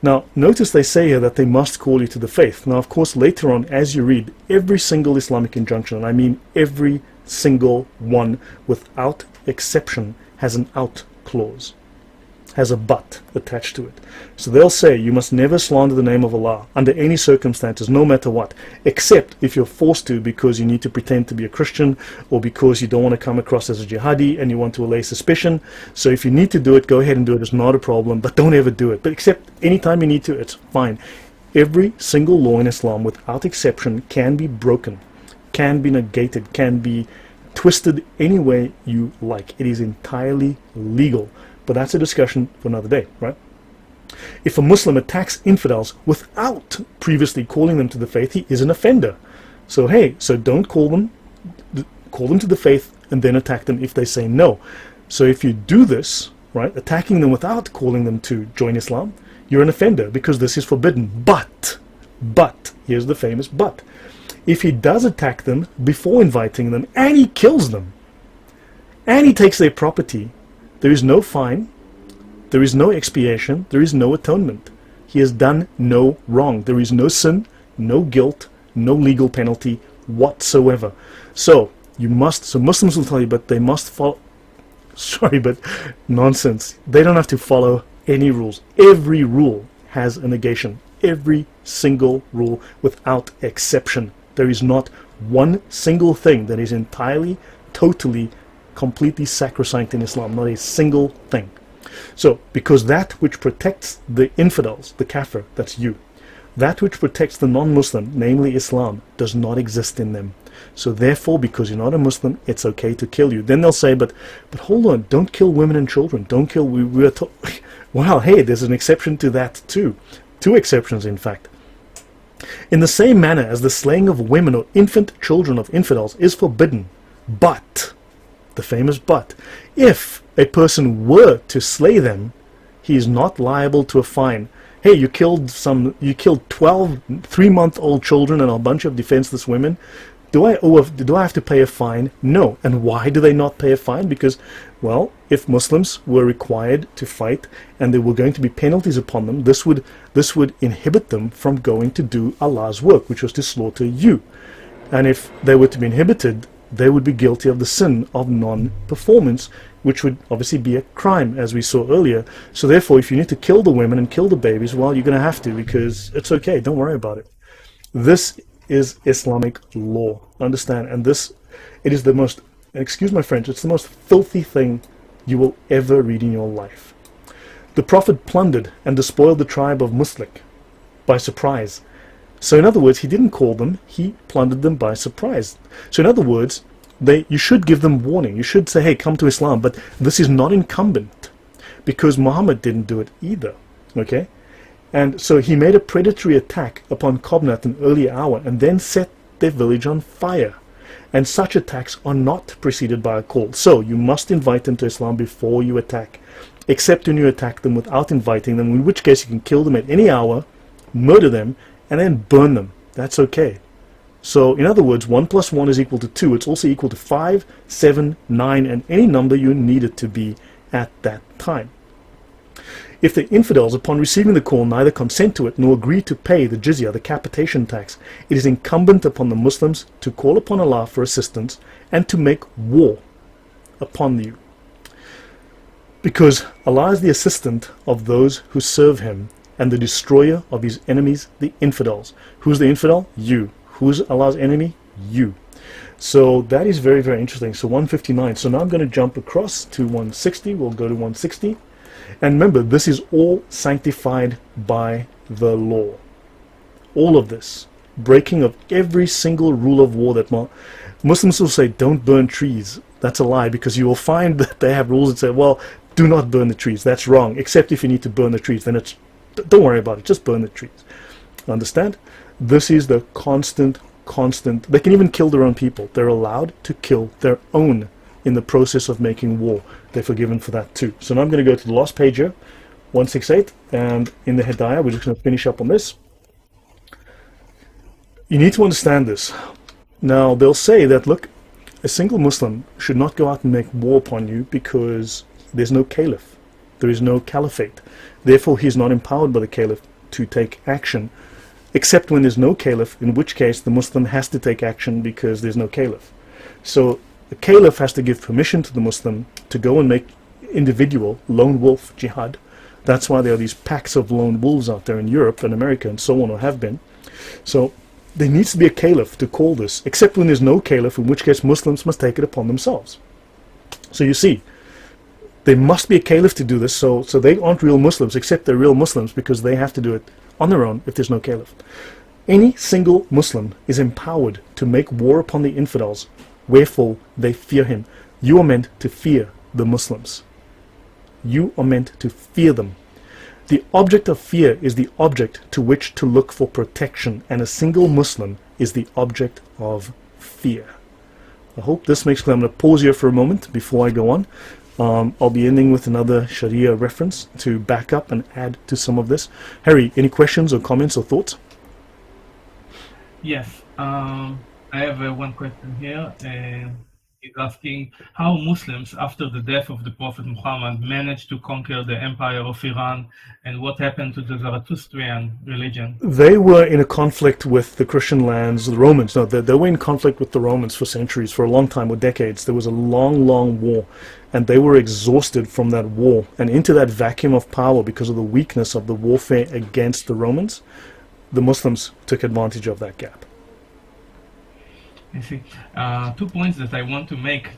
Now, notice they say here that they must call you to the faith. Now, of course, later on, as you read, every single Islamic injunction, and I mean every single one, without exception, has an out clause, has a but attached to it. So they'll say you must never slander the name of Allah under any circumstances, no matter what, except if you're forced to because you need to pretend to be a Christian, or because you don't want to come across as a jihadi and you want to allay suspicion. So if you need to do it, go ahead and do it. It's not a problem, but don't ever do it. But except anytime you need to, it's fine. Every single law in Islam, without exception, can be broken, can be negated, can be twisted any way you like. It is entirely legal. But that's a discussion for another day, right? If a Muslim attacks infidels without previously calling them to the faith, he is an offender. So hey, so don't call them to the faith and then attack them if they say no. So if you do this, right, attacking them without calling them to join Islam, you're an offender because this is forbidden. But, here's the famous but. If he does attack them before inviting them and he kills them and he takes their property, there is no fine, there is no expiation, there is no atonement. He has done no wrong. There is no sin, no guilt, no legal penalty whatsoever. So Muslims will tell you, but they must follow, but nonsense. They don't have to follow any rules. Every rule has a negation. Every single rule without exception. There is not one single thing that is entirely, totally, completely sacrosanct in Islam, not a single thing. So, because that which protects the infidels, the kafir, that's you, that which protects the non-Muslim, namely Islam, does not exist in them. So therefore, because you're not a Muslim, it's okay to kill you. Then they'll say, but hold on, don't kill women and children. Don't kill, well, hey, there's an exception to that too. Two exceptions, in fact. In the same manner as the slaying of women or infant children of infidels is forbidden, but, the famous but, if a person were to slay them, he is not liable to a fine. Hey, you killed 12 3-month-old children and a bunch of defenseless women. Do I have to pay a fine? No. And why do they not pay a fine? Because, well, if Muslims were required to fight and there were going to be penalties upon them, this would inhibit them from going to do Allah's work, which was to slaughter you. And if they were to be inhibited, they would be guilty of the sin of non-performance, which would obviously be a crime, as we saw earlier. So therefore, if you need to kill the women and kill the babies, well, you're going to have to, because it's okay, don't worry about it. This is Islamic law, understand? And it is the most, excuse my French, it's the most filthy thing you will ever read in your life. The Prophet plundered and despoiled the tribe of Muslik by surprise. So in other words, he didn't call them, he plundered them by surprise. So in other words, you should give them warning. You should say, hey, come to Islam, but this is not incumbent, because Muhammad didn't do it either, okay? And so he made a predatory attack upon Qobna at an early hour and then set their village on fire. And such attacks are not preceded by a call. So you must invite them to Islam before you attack, except when you attack them without inviting them, in which case you can kill them at any hour, murder them, and then burn them. That's okay. So in other words, 1 + 1 is equal to 2. It's also equal to 5, 7, 9, and any number you need it to be at that time. If the infidels, upon receiving the call, neither consent to it nor agree to pay the jizya, the capitation tax, it is incumbent upon the Muslims to call upon Allah for assistance and to make war upon you. Because Allah is the assistant of those who serve Him and the destroyer of His enemies, the infidels. Who's the infidel? You. Who's Allah's enemy? You. So that is very, very interesting. So 159. So now I'm going to jump across to 160. We'll go to 160. And remember, this is all sanctified by the law. All of this. Breaking of every single rule of war that Muslims will say, don't burn trees. That's a lie, because you will find that they have rules that say, well, do not burn the trees. That's wrong. Except if you need to burn the trees, then don't worry about it. Just burn the trees. Understand? This is the constant. They can even kill their own people. They're allowed to kill their own in the process of making war. They're forgiven for that too. So now I'm going to go to the last page here, 168, and in the Hedaya, we're just going to finish up on this. You need to understand this. Now, they'll say that, look, a single Muslim should not go out and make war upon you because there's no caliph. There is no caliphate. Therefore, he's not empowered by the caliph. to take action, except when there's no caliph, in which case the Muslim has to take action because there's no caliph. So the caliph has to give permission to the Muslim to go and make individual lone wolf jihad. That's why there are these packs of lone wolves out there in Europe and America and so on, or have been. So there needs to be a caliph to call this, except when there's no caliph, in which case Muslims must take it upon themselves. So you see, there must be a caliph to do this, so they aren't real Muslims, except they're real Muslims because they have to do it on their own if there's no caliph. Any single Muslim is empowered to make war upon the infidels, wherefore they fear him. You are meant to fear the Muslims. You are meant to fear them. The object of fear is the object to which to look for protection, and a single Muslim is the object of fear. I hope this makes clear. I'm going to pause here for a moment before I go on. I'll be ending with another Sharia reference to back up and add to some of this. Harry, any questions or comments or thoughts? Yes, I have one question here. He's asking how Muslims, after the death of the Prophet Muhammad, managed to conquer the empire of Iran, and what happened to the Zarathustrian religion? They were in a conflict with the Christian lands, the Romans. No, they were in conflict with the Romans for centuries, for a long time, or decades. There was a long, long war, and they were exhausted from that war. And into that vacuum of power, because of the weakness of the warfare against the Romans, the Muslims took advantage of that gap. I see. 2 points that I want to make,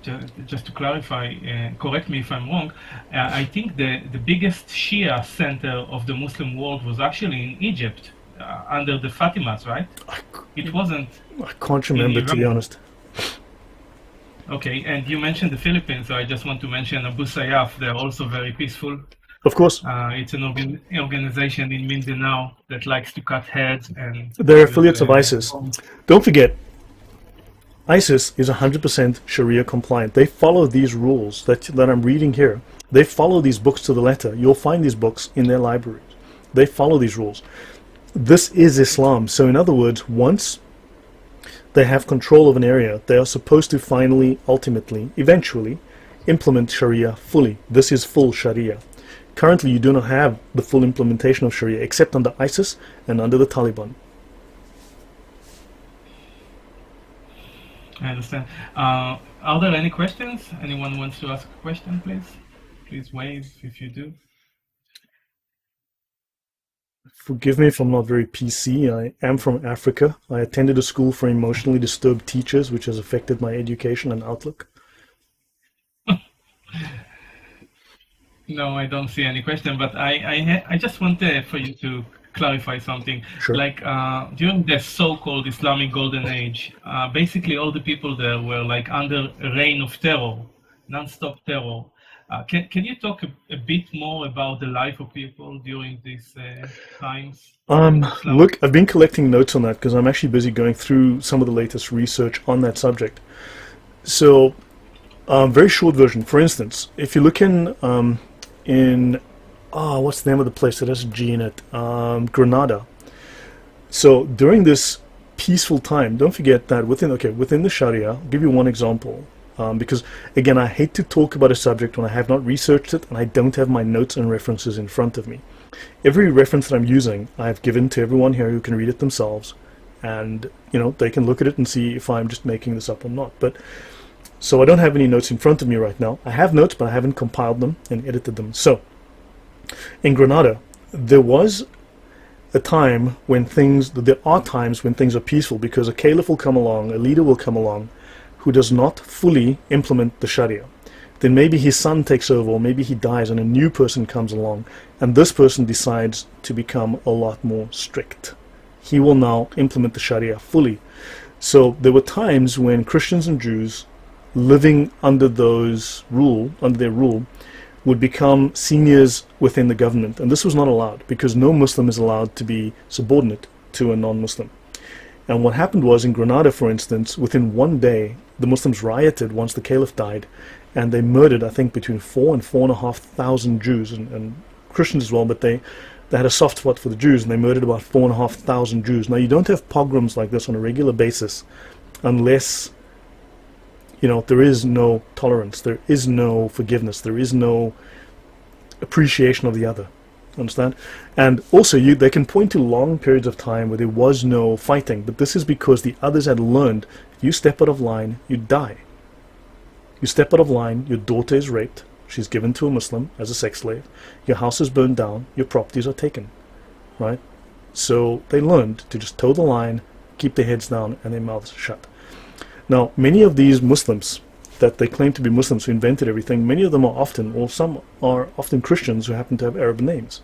just to clarify, correct me if I'm wrong. I think the biggest Shia center of the Muslim world was actually in Egypt, under the Fatimas, right? It wasn't. I can't remember, to be honest. Okay, and you mentioned the Philippines, so I just want to mention Abu Sayyaf. They're also very peaceful. Of course. It's an organization in Mindanao that likes to cut heads. And they're affiliates of ISIS. Don't forget, ISIS is 100% Sharia compliant. They follow these rules that I'm reading here. They follow these books to the letter. You'll find these books in their libraries. They follow these rules. This is Islam. So in other words, once they have control of an area, they are supposed to finally, ultimately, eventually, implement Sharia fully. This is full Sharia. Currently, you do not have the full implementation of Sharia, except under ISIS and under the Taliban. I understand. Are there any questions? Anyone wants to ask a question, please? Please wave if you do. Forgive me if I'm not very PC. I am from Africa. I attended a school for emotionally disturbed teachers, which has affected my education and outlook. No, I don't see any question, but I just want for you to clarify something. Sure. Like during the so-called Islamic Golden Age, basically all the people there were like under a reign of terror, non-stop terror. Can you talk a bit more about the life of people during these times? Look, I've been collecting notes on that because I'm actually busy going through some of the latest research on that subject. So, very short version. For instance, if you look in what's the name of the place that has a G in it? Granada. So during this peaceful time, don't forget that within the Sharia, I'll give you one example. Because again, I hate to talk about a subject when I have not researched it and I don't have my notes and references in front of me. Every reference that I'm using, I've given to everyone here who can read it themselves, and they can look at it and see if I'm just making this up or not. But so I don't have any notes in front of me right now. I have notes, but I haven't compiled them and edited them. So in Granada, there was a time when there are times when things are peaceful, because a caliph will come along, a leader will come along, who does not fully implement the Sharia. Then maybe his son takes over, or maybe he dies and a new person comes along, and this person decides to become a lot more strict. He will now implement the Sharia fully. So there were times when Christians and Jews living under their rule, would become seniors within the government. And this was not allowed, because no Muslim is allowed to be subordinate to a non-Muslim. And what happened was, in Granada, for instance, within one day, the Muslims rioted once the caliph died, and they murdered, I think, between 4,000 and 4,500 Jews, and Christians as well, but they had a soft spot for the Jews, and they murdered about 4,500 Jews. Now, you don't have pogroms like this on a regular basis unless there is no tolerance, there is no forgiveness, there is no appreciation of the other. Understand? And also, they can point to long periods of time where there was no fighting, but this is because the others had learned, if you step out of line, you die. You step out of line, your daughter is raped, she's given to a Muslim as a sex slave, your house is burned down, your properties are taken, right? So they learned to just toe the line, keep their heads down and their mouths shut. Now, many of these Muslims that they claim to be Muslims who invented everything, many of them are often, or some are often Christians who happen to have Arab names.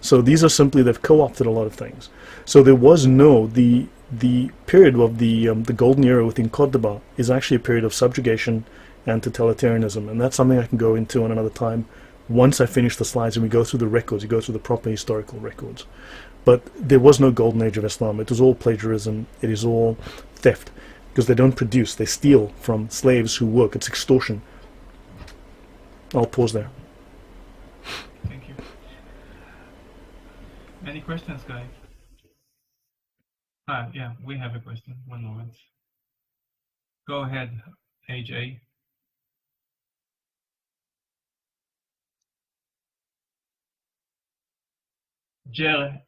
So these are simply, they've co-opted a lot of things. So there was the period of the golden era within Cordoba is actually a period of subjugation and totalitarianism, and that's something I can go into on another time once I finish the slides and we go through the records, you go through the proper historical records. But there was no golden age of Islam. It was all plagiarism, it is all theft. Because they don't produce, they steal from slaves who work. It's extortion. I'll pause there. Thank you. Any questions, guys? Yeah, we have a question. One moment. Go ahead, AJ. Jerry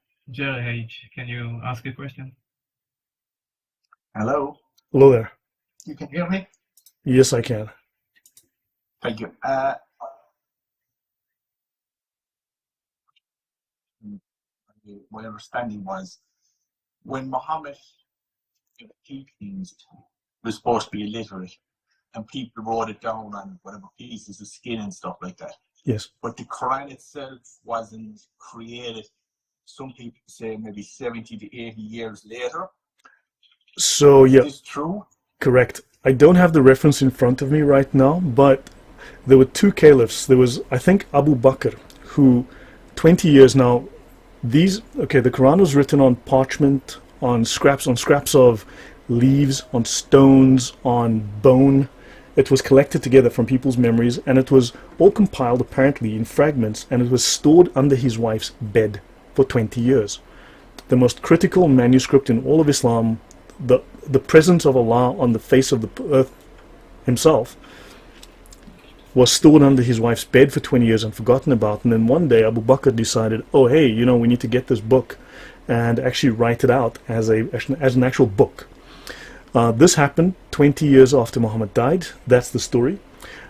H, can you ask a question? Hello, Hello there. you can hear me? Yes, I can. Thank you. My understanding was when Muhammad teachings was supposed to be illiterate and people wrote it down on whatever pieces of skin and stuff like that. Yes. But the Quran itself wasn't created, some people say maybe 70 to 80 years later. So, yeah. Is this true? Correct. I don't have the reference in front of me right now, but there were two caliphs. There was, I think, Abu Bakr, who 20 years now, the Quran was written on parchment, on scraps of leaves, on stones, on bone. It was collected together from people's memories, and it was all compiled apparently in fragments, and it was stored under his wife's bed for 20 years. The most critical manuscript in all of Islam, the presence of Allah on the face of the earth himself, was stored under his wife's bed for 20 years and forgotten about. And then one day Abu Bakr decided, oh hey, we need to get this book and actually write it out as an actual book. This happened 20 years after Muhammad died. That's the story.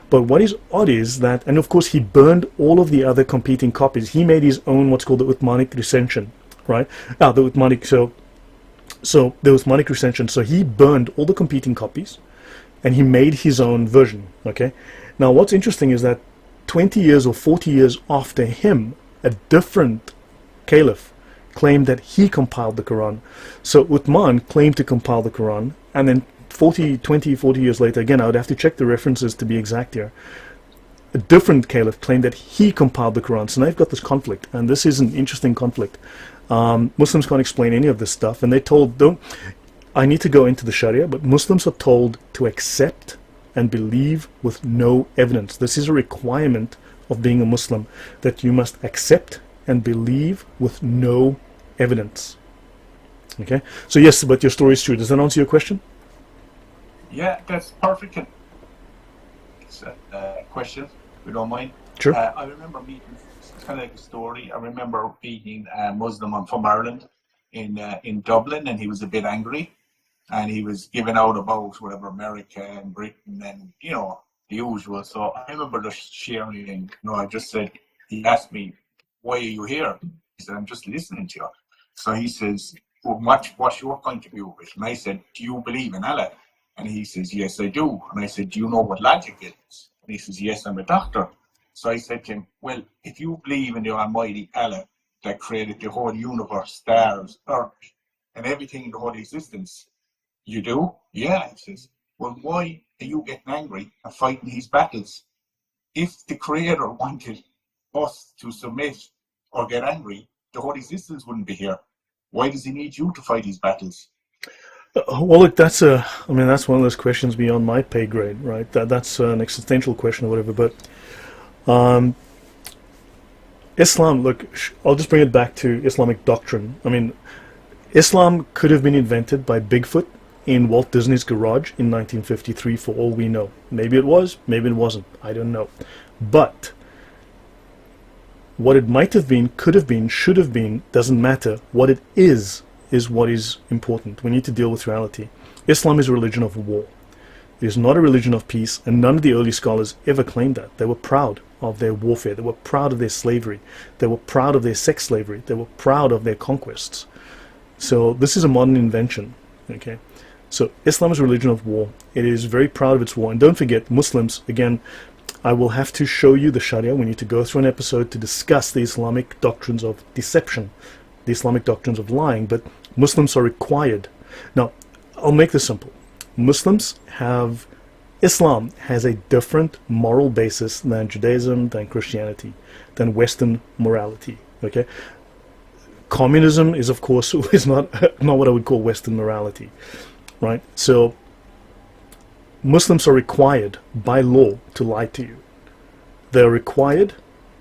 But what is odd is that, and of course he burned all of the other competing copies. He made his own what's called the Uthmanic recension, right? The Uthmanic, so the Uthmanic recension, so he burned all the competing copies and he made his own version, okay? Now what's interesting is that 20 years or 40 years after him, a different caliph claimed that he compiled the Quran. So Uthman claimed to compile the Quran, and then 40 years later, again I would have to check the references to be exact here, a different caliph claimed that he compiled the Quran. So now you've got this conflict, and this is an interesting conflict. Muslims can't explain any of this stuff, and they're told, I need to go into the Sharia, but Muslims are told to accept and believe with no evidence. This is a requirement of being a Muslim, that you must accept and believe with no evidence. Okay, so yes, but your story is true. Does that answer your question? Yeah, that's perfect. It's a question, if you don't mind. Sure. I remember meeting, it's kind of like a story. I remember meeting a Muslim from Ireland in Dublin, and he was a bit angry, and he was giving out about whatever America and Britain and the usual. So I remember just sharing. I just said, he asked me, "Why are you here?" He said, "I'm just listening to you." So he says, "Well, what's your point of view of it?" And I said, "Do you believe in Allah?" And he says, "Yes, I do." And I said, "Do you know what logic is?" And he says, "Yes, I'm a doctor." So I said to him, "Well, if you believe in the Almighty Allah that created the whole universe, stars, earth, and everything in the whole existence, you do?" "Yeah." He says, "Well, why are you getting angry and fighting his battles? If the Creator wanted us to submit or get angry, the whole existence wouldn't be here. Why does he need you to fight his battles?" Well, look, that's one of those questions beyond my pay grade, right? That's an existential question or whatever. But Islam, look, I'll just bring it back to Islamic doctrine. I mean, Islam could have been invented by Bigfoot in Walt Disney's garage in 1953, for all we know. Maybe it was, maybe it wasn't. I don't know. But What it might have been, could have been, should have been, doesn't matter. What it is what is important. We need to deal with reality. Islam is a religion of war. It is not a religion of peace, and none of the early scholars ever claimed that. They were proud of their warfare. They were proud of their slavery. They were proud of their sex slavery. They were proud of their conquests. So this is a modern invention. Okay, so Islam is a religion of war. It is very proud of its war. And don't forget, Muslims, again, I will have to show you the Sharia. We need to go through an episode to discuss the Islamic doctrines of deception, the Islamic doctrines of lying, but Muslims are required. Now, I'll make this simple. Islam has a different moral basis than Judaism, than Christianity, than Western morality. Okay, communism is, of course, is not what I would call Western morality, right? So Muslims are required by law to lie to you. They are required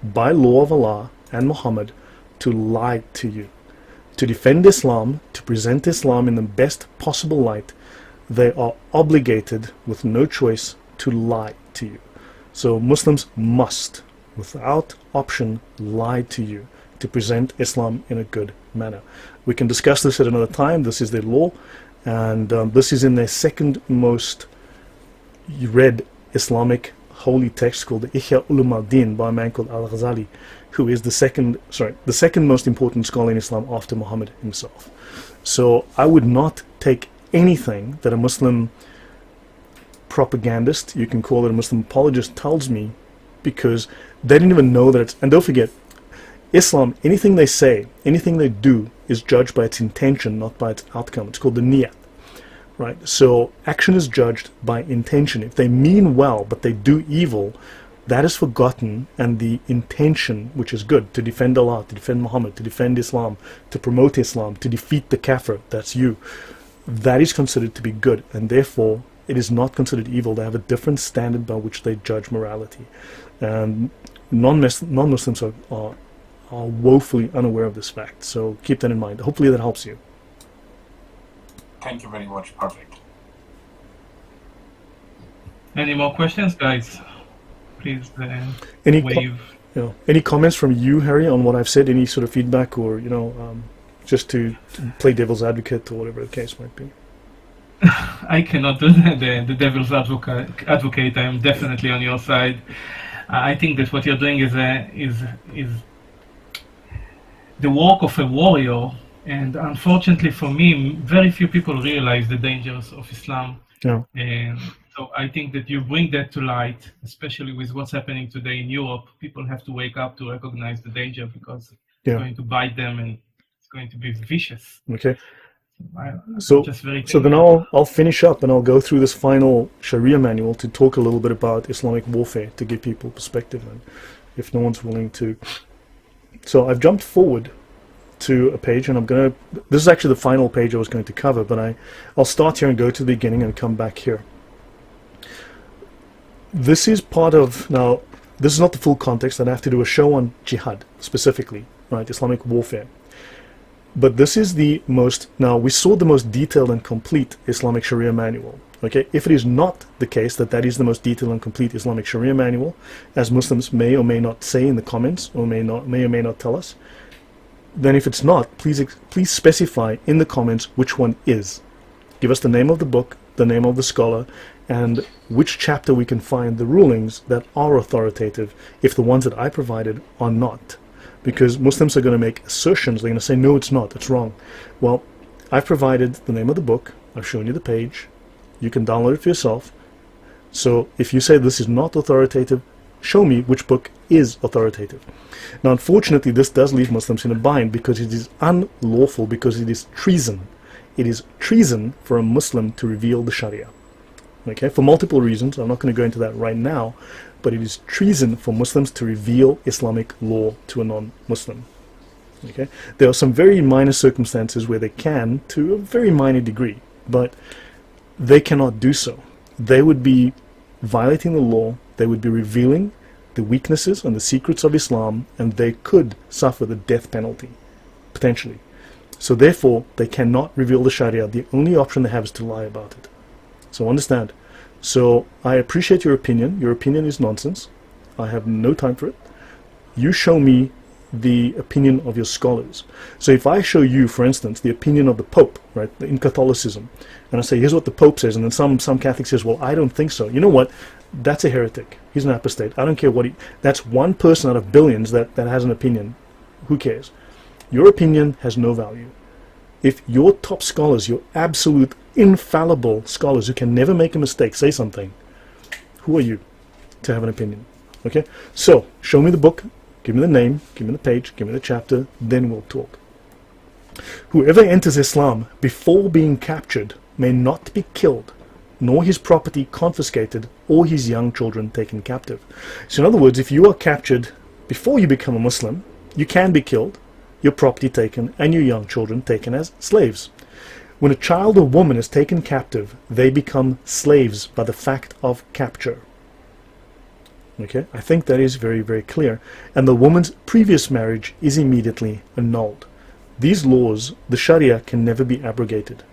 by law of Allah and Muhammad to lie to you, to defend Islam, to present Islam in the best possible light. They are obligated, with no choice, to lie to you. So Muslims must, without option, lie to you to present Islam in a good manner. We can discuss this at another time. This is their law, and this is in their second most read Islamic holy text called the Ihya Ulum al-Din by a man called Al-Ghazali, who is the second most important scholar in Islam after Muhammad himself. So I would not take anything that a Muslim propagandist, you can call it a Muslim apologist, tells me, because they didn't even know that it's, and don't forget, Islam, anything they say, anything they do is judged by its intention, not by its outcome. It's called the niyat, right? So action is judged by intention. If they mean well, but they do evil, that is forgotten, and the intention, which is good, to defend Allah, to defend Muhammad, to defend Islam, to promote Islam, to defeat the kafir, that's you, that is considered to be good, and therefore it is not considered evil. They have a different standard by which they judge morality, and non-Muslims are woefully unaware of this fact. So keep that in mind. Hopefully that helps you. Thank you very much. Perfect. Any more questions, guys? Please Any wave. Any comments from you, Harry, on what I've said? Any sort of feedback, or just to play devil's advocate or whatever the case might be? I cannot do the devil's advocate. I am definitely on your side. I think that what you're doing is the work of a warrior, and unfortunately for me, very few people realize the dangers of Islam. Yeah. And so I think that you bring that to light, especially with what's happening today in Europe. People have to wake up to recognize the danger, because it's going to bite them and it's going to be vicious. Okay. So then I'll finish up and I'll go through this final Sharia manual to talk a little bit about Islamic warfare, to give people perspective, and if no one's willing to. So I've jumped forward to a page, and this is actually the final page I was going to cover, but I'll start here and go to the beginning and come back here. This is part of, now this is not the full context. I'd have to do a show on jihad specifically, right, Islamic warfare. But this is the most, now we saw the most detailed and complete Islamic Sharia manual. Okay, if it is not the case that is the most detailed and complete Islamic Sharia manual, as Muslims may or may not say in the comments, or may or may not tell us, then if it's not, please specify in the comments which one is. Give us the name of the book, the name of the scholar, and which chapter we can find the rulings that are authoritative, if the ones that I provided are not. Because Muslims are going to make assertions. They're going to say, no, it's not, it's wrong. Well, I've provided the name of the book, I've shown you the page, you can download it for yourself. So if you say this is not authoritative, show me which book is authoritative. Now, unfortunately, this does leave Muslims in a bind, because it is unlawful, because it is treason. It is treason for a Muslim to reveal the Sharia. Okay, for multiple reasons. I'm not going to go into that right now, but it is treason for Muslims to reveal Islamic law to a non-Muslim. Okay, there are some very minor circumstances where they can, to a very minor degree, but they cannot do so. They would be violating the law. They would be revealing the weaknesses and the secrets of Islam, and they could suffer the death penalty, potentially. So therefore, they cannot reveal the Sharia. The only option they have is to lie about it. So understand. So I appreciate your opinion. Your opinion is nonsense. I have no time for it. You show me the opinion of your scholars. So if I show you, for instance, the opinion of the Pope, right, in Catholicism, and I say, here's what the Pope says, and then some Catholic says, well, I don't think so. You know what? That's a heretic. He's an apostate. I don't care what that's one person out of billions that has an opinion. Who cares? Your opinion has no value. If your top scholars, your absolute infallible scholars who can never make a mistake, say something, who are you to have an opinion? Okay? So, show me the book, give me the name, give me the page, give me the chapter, then we'll talk. Whoever enters Islam before being captured may not be killed, nor his property confiscated, or his young children taken captive. So in other words, if you are captured before you become a Muslim, you can be killed, your property taken, and your young children taken as slaves. When a child or woman is taken captive, they become slaves by the fact of capture. Okay, I think that is very, very clear. And the woman's previous marriage is immediately annulled. These laws, the Sharia, can never be abrogated.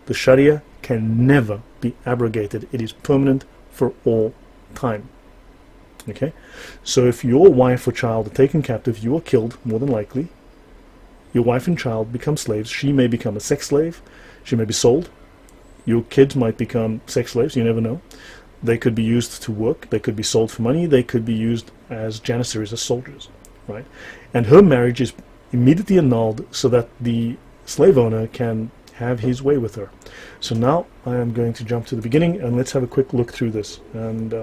The Sharia can never be abrogated. It is permanent for all time. Okay, so if your wife or child are taken captive, you are killed, more than likely. Your wife and child become slaves. She may become a sex slave. She may be sold. Your kids might become sex slaves. You never know. They could be used to work. They could be sold for money. They could be used as janissaries, as soldiers, right? And her marriage is immediately annulled so that the slave owner can have his way with her. So now I am going to jump to the beginning, and let's have a quick look through this. And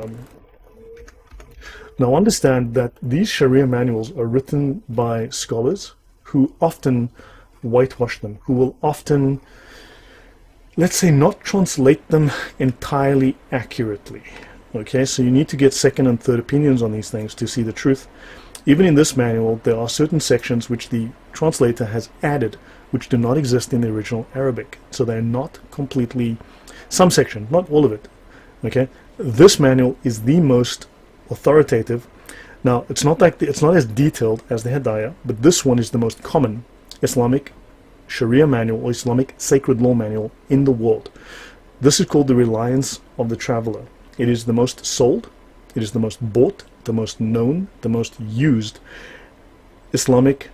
now understand that these Sharia manuals are written by scholars who often whitewash them, who will often, let's say, not translate them entirely accurately. Okay, so you need to get second and third opinions on these things to see the truth. Even in this manual, there are certain sections which the translator has added, which do not exist in the original Arabic. So they're not completely, some section, not all of it. Okay, this manual is the most authoritative. Now, it's not as detailed as the Hedaya, but this one is the most common Islamic Sharia manual or Islamic sacred law manual in the world. This is called the Reliance of the Traveler. It is the most sold, it is the most bought, the most known, the most used Islamic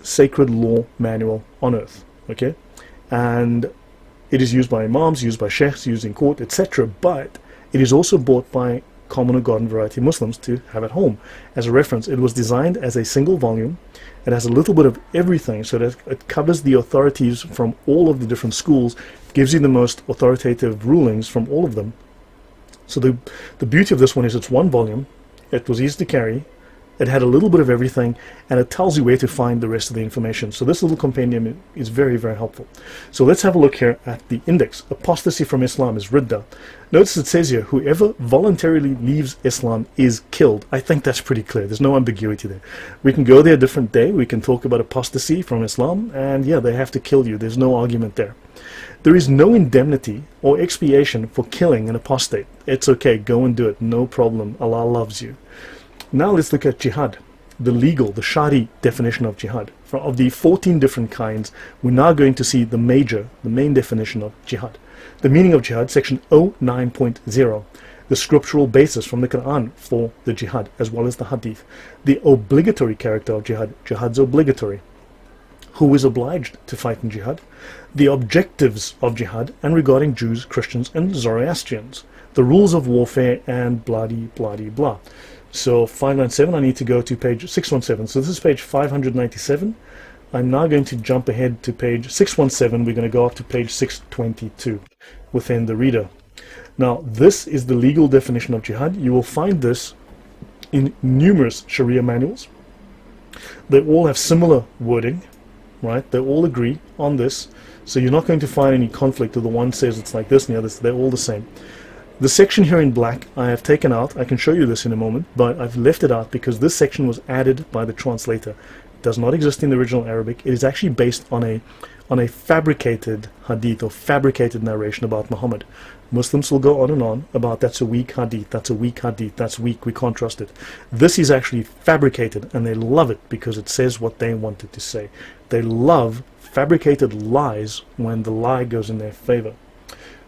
sacred law manual on earth. Okay, and it is used by imams, used by sheikhs, used in court, etc. But it is also bought by common or garden variety Muslims to have at home. As a reference, it was designed as a single volume. It has a little bit of everything, so that it covers the authorities from all of the different schools, gives you the most authoritative rulings from all of them. So the beauty of this one is it's one volume, it was easy to carry, it had a little bit of everything, and it tells you where to find the rest of the information. So this little compendium is very, very helpful. So let's have a look here at the index. Apostasy from Islam is Ridda. Notice it says here, whoever voluntarily leaves Islam is killed. I think that's pretty clear. There's no ambiguity there. We can go there a different day. We can talk about apostasy from Islam, and yeah, they have to kill you. There's no argument there. There is no indemnity or expiation for killing an apostate. It's okay. Go and do it. No problem. Allah loves you. Now let's look at jihad, the legal, the Shari definition of jihad. Of the 14 different kinds, we're now going to see the main definition of jihad. The meaning of jihad, section 09.0, the scriptural basis from the Quran for the jihad, as well as the hadith. The obligatory character of jihad, jihad's obligatory. Who is obliged to fight in jihad? The objectives of jihad, and regarding Jews, Christians, and Zoroastrians. The rules of warfare, and blah blah blah. So 597, I need to go to page 617. So this is page 597. I'm now going to jump ahead to page 617. We're going to go up to page 622 within the reader. Now, this is the legal definition of jihad. You will find this in numerous Sharia manuals. They all have similar wording, right? They all agree on this. So you're not going to find any conflict of the one says it's like this and the other, they're all the same. The section here in black I have taken out. I can show you this in a moment, but I've left it out because this section was added by the translator. It does not exist in the original Arabic. It is actually based on a fabricated hadith or fabricated narration about Muhammad. Muslims will go on and on about that's a weak hadith, that's a weak hadith, that's weak, we can't trust it. This is actually fabricated, and they love it because it says what they wanted to say. They love fabricated lies when the lie goes in their favor.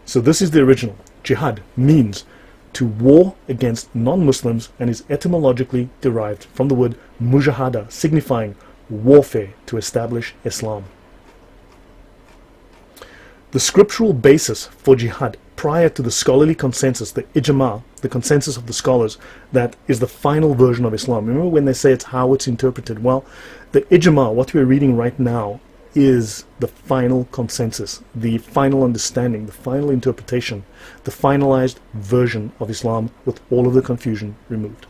So this is the original. Jihad means to war against non-Muslims and is etymologically derived from the word mujahada, signifying warfare to establish Islam. The scriptural basis for jihad prior to the scholarly consensus, the ijma, the consensus of the scholars, that is the final version of Islam. Remember when they say it's how it's interpreted? Well, the ijma, what we're reading right now, is the final consensus, the final understanding, the final interpretation, the finalized version of Islam with all of the confusion removed.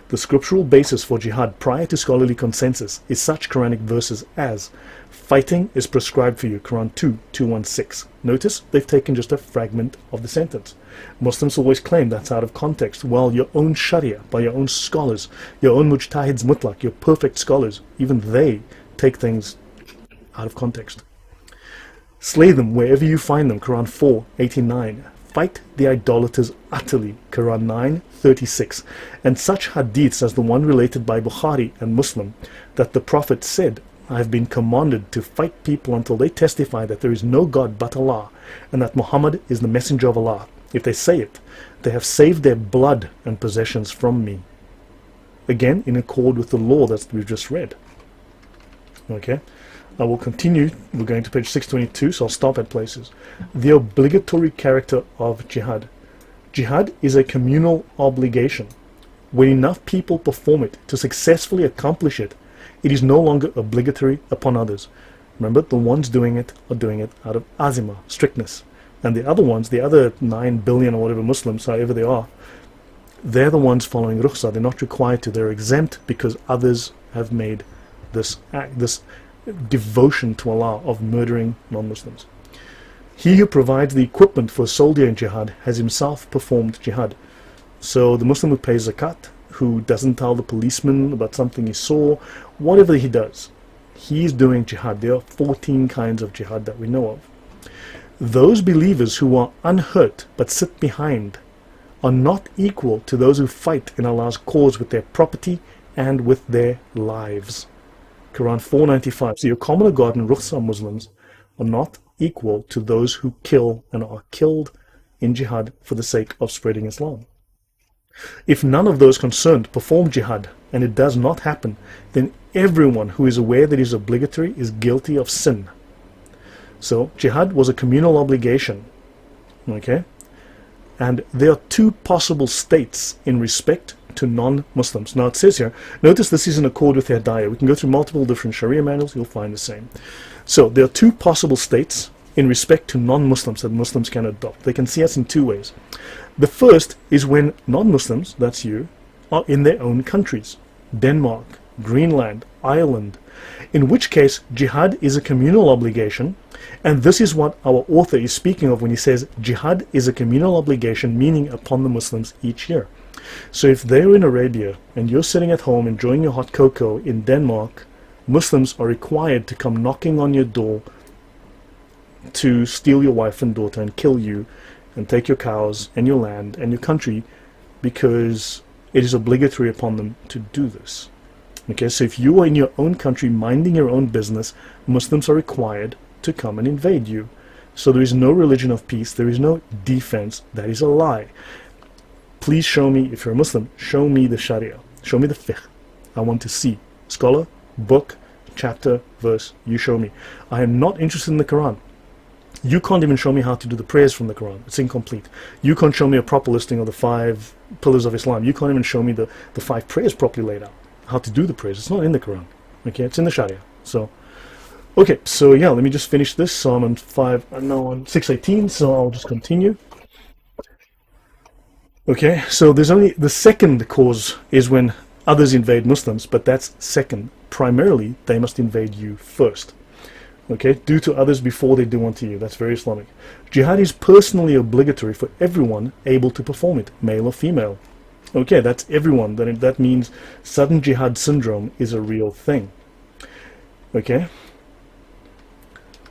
The scriptural basis for jihad prior to scholarly consensus is such Quranic verses as fighting is prescribed for you, Quran 2:216. Notice they've taken just a fragment of the sentence. Muslims always claim that's out of context. Well, your own Sharia, by your own scholars, your own mujtahids mutlaq, your perfect scholars, even they take things out of context. Slay them wherever you find them, Quran 4:89. Fight the idolaters utterly, Quran 9:36. And such hadiths as the one related by Bukhari and Muslim, that the Prophet said, I have been commanded to fight people until they testify that there is no God but Allah, and that Muhammad is the messenger of Allah. If they say it, they have saved their blood and possessions from me. Again, in accord with the law that we've just read. Okay, I will continue. We're going to page 622, so I'll stop at places. The obligatory character of jihad. Jihad is a communal obligation. When enough people perform it to successfully accomplish it, it is no longer obligatory upon others. Remember, the ones doing it are doing it out of azima, strictness. And the other ones, the other 9 billion or whatever Muslims, however they are, they're the ones following rukhsah. They're not required to. They're exempt because others have made this act, this devotion to Allah of murdering non-Muslims. He who provides the equipment for a soldier in jihad has himself performed jihad. So the Muslim who pays zakat, who doesn't tell the policeman about something he saw, whatever he does, he's doing jihad. There are 14 kinds of jihad that we know of. Those believers who are unhurt but sit behind are not equal to those who fight in Allah's cause with their property and with their lives. Quran 4:95. So your common God and rukhsah Muslims are not equal to those who kill and are killed in jihad for the sake of spreading Islam. If none of those concerned perform jihad and it does not happen, then everyone who is aware that it is obligatory is guilty of sin. So jihad was a communal obligation. Okay? And there are two possible states in respect to non-Muslims. Now it says here, notice this is in accord with Hedaya. We can go through multiple different Sharia manuals, you'll find the same. So there are two possible states in respect to non-Muslims that Muslims can adopt. They can see us in two ways. The first is when non-Muslims, that's you, are in their own countries. Denmark, Greenland, Ireland. In which case, jihad is a communal obligation, and this is what our author is speaking of when he says jihad is a communal obligation, meaning upon the Muslims each year. So if they're in Arabia and you're sitting at home enjoying your hot cocoa in Denmark, Muslims are required to come knocking on your door to steal your wife and daughter and kill you and take your cows and your land and your country, because it is obligatory upon them to do this. Okay, so if you are in your own country minding your own business, Muslims are required to come and invade you. So there is no religion of peace, there is no defense. That is a lie. Please show me, if you're a Muslim, show me the Sharia, show me the fiqh. I want to see. Scholar, book, chapter, verse, you show me. I am not interested in the Quran. You can't even show me how to do the prayers from the Quran. It's incomplete. You can't show me a proper listing of the 5 pillars of Islam. You can't even show me the 5 prayers properly laid out. How to do the prayers. It's not in the Quran. Okay, it's in the Sharia. So, okay, so yeah, let me just finish this. So I'm on 5, I'm now on 618, so I'll just continue. Okay, so there's only the second cause is when others invade Muslims, but that's second. Primarily, they must invade you first. Okay, do to others before they do unto you. That's very Islamic. Jihad is personally obligatory for everyone able to perform it, male or female. Okay, that's everyone. That means sudden jihad syndrome is a real thing. Okay?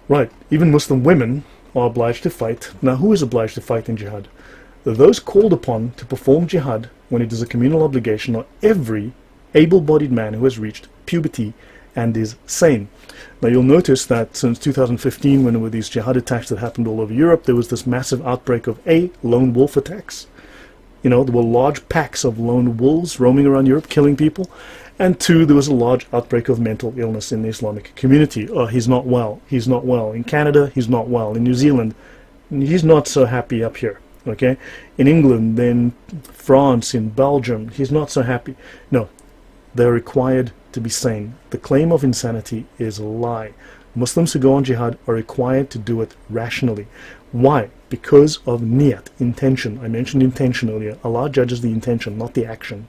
Right, even Muslim women are obliged to fight. Now, who is obliged to fight in jihad? Those called upon to perform jihad when it is a communal obligation are every able-bodied man who has reached puberty and is sane. Now you'll notice that since 2015, when there were these jihad attacks that happened all over Europe, there was this massive outbreak of lone wolf attacks. You know, there were large packs of lone wolves roaming around Europe killing people. And two, there was a large outbreak of mental illness in the Islamic community. Oh, he's not well. He's not well. In Canada, he's not well. In New Zealand, he's not so happy up here. Okay? In England, then France, in Belgium, he's not so happy. No, they're required to be sane. The claim of insanity is a lie. Muslims who go on jihad are required to do it rationally. Why? Because of niyat, intention. I mentioned intention earlier. Allah judges the intention, not the action.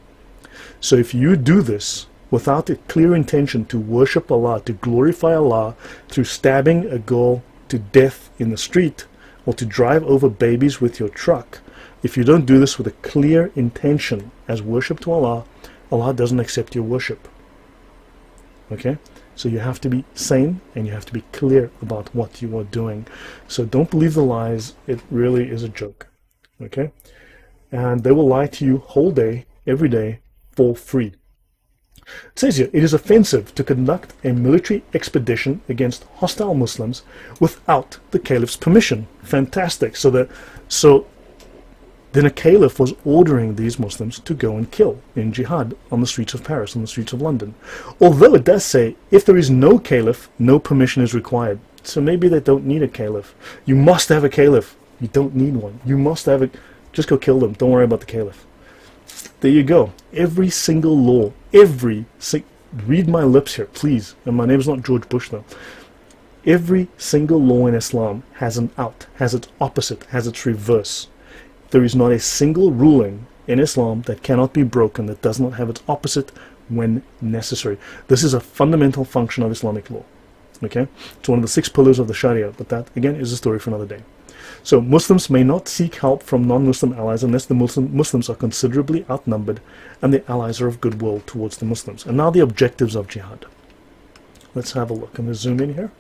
So if you do this without a clear intention to worship Allah, to glorify Allah through stabbing a girl to death in the street, or to drive over babies with your truck, if you don't do this with a clear intention as worship to Allah, Allah doesn't accept your worship. Okay? So you have to be sane and you have to be clear about what you are doing. So don't believe the lies. It really is a joke. Okay? And they will lie to you whole day, every day, for free. It says here, it is offensive to conduct a military expedition against hostile Muslims without the caliph's permission. Fantastic. So then a caliph was ordering these Muslims to go and kill in jihad on the streets of Paris, on the streets of London. Although it does say, if there is no caliph, no permission is required. So maybe they don't need a caliph. You must have a caliph. You don't need one. You must have it. Just go kill them. Don't worry about the caliph. There you go. Every single law, read my lips here, please. And my name is not George Bush, though. Every single law in Islam has an out, has its opposite, has its reverse. There is not a single ruling in Islam that cannot be broken, that does not have its opposite when necessary. This is a fundamental function of Islamic law. Okay? It's one of the 6 pillars of the Sharia, but that, again, is a story for another day. So Muslims may not seek help from non-Muslim allies unless the Muslims are considerably outnumbered and the allies are of goodwill towards the Muslims. And now the objectives of jihad. Let's have a look. I'm going to zoom in here.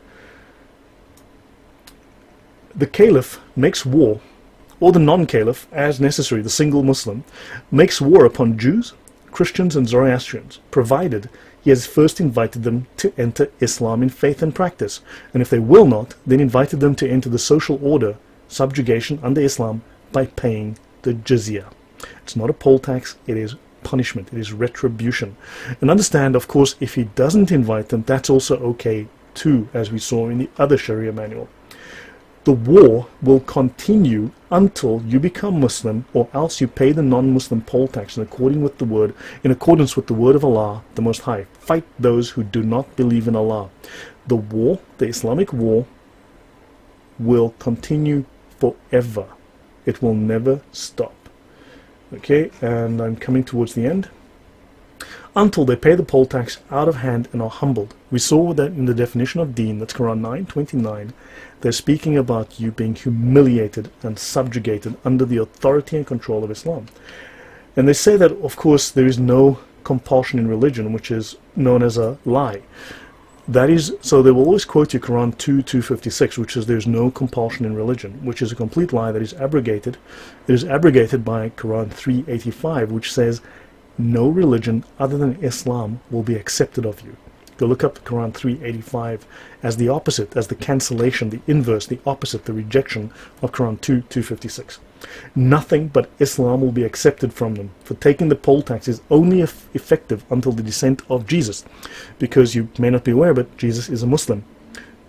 The caliph makes war, or the non-caliph, as necessary, the single Muslim, makes war upon Jews, Christians and Zoroastrians, provided he has first invited them to enter Islam in faith and practice. And if they will not, then invited them to enter the social order, subjugation under Islam, by paying the jizya. It's not a poll tax, it is punishment, it is retribution. And understand, of course, if he doesn't invite them, that's also okay too, as we saw in the other Sharia manual. The war will continue until you become Muslim, or else you pay the non-Muslim poll tax in accordance with the word of Allah, the Most High. Fight those who do not believe in Allah. The war, the Islamic war, will continue forever. It will never stop. Okay, and I'm coming towards the end. Until they pay the poll tax out of hand and are humbled. We saw that in the definition of deen, that's Quran 9:29, they're speaking about you being humiliated and subjugated under the authority and control of Islam. And they say that, of course, there is no compulsion in religion, which is known as a lie. That is, so they will always quote you Quran 2:256, which is there's no compulsion in religion, which is a complete lie that is abrogated. It is abrogated by Quran 3:85, which says no religion other than Islam will be accepted of you. Go look up Quran 3:85 as the opposite, as the cancellation, the inverse, the opposite, the rejection of Quran 2:256. Nothing but Islam will be accepted from them. For taking the poll tax is only effective until the descent of Jesus. Because you may not be aware, but Jesus is a Muslim.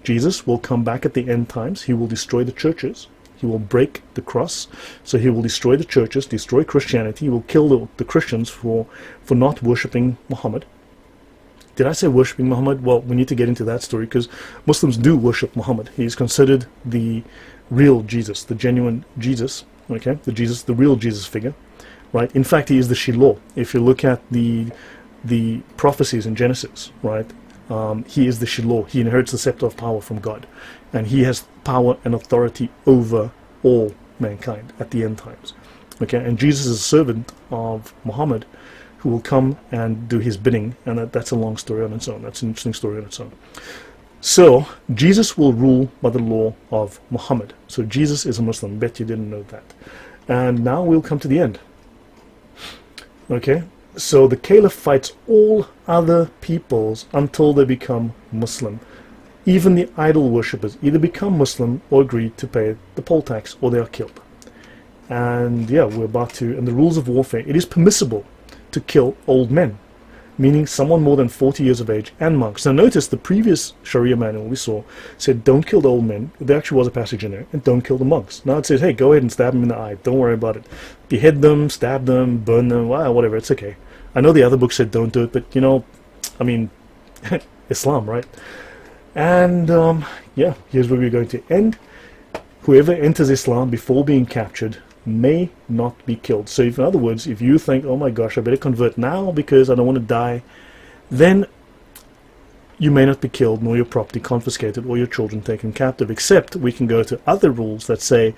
Jesus will come back at the end times. He will destroy the churches. He will break the cross. So he will destroy the churches, destroy Christianity. He will kill the Christians for not worshipping Muhammad. Did I say worshipping Muhammad? Well, we need to get into that story because Muslims do worship Muhammad. He is considered the real Jesus, the genuine Jesus. Okay, the real Jesus figure, right? In fact, he is the Shiloh. If you look at the prophecies in Genesis, right, he is the Shiloh. He inherits the scepter of power from God, and he has power and authority over all mankind at the end times. Okay, and Jesus is a servant of Muhammad, who will come and do his bidding, and that's a long story on its own. That's an interesting story on its own. So, Jesus will rule by the law of Muhammad. So Jesus is a Muslim. Bet you didn't know that. And now we'll come to the end. Okay? So the caliph fights all other peoples until they become Muslim. Even the idol worshippers either become Muslim or agree to pay the poll tax, or they are killed. And yeah, we're about to, and the rules of warfare, it is permissible to kill old men, meaning someone more than 40 years of age, and monks. Now notice the previous Sharia manual we saw said don't kill the old men. There actually was a passage in there, and don't kill the monks. Now it says, hey, go ahead and stab them in the eye. Don't worry about it. Behead them, stab them, burn them, whatever, it's okay. I know the other book said don't do it, but you know, I mean, Islam, right? And yeah, here's where we're going to end. Whoever enters Islam before being captured may not be killed. So if, in other words, if you think, oh my gosh, I better convert now because I don't want to die, then you may not be killed, nor your property confiscated, or your children taken captive, except we can go to other rules that say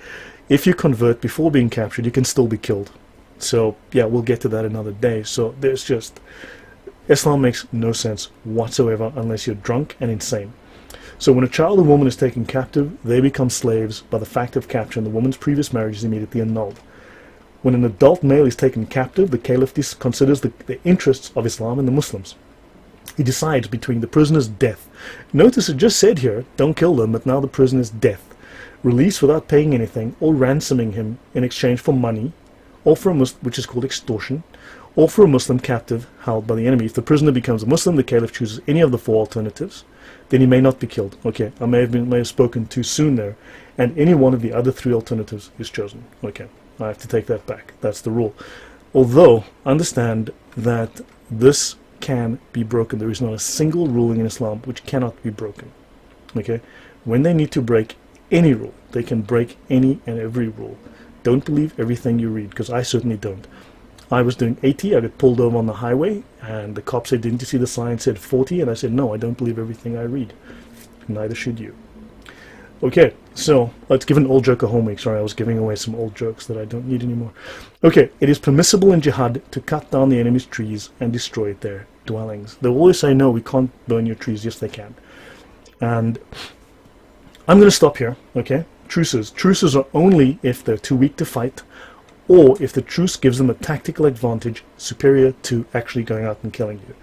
if you convert before being captured, you can still be killed. So yeah, we'll get to that another day. So there's just, Islam makes no sense whatsoever unless you're drunk and insane. So when a child or woman is taken captive, they become slaves by the fact of capture, and the woman's previous marriage is immediately annulled. When an adult male is taken captive, the caliph considers the interests of Islam and the Muslims. He decides between the prisoner's death. Notice it just said here, don't kill them, but now the prisoner's death. Release without paying anything, or ransoming him in exchange for money, or for a Muslim, which is called extortion, or for a Muslim captive held by the enemy. If the prisoner becomes a Muslim, the caliph chooses any of the four alternatives. Then he may not be killed. Okay, I may have spoken too soon there, and any one of the other three alternatives is chosen. Okay, I have to take that back. That's the rule. Although, understand that this can be broken. There is not a single ruling in Islam which cannot be broken. Okay, when they need to break any rule, they can break any and every rule. Don't believe everything you read, because I certainly don't. I was doing 80, I got pulled over on the highway, and the cop said, didn't you see the sign said 40? And I said, no, I don't believe everything I read. Neither should you. Okay, so let's give an old joke a home week. Sorry, I was giving away some old jokes that I don't need anymore. Okay, it is permissible in jihad to cut down the enemy's trees and destroy their dwellings. They'll always say, no, we can't burn your trees. Yes, they can. And I'm going to stop here, okay? Truces. Truces are only if they're too weak to fight, or if the truce gives them a tactical advantage superior to actually going out and killing you.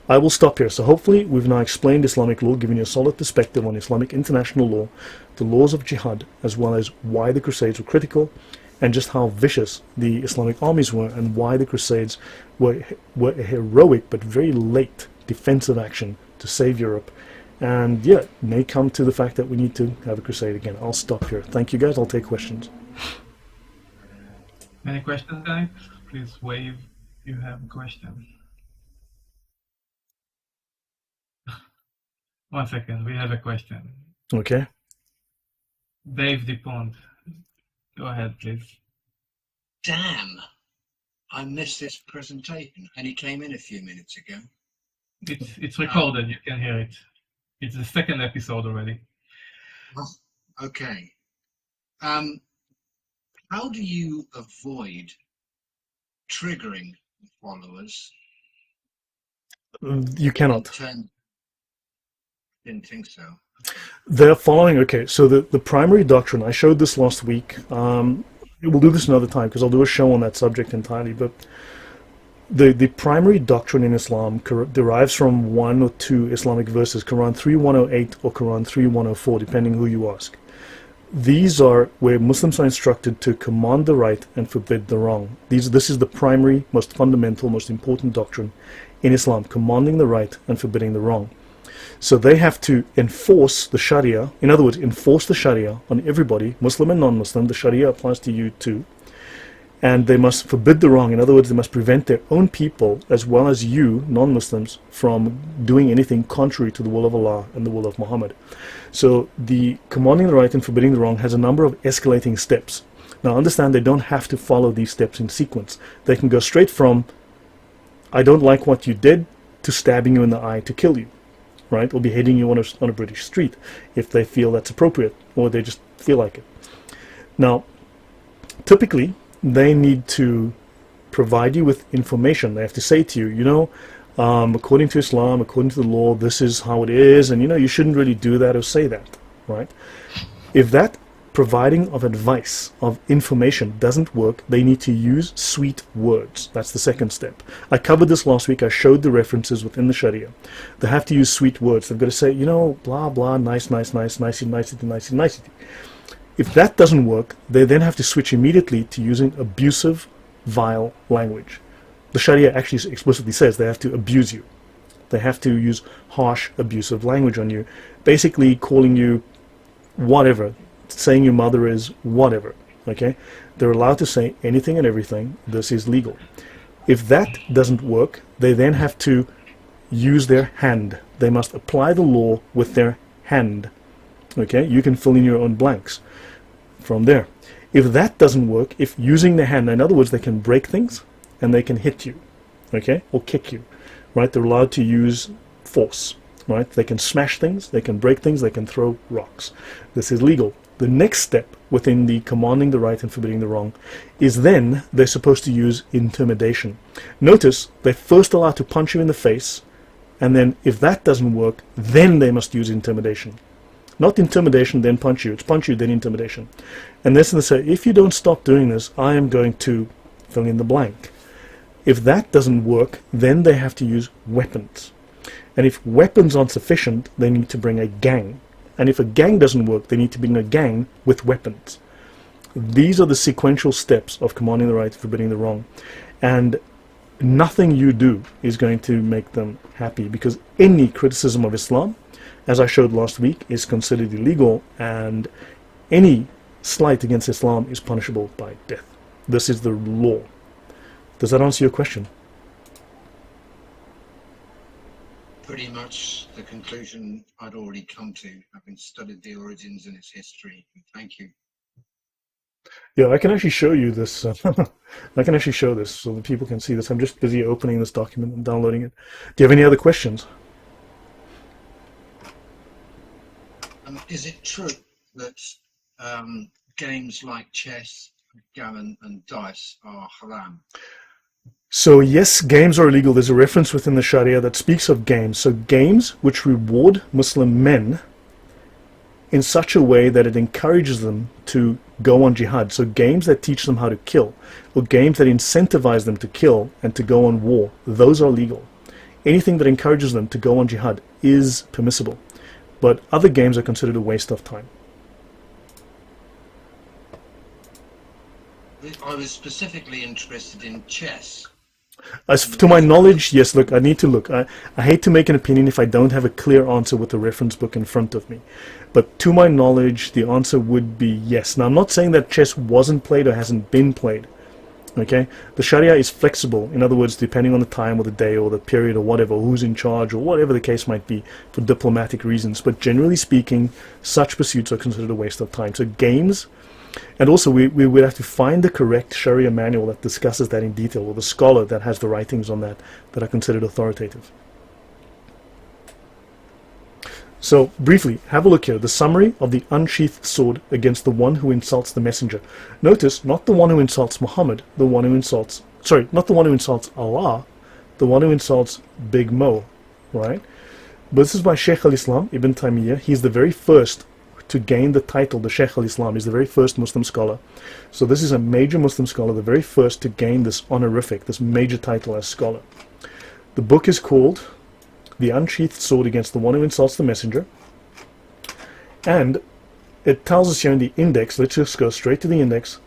I will stop here. So hopefully we've now explained Islamic law, given you a solid perspective on Islamic international law, the laws of jihad, as well as why the Crusades were critical, and just how vicious the Islamic armies were, and why the Crusades were a heroic but very late defensive action to save Europe. And yeah, may come to the fact that we need to have a crusade again. I'll stop here. Thank you guys. I'll take questions. Any questions, guys? Please wave if you have a question. 1 second, we have a question. Okay. Dave DuPont, go ahead, please. Damn, I missed this presentation, and he came in a few minutes ago. It's recorded, you can hear it. It's the second episode already. Okay. How do you avoid triggering the followers? You cannot. Didn't think so. They're following, okay, so the primary doctrine, I showed this last week. We'll do this another time because I'll do a show on that subject entirely, but the primary doctrine in Islam derives from one or two Islamic verses, Quran 3:108 or Quran 3:104, depending who you ask. These are where Muslims are instructed to command the right and forbid the wrong. This is the primary, most fundamental, most important doctrine in Islam, commanding the right and forbidding the wrong. So they have to enforce the Sharia, in other words, enforce the Sharia on everybody, Muslim and non-Muslim. The Sharia applies to you too. And they must forbid the wrong. In other words, they must prevent their own people, as well as you, non-Muslims, from doing anything contrary to the will of Allah and the will of Muhammad. So the commanding the right and forbidding the wrong has a number of escalating steps. Now understand, they don't have to follow these steps in sequence. They can go straight from, I don't like what you did, to stabbing you in the eye to kill you, right? Or beheading you on a British street, if they feel that's appropriate, or they just feel like it. Now, typically, they need to provide you with information. They have to say to you, you know, according to Islam, according to the law, this is how it is, and you know, you shouldn't really do that or say that, right? If that providing of advice, of information doesn't work, they need to use sweet words. That's the second step. I covered this last week. I showed the references within the Sharia. They have to use sweet words. They've got to say, you know, blah, blah, nice, nice, nice, nicey, nicety, nicety, nicety. If that doesn't work, they then have to switch immediately to using abusive, vile language. The Sharia actually explicitly says they have to abuse you. They have to use harsh, abusive language on you, basically calling you whatever, saying your mother is whatever, okay? They're allowed to say anything and everything. This is legal. If that doesn't work, they then have to use their hand. They must apply the law with their hand, okay? You can fill in your own blanks from there. If that doesn't work, if using their hand, in other words, they can break things and they can hit you, okay, or kick you, right? They're allowed to use force, right? They can smash things, they can break things, they can throw rocks. This is legal. The next step within the commanding the right and forbidding the wrong is then they're supposed to use intimidation. Notice they're first allowed to punch you in the face, and then if that doesn't work, then they must use intimidation. Not intimidation, then punch you. It's punch you, then intimidation. And this they say, if you don't stop doing this, I am going to fill in the blank. If that doesn't work, then they have to use weapons. And if weapons aren't sufficient, they need to bring a gang. And if a gang doesn't work, they need to bring a gang with weapons. These are the sequential steps of commanding the right, forbidding the wrong. And nothing you do is going to make them happy, because any criticism of Islam, as I showed last week, is considered illegal, and any slight against Islam is punishable by death. This is the law. Does that answer your question? Pretty much the conclusion I'd already come to, having studied the origins and its history. Thank you. Yeah, I can actually show you this. I can actually show this so that people can see this. I'm just busy opening this document and downloading it. Do you have any other questions? Is it true that games like chess, gammon and dice are haram? So yes, games are illegal. There's a reference within the Sharia that speaks of games. So games which reward Muslim men in such a way that it encourages them to go on jihad. So games that teach them how to kill, or games that incentivize them to kill and to go on war, those are legal. Anything that encourages them to go on jihad is permissible. But other games are considered a waste of time. I was specifically interested in chess. As to my knowledge, yes, look, I need to look. I hate to make an opinion if I don't have a clear answer with the reference book in front of me. But to my knowledge, the answer would be yes. Now, I'm not saying that chess wasn't played or hasn't been played. Okay? The Sharia is flexible. In other words, depending on the time or the day or the period or whatever, who's in charge or whatever the case might be, for diplomatic reasons. But generally speaking, such pursuits are considered a waste of time. So games... And also we would have to find the correct Sharia manual that discusses that in detail, or the scholar that has the writings on that are considered authoritative. So briefly, have a look here. The summary of the unsheathed sword against the one who insults the messenger. Notice, not the one who insults Muhammad, the one who insults, not the one who insults Allah, the one who insults Big Mo, right? But this is by Shaykh al-Islam, Ibn Taymiyyah. He's the very first to gain the title, the Shaykh al-Islam. Is the very first Muslim scholar. So this is a major Muslim scholar, the very first to gain this honorific, this major title as scholar. The book is called The Unsheathed Sword Against the One Who Insults the Messenger. And it tells us here in the index, let's just go straight to the index,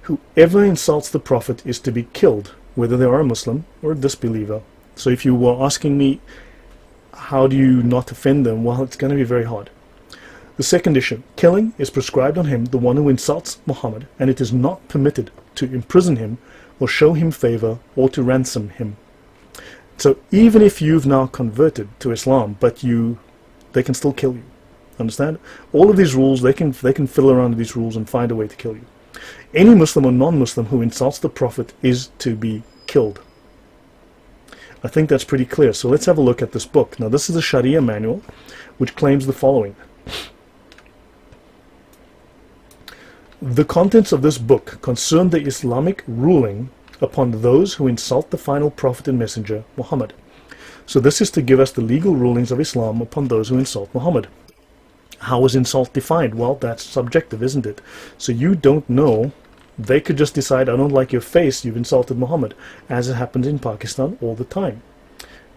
whoever insults the Prophet is to be killed, whether they are a Muslim or a disbeliever. So if you were asking me, how do you not offend them? Well, it's going to be very hard. The second issue, killing is prescribed on him, the one who insults Muhammad, and it is not permitted to imprison him or show him favor or to ransom him. So even if you've now converted to Islam, but they can still kill you. Understand? All of these rules, they can fiddle around with these rules and find a way to kill you. Any Muslim or non-Muslim who insults the Prophet is to be killed. I think that's pretty clear. So let's have a look at this book. Now this is a Sharia manual which claims the following. The contents of this book concern the Islamic ruling upon those who insult the final prophet and messenger, Muhammad. So this is to give us the legal rulings of Islam upon those who insult Muhammad. How is insult defined? Well, that's subjective, isn't it? So you don't know. They could just decide, I don't like your face, you've insulted Muhammad, as it happens in Pakistan all the time.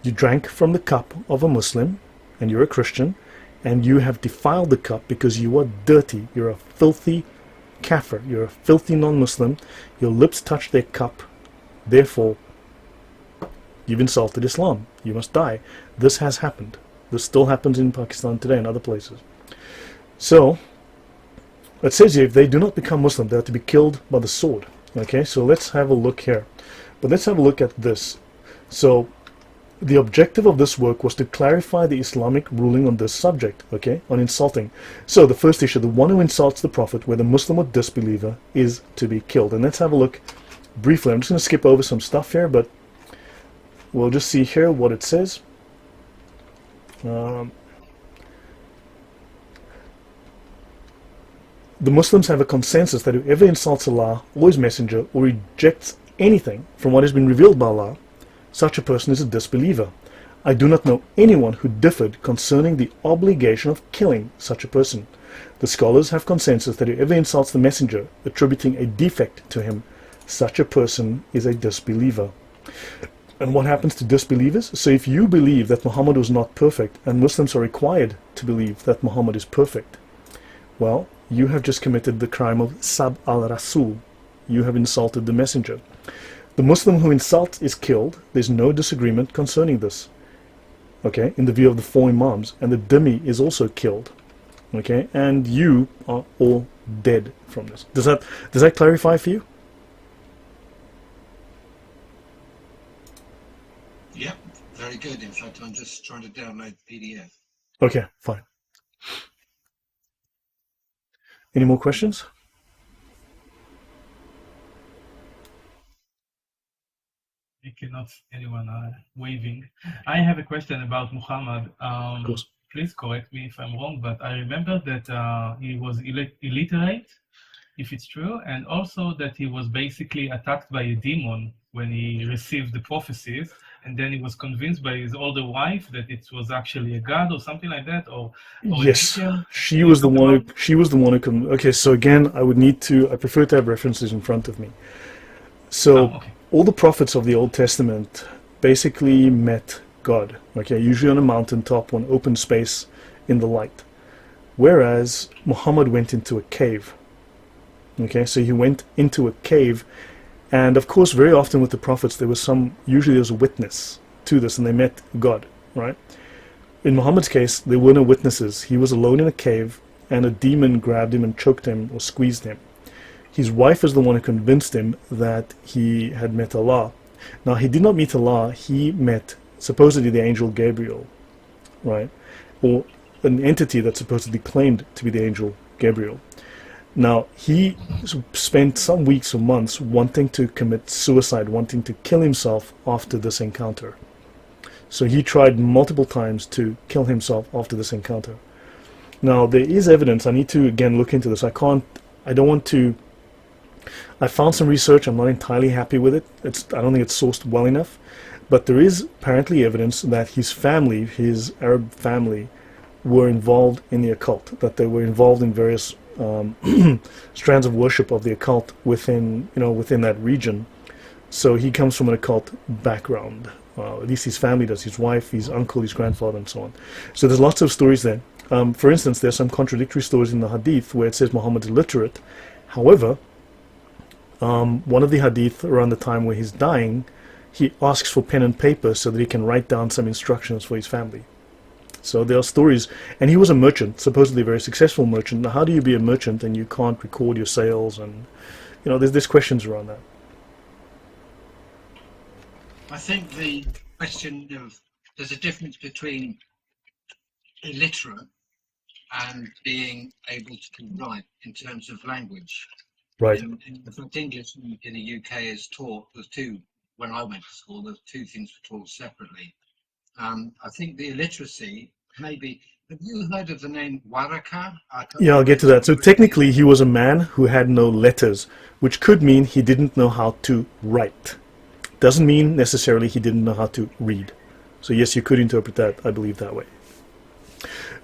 You drank from the cup of a Muslim, and you're a Christian, and you have defiled the cup because you are dirty. You're a filthy, kafir, you're a filthy non-Muslim, your lips touch their cup, therefore you've insulted Islam, you must die. This has happened. This still happens in Pakistan today and other places. So it says here, if they do not become Muslim, they are to be killed by the sword. Okay, so let's have a look here. But let's have a look at this. So the objective of this work was to clarify the Islamic ruling on this subject, okay, on insulting. So the first issue, the one who insults the Prophet, whether Muslim or disbeliever, is to be killed. And let's have a look briefly. I'm just going to skip over some stuff here, but we'll just see here what it says. The Muslims have a consensus that whoever insults Allah or His Messenger or rejects anything from what has been revealed by Allah, such a person is a disbeliever. I do not know anyone who differed concerning the obligation of killing such a person. The scholars have consensus that whoever insults the Messenger, attributing a defect to him, such a person is a disbeliever. And what happens to disbelievers? So if you believe that Muhammad was not perfect, and Muslims are required to believe that Muhammad is perfect, well, you have just committed the crime of Sab al-Rasul. You have insulted the Messenger. The Muslim who insults is killed. There's no disagreement concerning this, okay, in the view of the four Imams. And the dhimmi is also killed, okay, and you are all dead from this. Does that clarify for you? Yeah, very good. In fact, I'm just trying to download the PDF. Okay, fine. Any more questions? I cannot see anyone waving. I have a question about Muhammad. Of course. Please correct me if I'm wrong, but I remember that he was illiterate, if it's true, and also that he was basically attacked by a demon when he received the prophecies, and then he was convinced by his older wife that it was actually a god or something like that, or yes, she was the one who. Okay, so again, I prefer to have references in front of me. So okay. All the prophets of the Old Testament basically met God, okay, usually on a mountaintop, on open space in the light, whereas Muhammad went into a cave. Okay, so he went into a cave, and of course very often with the prophets usually there was a witness to this, and they met God, right? In Muhammad's case, there were no witnesses. He was alone in a cave, and a demon grabbed him and choked him or squeezed him. His wife is the one who convinced him that he had met Allah. Now, he did not meet Allah, he met supposedly the angel Gabriel, right? Or an entity that supposedly claimed to be the angel Gabriel. Now, he spent some weeks or months wanting to commit suicide, wanting to kill himself after this encounter. So he tried multiple times to kill himself after this encounter. Now, there is evidence. I need to, again, look into this. I found some research. I'm not entirely happy with it. I don't think it's sourced well enough. But there is apparently evidence that his family, his Arab family, were involved in the occult, that they were involved in various strands of worship of the occult within that region. So he comes from an occult background. At least his family does, his wife, his uncle, his grandfather, and so on. So there's lots of stories there. For instance, there's some contradictory stories in the hadith where it says Muhammad's illiterate. However, one of the hadith around the time where he's dying, he asks for pen and paper so that he can write down some instructions for his family. So there are stories, and he was a merchant, supposedly a very successful merchant. Now, how do you be a merchant and you can't record your sales? And there's questions around that. I think the question of there's a difference between illiterate and being able to write in terms of language. Right. In fact, English in the UK is taught. When I went to school, there's two things were taught separately. I think the illiteracy, maybe. Have you heard of the name Waraka? Yeah, I'll get to that. So technically, he was a man who had no letters, which could mean he didn't know how to write. Doesn't mean necessarily he didn't know how to read. So yes, you could interpret that, I believe, that way.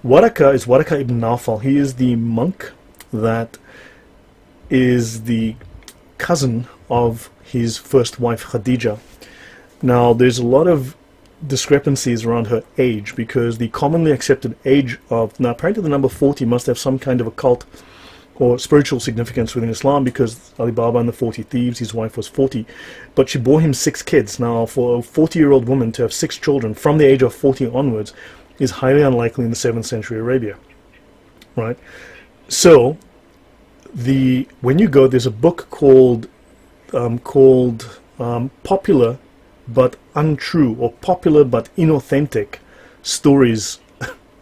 Waraka is Waraka ibn Nawfal. He is the monk that is the cousin of his first wife, Khadija. Now, there's a lot of discrepancies around her age, because the commonly accepted age of, now apparently the number 40 must have some kind of occult or spiritual significance within Islam, because Ali Baba and the 40 Thieves, his wife was 40, but she bore him 6 kids. Now, for a 40-year-old woman to have 6 children from the age of 40 onwards is highly unlikely in the 7th century Arabia, right? So, when you go, there's a book called Popular but Untrue, or Popular but Inauthentic Stories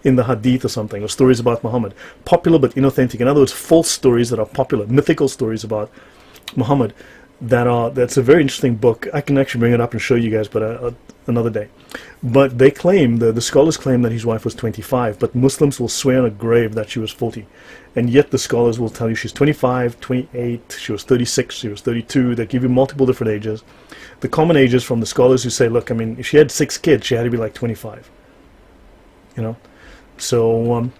in the Hadith or something, or stories about Muhammad. Popular but inauthentic. In other words, false stories that are popular, mythical stories about Muhammad. That's a very interesting book. I can actually bring it up and show you guys, but another day. But they claim, the scholars claim that his wife was 25, but Muslims will swear on a grave that she was 40. And yet the scholars will tell you she's 25, 28, she was 36, she was 32. They give you multiple different ages. The common ages from the scholars who say, look, I mean, if she had 6 kids, she had to be like 25. You know? So,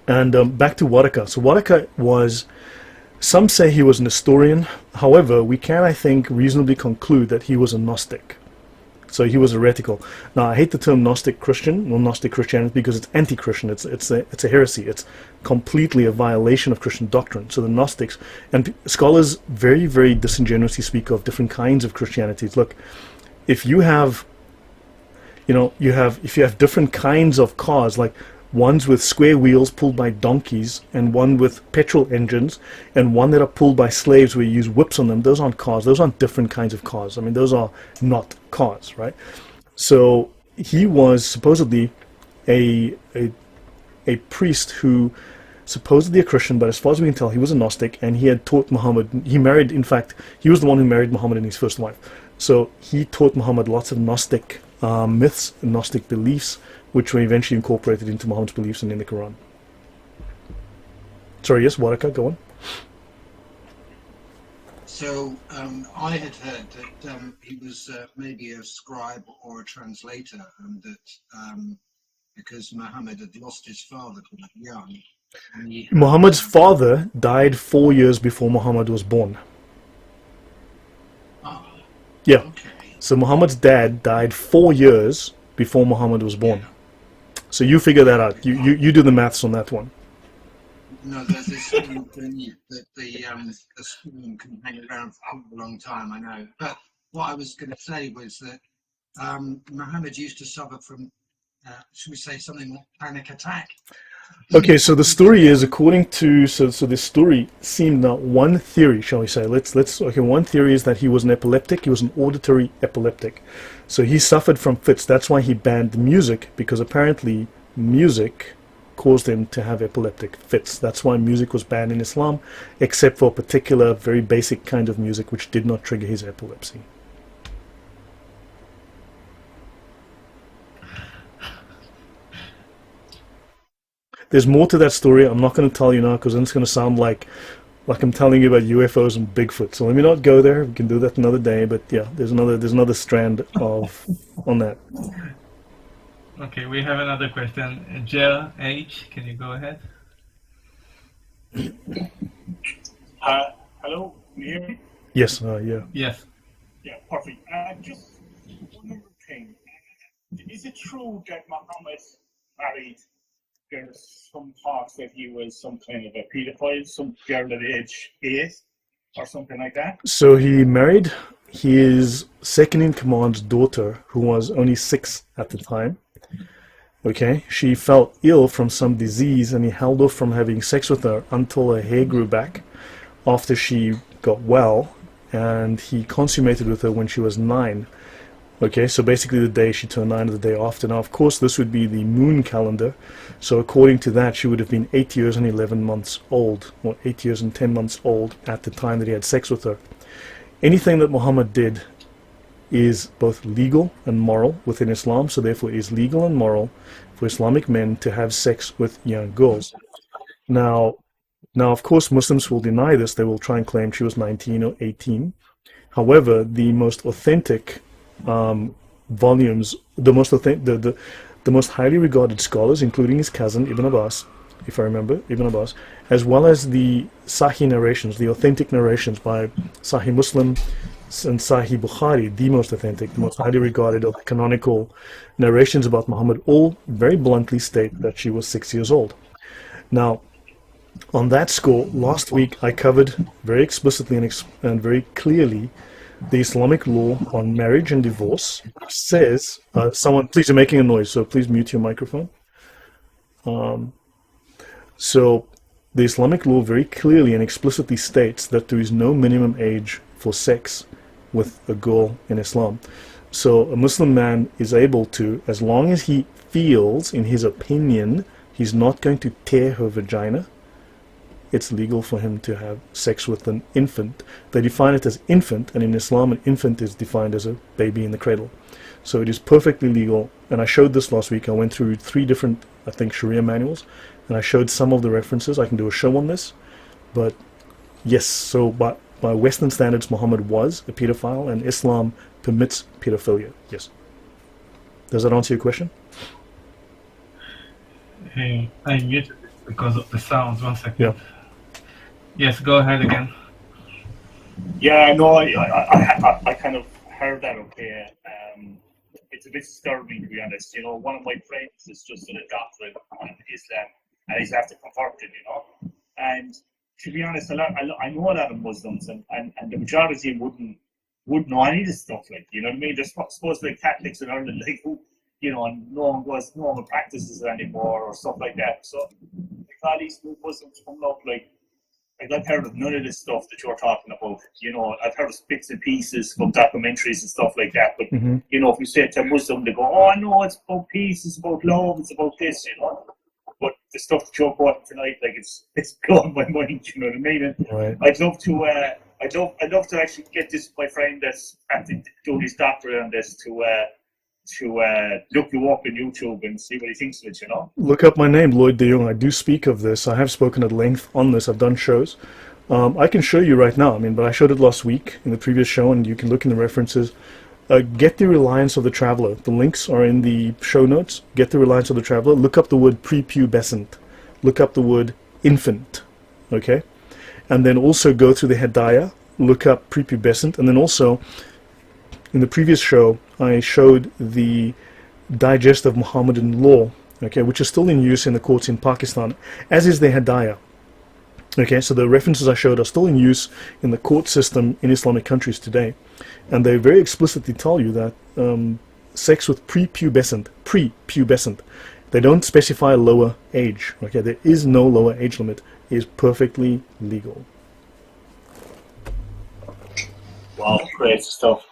back to Waraka. So Waraka was, some say he was an historian. However, we can, I think, reasonably conclude that he was a Gnostic. So he was heretical. Now, I hate the term Gnostic Christian, or Gnostic Christianity, because it's anti-Christian. It's a heresy. It's completely a violation of Christian doctrine. So the Gnostics, and scholars very, very disingenuously speak of different kinds of Christianities. Look, if you have, if you have different kinds of cars, like ones with square wheels pulled by donkeys, and one with petrol engines, and one that are pulled by slaves where you use whips on them, those aren't cars. Those aren't different kinds of cars. I mean, those are not cars, right? So he was supposedly a priest who, supposedly a Christian, but as far as we can tell, he was a Gnostic, and he had taught Muhammad. He married, in fact, he was the one who married Muhammad and his first wife. So he taught Muhammad lots of Gnostic myths, Gnostic beliefs, which were eventually incorporated into Muhammad's beliefs and in the Quran. Sorry, yes, Waraka, go on. So I had heard that he was maybe a scribe or a translator, and that because Muhammad had lost his father quite young. Muhammad's father died 4 years before Muhammad was born. Oh, yeah. Okay. So Muhammad's dad died 4 years before Muhammad was born. Yeah. So you figure that out. You do the maths on that one. No, there's this thing that the storm can hang around for quite a long time, I know. But what I was going to say was that Muhammad used to suffer from, should we say, something like panic attack. Okay, so the story is, according to, so this story seemed, now one theory, shall we say, okay, one theory is that he was an epileptic, he was an auditory epileptic. So he suffered from fits, that's why he banned music, because apparently music caused him to have epileptic fits. That's why music was banned in Islam, except for a particular, very basic kind of music which did not trigger his epilepsy. There's more to that story. I'm not going to tell you now because then it's going to sound like I'm telling you about UFOs and Bigfoot. So let me not go there. We can do that another day. But yeah, there's another strand on that. Okay, we have another question. Jer H, can you go ahead? Hello, can you hear me? Yes. Yeah. Yes. Yeah, perfect. Just one more thing. Is it true that Muhammad married? There's some talks that he was some kind of a pedophile, some girl at age 8 or something like that. So he married his second-in-command's daughter, who was only 6 at the time. Okay, she fell ill from some disease, and he held off from having sex with her until her hair grew back after she got well, and he consummated with her when she was 9. Okay, so basically the day she turned 9 or the day after. Now, of course, this would be the moon calendar. So according to that, she would have been 8 years and 11 months old, or 8 years and 10 months old at the time that he had sex with her. Anything that Muhammad did is both legal and moral within Islam, so therefore it is legal and moral for Islamic men to have sex with young girls. Now, of course, Muslims will deny this. They will try and claim she was 19 or 18. However, the most authentic volumes, the most highly regarded scholars, including his cousin Ibn Abbas, if I remember, Ibn Abbas, as well as the Sahih narrations, the authentic narrations by Sahih Muslim and Sahih Bukhari, the most authentic, the most highly regarded of the canonical narrations about Muhammad, all very bluntly state that she was 6 years old. Now, On that score, last week I covered very explicitly and very clearly the Islamic law on marriage and divorce. Says, someone, please, you're making a noise, so please mute your microphone. So the Islamic law very clearly and explicitly states that there is no minimum age for sex with a girl in Islam. So a Muslim man is able to, as long as he feels, in his opinion, he's not going to tear her vagina, it's legal for him to have sex with an infant. They define it as infant, and in Islam an infant is defined as a baby in the cradle. So it is perfectly legal, and I showed this last week. I went through 3 different, I think, Sharia manuals, and I showed some of the references. I can do a show on this, but yes, so by Western standards, Muhammad was a pedophile, and Islam permits pedophilia. Yes. Does that answer your question? Hey, I muted it because of the sounds. 1 second. Yeah. Yes, go ahead again. Yeah, no, I kind of heard that. Okay, it's a bit disturbing, to be honest. You know, one of my friends is just an adopted on Islam, and he's after converted. You know, and to be honest, I know a lot of Muslims, and the majority wouldn't know any of this stuff. Like, you know what I mean? They're supposed to be Catholics in Ireland, like, who, you know, and no one practices it anymore or stuff like that. So like all these new Muslims coming up, like I've heard of none of this stuff that you're talking about. You know, I've heard of bits and pieces from documentaries and stuff like that. But you know, if you say it to a Muslim, they go, "Oh no, it's about peace, it's about love, it's about this," you know. But the stuff that you're quoting tonight, like it's blowing my mind. You know what I mean? And Right. I'd love to actually get this, my friend that's doing his doctorate on this, to look you up on YouTube and see what he thinks of it, you know? Look up my name, Lloyd de Jong. I do speak of this. I have spoken at length on this. I've done shows. I can show you right now, but I showed it last week in the previous show, and you can look in the references. Get the Reliance of the Traveler. The links are in the show notes. Get the Reliance of the Traveler. Look up the word prepubescent. Look up the word infant. Okay? And then also go through the Hedaya. Look up prepubescent. And then also, in the previous show, I showed the Digest of Muhammadan Law, okay, which is still in use in the courts in Pakistan, as is the Hedaya. Okay, so the references I showed are still in use in the court system in Islamic countries today. And they very explicitly tell you that sex with prepubescent, they don't specify a lower age. Okay, there is no lower age limit. It is perfectly legal. Wow, great stuff.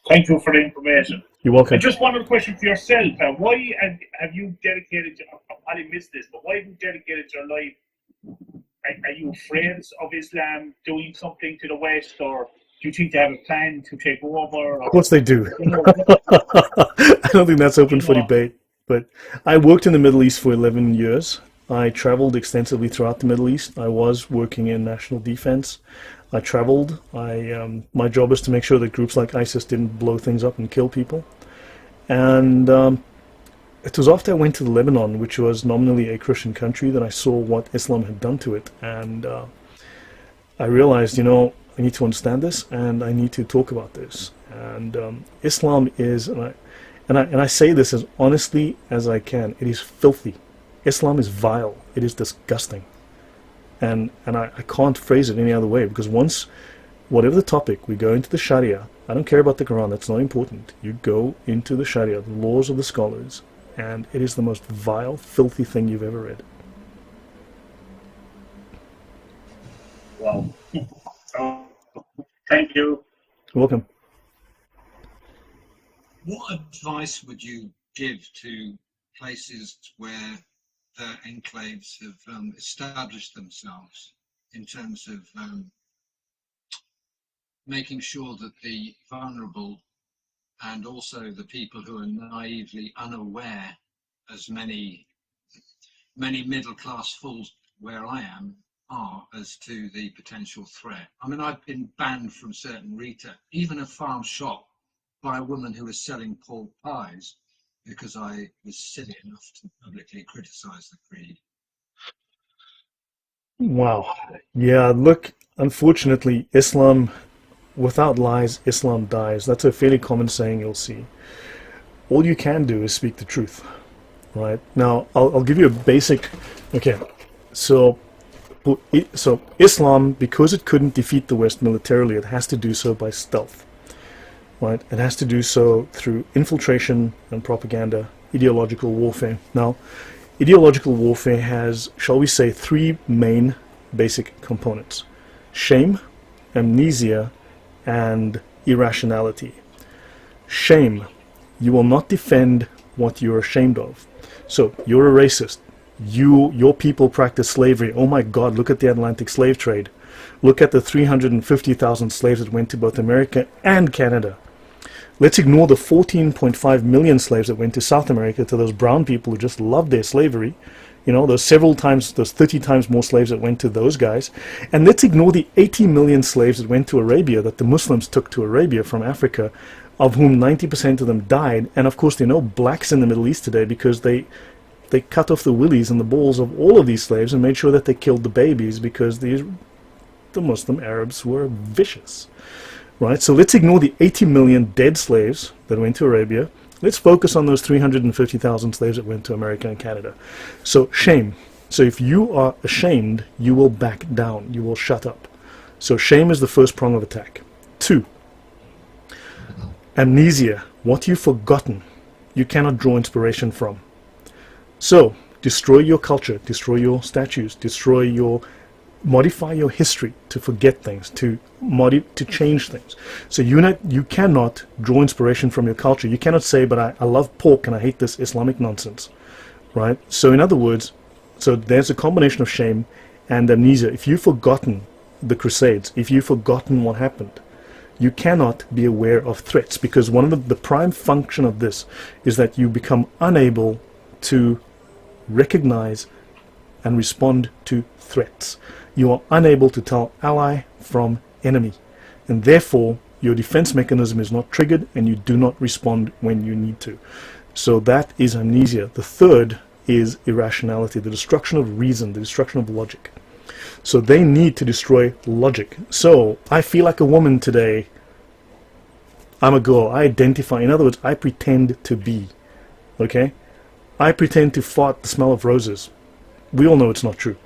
Thank you for the information. You're welcome. And just one other question for yourself. Why have you dedicated, I probably missed this, but why have you dedicated your life? Are you afraid of Islam doing something to the West, or do you think they have a plan to take over? Of course they do. You know, I don't think that's open for debate. But I worked in the Middle East for 11 years. I traveled extensively throughout the Middle East. I was working in national defense. I traveled. My job is to make sure that groups like ISIS didn't blow things up and kill people. And it was after I went to Lebanon, which was nominally a Christian country, that I saw what Islam had done to it. And I realized, I need to understand this, and I need to talk about this. And Islam is, and I say this as honestly as I can, it is filthy. Islam is vile. It is disgusting. And I can't phrase it any other way, because once, whatever the topic, we go into the Sharia. I don't care about the Quran, that's not important. You go into the Sharia, the laws of the scholars, and it is the most vile, filthy thing you've ever read. wow. Thank you. You're welcome. What advice would you give to places where the enclaves have established themselves in terms of making sure that the vulnerable and also the people who are naively unaware, as many middle-class fools where I am are, as to the potential threat? I mean, I've been banned from certain retail, even a farm shop, by a woman who was selling pork pies, because I was silly enough to publicly criticize the creed. Wow. Yeah, look, unfortunately, Islam, without lies, Islam dies. That's a fairly common saying you'll see. All you can do is speak the truth, right? Now, I'll give you a basic, okay, so So Islam, because it couldn't defeat the West militarily, it has to do so by stealth. Right? It has to do so through infiltration and propaganda, ideological warfare. Now, ideological warfare has, shall we say, three main basic components: shame, amnesia, and irrationality. Shame. You will not defend what you're ashamed of. So, you're a racist. Your people practice slavery. Oh my God, look at the Atlantic slave trade. Look at the 350,000 slaves that went to both America and Canada. Let's ignore the 14.5 million slaves that went to South America, to those brown people who just loved their slavery. You know, those 30 times more slaves that went to those guys. And let's ignore the 80 million slaves that went to Arabia, that the Muslims took to Arabia from Africa, of whom 90% of them died. And of course, there are no blacks in the Middle East today because they cut off the willies and the balls of all of these slaves and made sure that they killed the babies, because the Muslim Arabs were vicious. Right? So let's ignore the 80 million dead slaves that went to Arabia. Let's focus on those 350,000 slaves that went to America and Canada. So shame. So if you are ashamed, you will back down. You will shut up. So shame is the first prong of attack. 2. Amnesia. What you've forgotten, you cannot draw inspiration from. So destroy your culture, destroy your statues, modify your history to forget things, to change things. So you cannot draw inspiration from your culture. You cannot say, but I love pork and I hate this Islamic nonsense, right? So in other words, so there's a combination of shame and amnesia. If you've forgotten the Crusades, if you've forgotten what happened, you cannot be aware of threats, because one of the prime function of this is that you become unable to recognize and respond to threats. You are unable to tell ally from enemy, and therefore your defense mechanism is not triggered and you do not respond when you need to. So that is amnesia. The third is irrationality, the destruction of reason, the destruction of logic. So they need to destroy logic. So I feel like a woman today. I'm a girl. I identify. In other words, I pretend to be. Okay? I pretend to fart the smell of roses. We all know it's not true.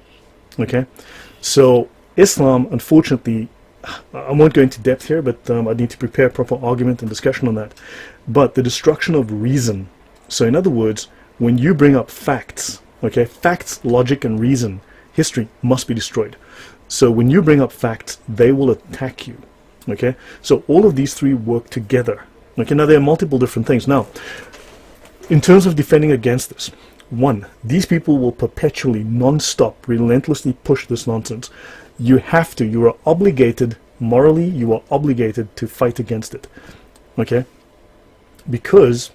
Okay? So Islam, unfortunately, I won't go into depth here, but I need to prepare a proper argument and discussion on that. But the destruction of reason. So in other words, when you bring up facts, okay, facts, logic, and reason, history must be destroyed. So when you bring up facts, they will attack you. Okay? So all of these three work together. Okay, now there are multiple different things. Now, in terms of defending against this, 1, these people will perpetually, non-stop, relentlessly push this nonsense. You have to, you are obligated, morally, you are obligated to fight against it. Okay? Because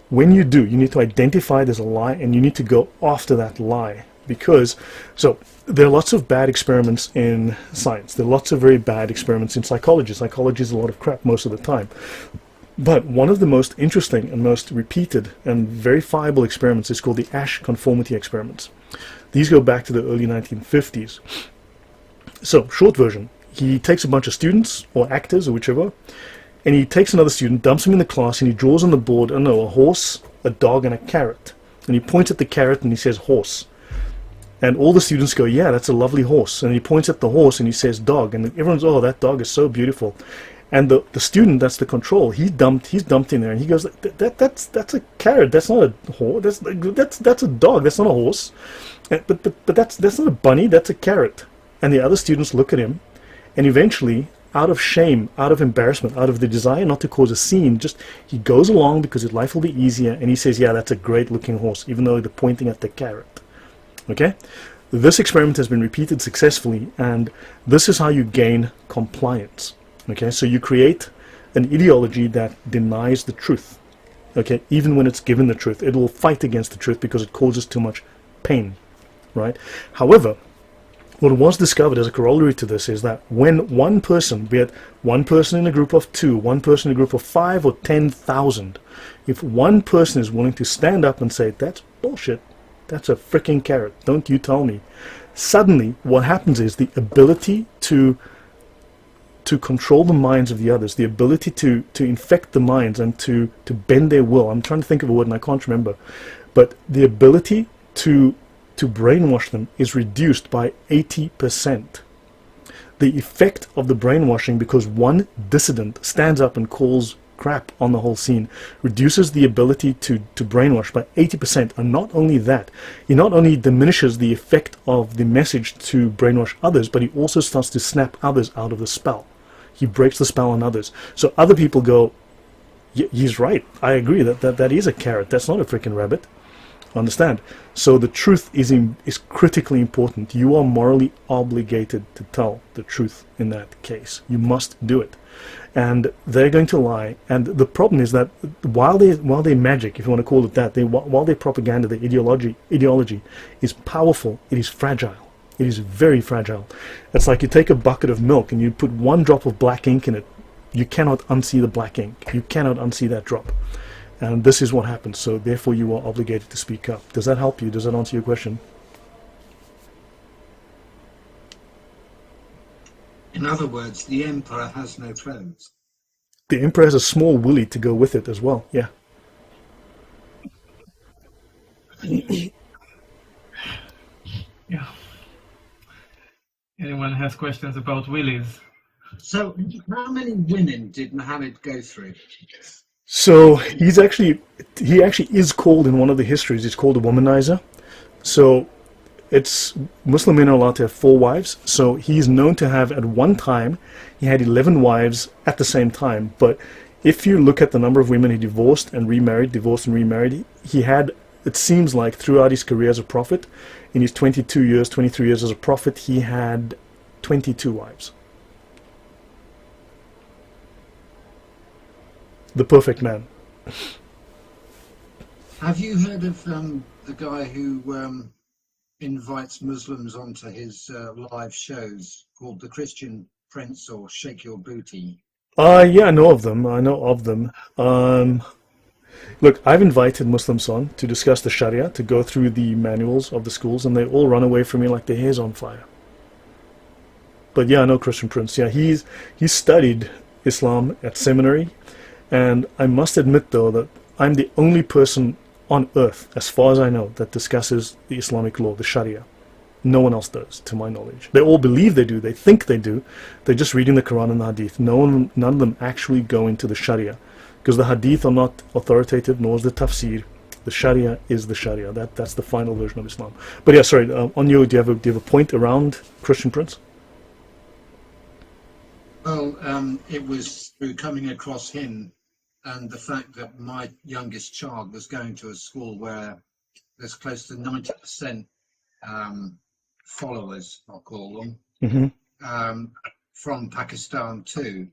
when you do, you need to identify there's a lie and you need to go after that lie. Because, so, there are lots of bad experiments in science. There are lots of very bad experiments in psychology. Psychology is a lot of crap most of the time. But one of the most interesting and most repeated and verifiable experiments is called the Asch conformity experiments. These go back to the early 1950s. So, short version, he takes a bunch of students, or actors, or whichever, and he takes another student, dumps him in the class, and he draws on the board, I don't know, a horse, a dog, and a carrot. And he points at the carrot and he says, horse. And all the students go, yeah, that's a lovely horse. And he points at the horse and he says, dog. And everyone's, oh, that dog is so beautiful. And the student, that's the control, he's dumped in there, and he goes, that's a carrot, that's not a horse, that's a dog, that's not a horse, but that's not a bunny, that's a carrot. And the other students look at him, and eventually, out of shame, out of embarrassment, out of the desire not to cause a scene, just he goes along because his life will be easier, and he says, yeah, that's a great looking horse, even though they're pointing at the carrot. Okay? This experiment has been repeated successfully, and this is how you gain compliance. Okay, so you create an ideology that denies the truth. Okay, even when it's given the truth, it will fight against the truth because it causes too much pain, right? However, what was discovered as a corollary to this is that when one person, be it one person in a group of 2, one person in a group of 5 or 10,000, if one person is willing to stand up and say, that's bullshit, that's a freaking carrot, don't you tell me, suddenly what happens is the ability to control the minds of the others, the ability to infect the minds and to bend their will. I'm trying to think of a word and I can't remember. But the ability to to brainwash them is reduced by 80%. The effect of the brainwashing, because one dissident stands up and calls crap on the whole scene, reduces the ability to brainwash by 80%. And not only that, he not only diminishes the effect of the message to brainwash others, but he also starts to snap others out of the spell. He breaks the spell on others. So other people go, he's right, I agree, that is a carrot, that's not a freaking rabbit. Understand? So the truth is critically important. You are morally obligated to tell the truth in that case. You must do it. And they're going to lie. And the problem is that while they magic, if you want to call it that, while their propaganda, their ideology is powerful, it is fragile. It is very fragile. It's like you take a bucket of milk and you put one drop of black ink in it. You cannot unsee the black ink. You cannot unsee that drop. And this is what happens. So therefore you are obligated to speak up. Does that help you? Does that answer your question? In other words, the emperor has no clothes. The emperor has a small willy to go with it as well. Yeah. Yeah. Anyone has questions about willies? So, how many women did Muhammad go through? So he actually is called in one of the histories, he's called a womanizer. So it's Muslim men are allowed to have 4 wives. So he's known to have at one time, he had 11 wives at the same time. But if you look at the number of women he divorced and remarried, he had, it seems like throughout his career as a prophet, in his 23 years as a prophet, he had 22 wives. The perfect man. Have you heard of the guy who invites Muslims onto his live shows called The Christian Prince or Shake Your Booty? Yeah, I know of them. Look, I've invited Muslims on to discuss the Sharia, to go through the manuals of the schools, and they all run away from me like their hair's on fire. But yeah, I know Christian Prince. Yeah, he's studied Islam at seminary. And I must admit, though, that I'm the only person on earth, as far as I know, that discusses the Islamic law, the Sharia. No one else does, to my knowledge. They all believe they do. They think they do. They're just reading the Quran and the Hadith. None of them actually go into the Sharia, because the Hadith are not authoritative, nor is the Tafsir. The Sharia is the Sharia. That's the final version of Islam. But yeah, sorry. On you, do you have a point around Christian Prince? Well, it was through coming across him and the fact that my youngest child was going to a school where there's close to 90% followers, I'll call them, from Pakistan too,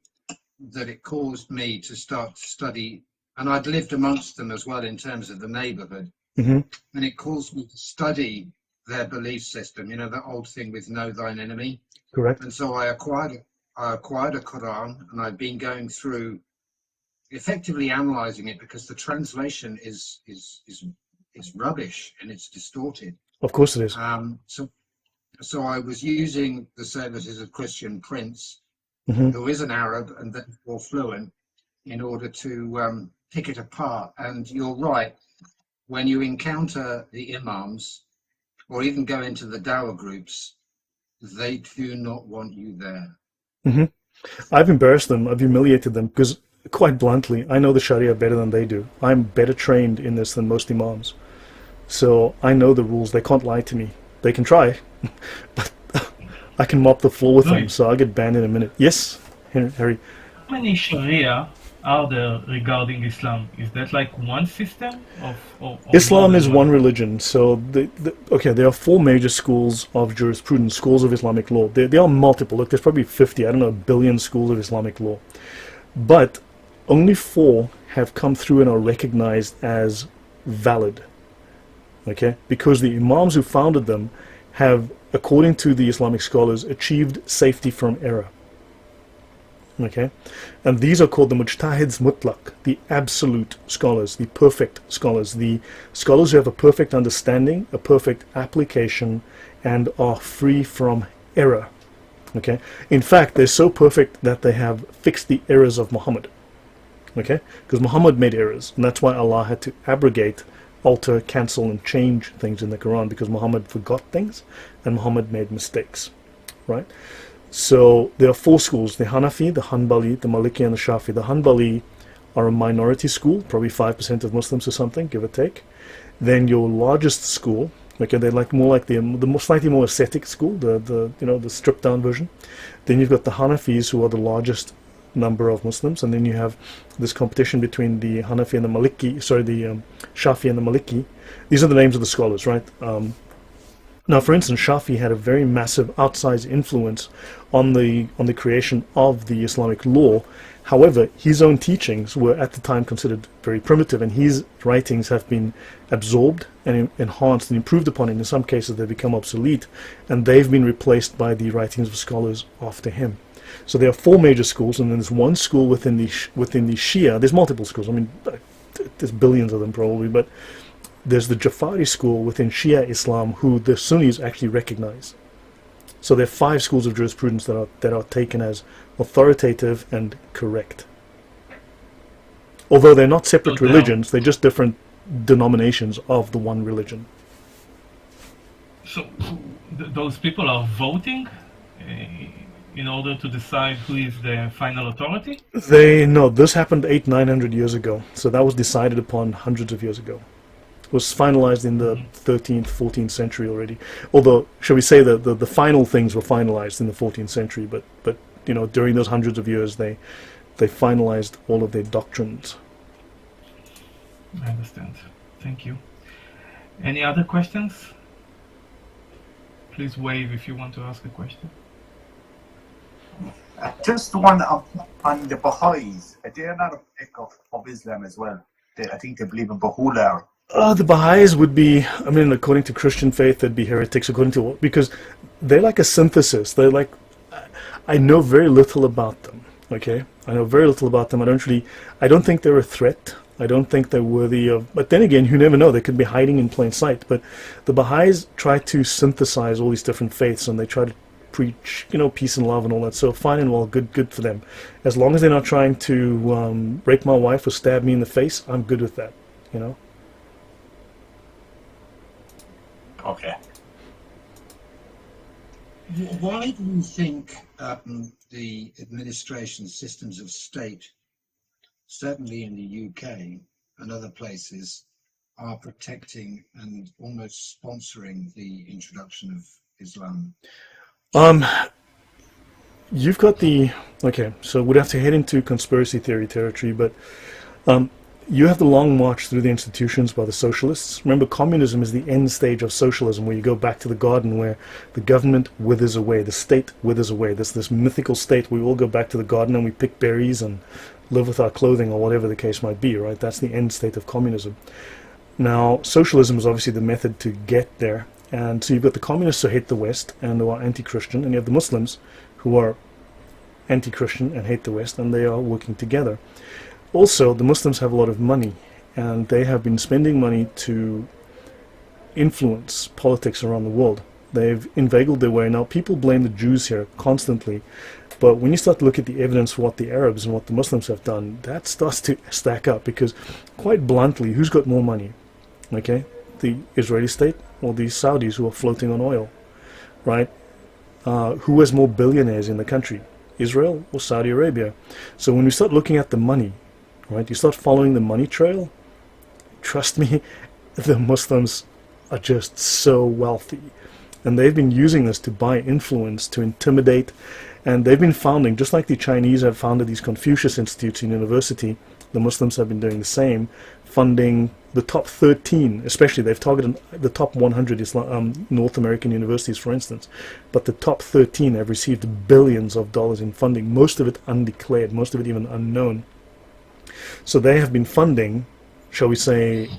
that it caused me to start to study, and I'd lived amongst them as well in terms of the neighborhood, and it caused me to study their belief system, you know, that old thing with know thine enemy. Correct. And so I acquired a Quran, and I've been going through effectively analyzing it, because the translation is rubbish and it's distorted. Of course it is. So I was using the services of Christian Prince, who is an Arab and therefore fluent, in order to pick it apart. And you're right, when you encounter the imams or even go into the dawah groups, they do not want you there. I've embarrassed them, I've humiliated them, because quite bluntly, I know the Sharia better than they do. I'm better trained in this than most imams. So I know the rules. They can't lie to me. They can try, but I can mop the floor with them, so I'll get banned in a minute. Yes, Harry? How many Sharia are there regarding Islam? Is that like one system? Islam is one religion. So, there are 4 major schools of jurisprudence, schools of Islamic law. There are multiple. Look, there's probably 50, I don't know, a billion schools of Islamic law. But only 4 have come through and are recognized as valid. Okay? Because the imams who founded them have, according to the Islamic scholars, achieved safety from error. Okay? And these are called the Mujtahids Mutlaq, the absolute scholars, the perfect scholars, the scholars who have a perfect understanding, a perfect application, and are free from error. Okay? In fact, they're so perfect that they have fixed the errors of Muhammad. Okay? Because Muhammad made errors, and that's why Allah had to abrogate alter, cancel, and change things in the Quran because Muhammad forgot things and Muhammad made mistakes, right? So there are four schools: the Hanafi, the Hanbali, the Maliki, and the Shafi. The Hanbali are a minority school, probably 5% of Muslims or something, give or take. Then your largest school, okay, they're like more like the slightly more ascetic school, the stripped down version. Then you've got the Hanafis, who are the largest number of Muslims, and then you have this competition between the Hanafi and the Maliki, the Shafi and the Maliki. These are the names of the scholars, right? Now, for instance, Shafi had a very massive outsized influence on the creation of the Islamic law. However, his own teachings were at the time considered very primitive, and his writings have been absorbed and enhanced and improved upon, and in some cases they become obsolete, and they've been replaced by the writings of scholars after him. So there are four major schools, and then there's one school within the Shia. There's multiple schools. I mean, there's billions of them probably, but there's the Jafari school within Shia Islam, who the Sunnis actually recognize. So there are 5 schools of jurisprudence that are taken as authoritative and correct. Although they're not separate religions, they're just different denominations of the one religion. So those people are voting in order to decide who is the final authority? No, this happened 800-900 years ago. So that was decided upon hundreds of years ago. It was finalized in the 13th, 14th century already. Although, shall we say that the final things were finalized in the 14th century, but during those hundreds of years they finalized all of their doctrines. I understand. Thank you. Any other questions? Please wave if you want to ask a question. Just one on the Baha'is. They're not a pick of Islam as well. I think they believe in Baha'u'llah. The Baha'is would be, according to Christian faith, they'd be heretics, because they're like a synthesis. They're like, I know very little about them, okay? I know very little about them. I don't think they're a threat. I don't think they're worthy of, but then again, you never know. They could be hiding in plain sight. But the Baha'is try to synthesize all these different faiths, and they try to preach, peace and love and all that. So fine and well, good for them. As long as they're not trying to rape my wife or stab me in the face, I'm good with that, Okay. Why do you think the administration systems of state, certainly in the UK and other places, are protecting and almost sponsoring the introduction of Islam? You've got so we'd have to head into conspiracy theory territory, but you have the long march through the institutions by the socialists. Remember, communism is the end stage of socialism, where you go back to the garden where the government withers away, the state withers away. There's this mythical state where we all go back to the garden and we pick berries and live with our clothing, or whatever the case might be, right? That's the end state of communism. Now, socialism is obviously the method to get there. And so you've got the communists who hate the West and who are anti-Christian, and you have the Muslims who are anti-Christian and hate the West, and they are working together. Also, the Muslims have a lot of money, and they have been spending money to influence politics around the world. They've inveigled their way. Now, people blame the Jews here constantly, but when you start to look at the evidence for what the Arabs and what the Muslims have done, that starts to stack up, because quite bluntly, who's got more money? Okay, the Israeli state or the Saudis who are floating on oil, right? Who has more billionaires in the country, Israel or Saudi Arabia? So when we start looking at the money, right, you start following the money trail, trust me, the Muslims are just so wealthy. And they've been using this to buy influence, to intimidate, and they've been founding, just like the Chinese have founded these Confucius Institutes in university, the Muslims have been doing the same, funding the top 13, especially. They've targeted the top 100 North American universities, for instance, but the top 13 have received billions of dollars in funding, most of it undeclared, most of it even unknown. So they have been funding, shall we say,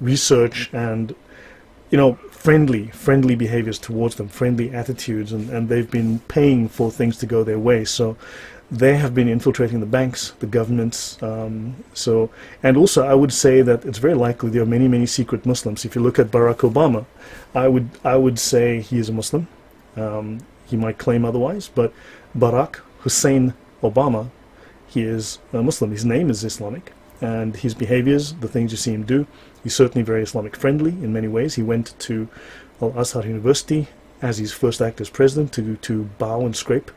research and, friendly behaviors towards them, friendly attitudes, and they've been paying for things to go their way. So they have been infiltrating the banks, the governments. And also I would say that it's very likely there are many, many secret Muslims. If you look at Barack Obama, I would say he is a Muslim. He might claim otherwise, but Barack Hussein Obama, he is a Muslim. His name is Islamic, and his behaviors, the things you see him do. He's certainly very Islamic friendly in many ways. He went to Al-Azhar University as his first act as president to bow and scrape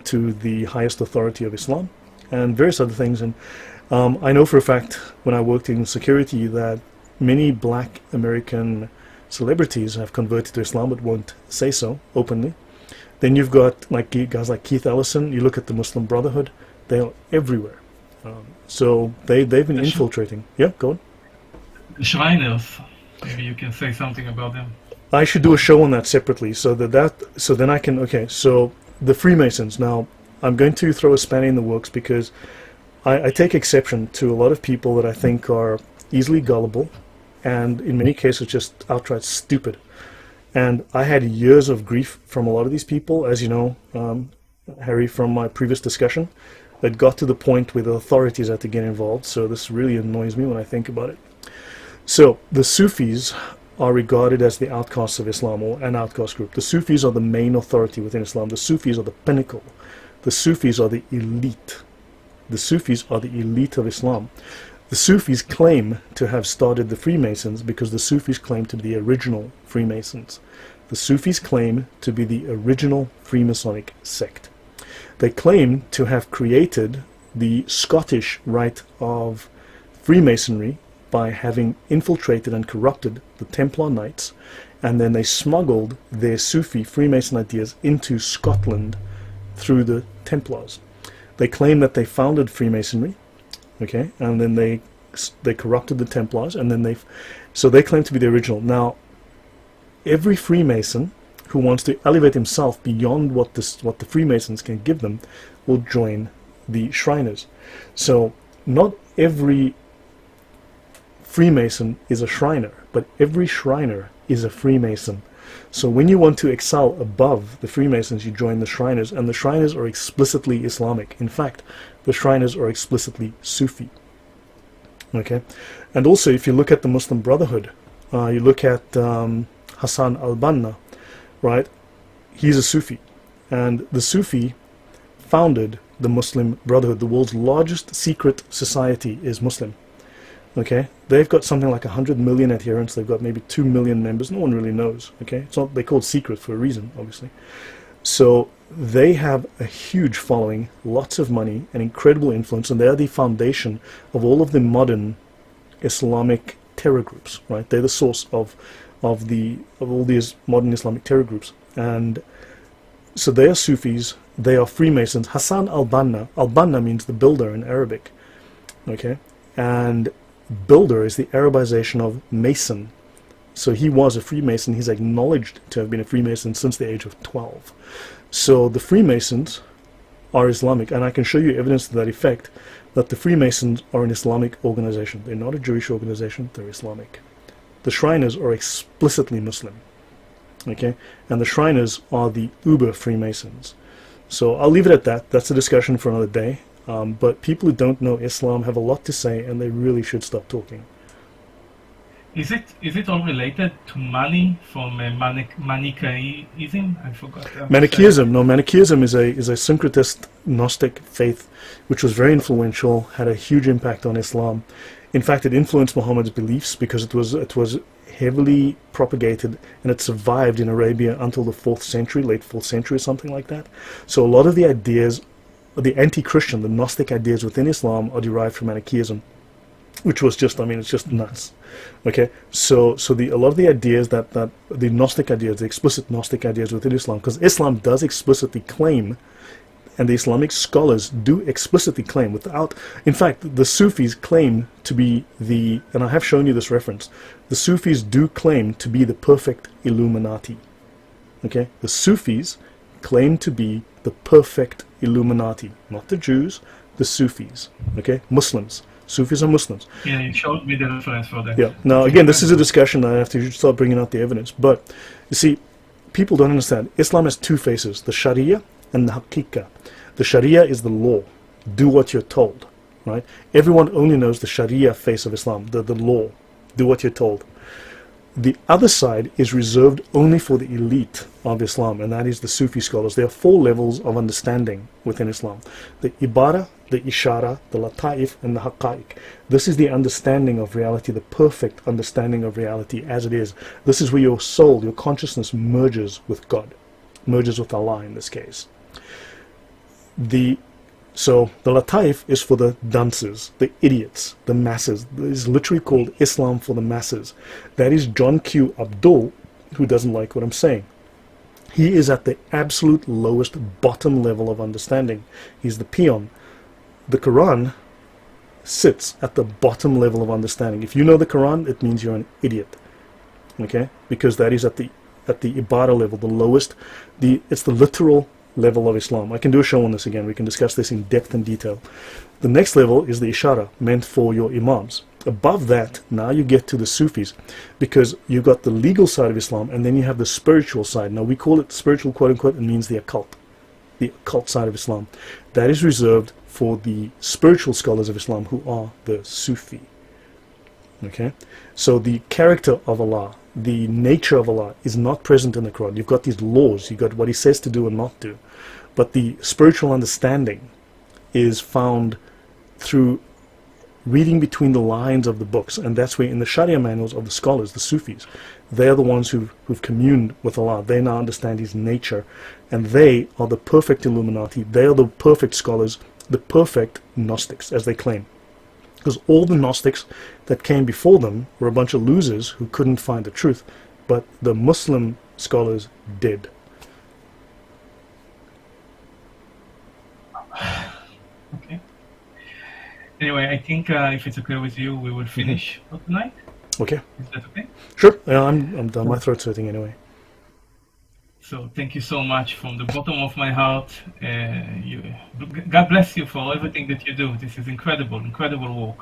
to the highest authority of Islam, and various other things. And I know for a fact, when I worked in security, that many black American celebrities have converted to Islam but won't say so openly. Then you've got like guys like Keith Ellison. You look at the Muslim Brotherhood, they are everywhere. So they've been infiltrating. Yeah, go on. The Shriners, maybe you can say something about them. I should do a show on that separately, so then I can. Okay, so the Freemasons. Now I'm going to throw a spanner in the works because I take exception to a lot of people that I think are easily gullible, and in many cases just outright stupid. And I had years of grief from a lot of these people, as you know, Harry, from my previous discussion. It got to the point where the authorities had to get involved, so this really annoys me when I think about it. So the Sufis are regarded as the outcasts of Islam, or an outcast group. The Sufis are the main authority within Islam. The Sufis are the pinnacle. The Sufis are the elite. The Sufis are the elite of Islam. The Sufis claim to have started the Freemasons because the Sufis claim to be the original Freemasons. The Sufis claim to be the original Freemasonic sect. They claim to have created the Scottish rite of Freemasonry by having infiltrated and corrupted the Templar Knights, and then they smuggled their Sufi Freemason ideas into Scotland through the Templars. They claim that they founded Freemasonry, okay, and then they corrupted the Templars, and then so they claim to be the original. Now, every Freemason who wants to elevate himself beyond what the Freemasons can give them will join the Shriners. So not every Freemason is a Shriner, but every Shriner is a Freemason. So when you want to excel above the Freemasons, you join the Shriners, and the Shriners are explicitly Islamic. In fact, the Shriners are explicitly Sufi. Okay, and also if you look at the Muslim Brotherhood, you look at Hassan al-Banna, right? He's a Sufi, and the Sufi founded the Muslim Brotherhood. The world's largest secret society is Muslim. Okay, they've got something like 100 million adherents. They've got maybe 2 million members. No one really knows. Okay, it's not, they're called secret for a reason, obviously. So they have a huge following, lots of money, and incredible influence, and they are the foundation of all of the modern Islamic terror groups. Right, they're the source of all these modern Islamic terror groups. And so they are Sufis. They are Freemasons. Hassan al-Banna means the builder in Arabic. Okay, and builder is the Arabization of Mason. So he was a Freemason. He's acknowledged to have been a Freemason since the age of 12. So the Freemasons are Islamic, and I can show you evidence to that effect, that the Freemasons are an Islamic organization. They're not a Jewish organization, they're Islamic. The Shriners are explicitly Muslim. Okay? And the Shriners are the Uber Freemasons. So I'll leave it at that. That's a discussion for another day. But people who don't know Islam have a lot to say, and they really should stop talking. Is it all related to money from Manichaeism? I forgot. Manichaeism. No, Manichaeism is a syncretist Gnostic faith, which was very influential, had a huge impact on Islam. In fact, it influenced Muhammad's beliefs because it was heavily propagated, and it survived in Arabia until the 4th century, late 4th century, something like that. So a lot of the ideas, the anti-Christian, the Gnostic ideas within Islam are derived from Manichaeism, which was just, I mean, it's just nuts. Okay, so a lot of the ideas that the Gnostic ideas, the explicit Gnostic ideas within Islam, because Islam does explicitly claim, and the Islamic scholars do explicitly claim, in fact, the Sufis claim to be and I have shown you this reference, the Sufis do claim to be the perfect Illuminati. Okay, the Sufis claim to be the perfect Illuminati, not the Jews, the Sufis. Okay, Muslims. Sufis are Muslims. Yeah, you showed me the reference for that. Yeah. Now, again, this is a discussion. I have to start bringing out the evidence. But, you see, people don't understand. Islam has two faces, the Sharia and the Haqiqah. The Sharia is the law. Do what you're told. Right? Everyone only knows the Sharia face of Islam, the law. Do what you're told. The other side is reserved only for the elite of Islam, and that is the Sufi scholars. There are 4 levels of understanding within Islam: the Ibara, the Ishara, the Lataif, and the Haqa'iq. This is the understanding of reality, the perfect understanding of reality as it is. This is where your soul, your consciousness merges with God, merges with Allah in this case. So the Lataif is for the dunces, the idiots, the masses. It is literally called Islam for the masses. That is John Q. Abdul, who doesn't like what I'm saying. He is at the absolute lowest bottom level of understanding. He's the peon. The Quran sits at the bottom level of understanding. If you know the Quran, it means you're an idiot. Okay? Because that is at the Ibadah level, the lowest. It's the literal level of Islam. I can do a show on this again. We can discuss this in depth and detail. The next level is the Ishara, meant for your Imams. Above that, now you get to the Sufis, because you've got the legal side of Islam, and then you have the spiritual side. Now we call it spiritual, quote unquote. It means the occult side of Islam. That is reserved for the spiritual scholars of Islam, who are the Sufi. Okay? So the character of Allah, the nature of Allah, is not present in the Quran. You've got these laws, you've got what He says to do and not do. But the spiritual understanding is found through reading between the lines of the books, and that's where in the Sharia manuals of the scholars, the Sufis, they're the ones who've communed with Allah. They now understand His nature, and they are the perfect Illuminati. They are the perfect scholars, the perfect Gnostics, as they claim. Because all the Gnostics that came before them were a bunch of losers who couldn't find the truth, but the Muslim scholars did. Okay. Anyway, I think if it's okay with you, we will finish for tonight. Okay. Is that okay? Sure. I'm done. My throat's hurting anyway. So thank you so much from the bottom of my heart. God bless you for everything that you do. This is incredible, incredible work.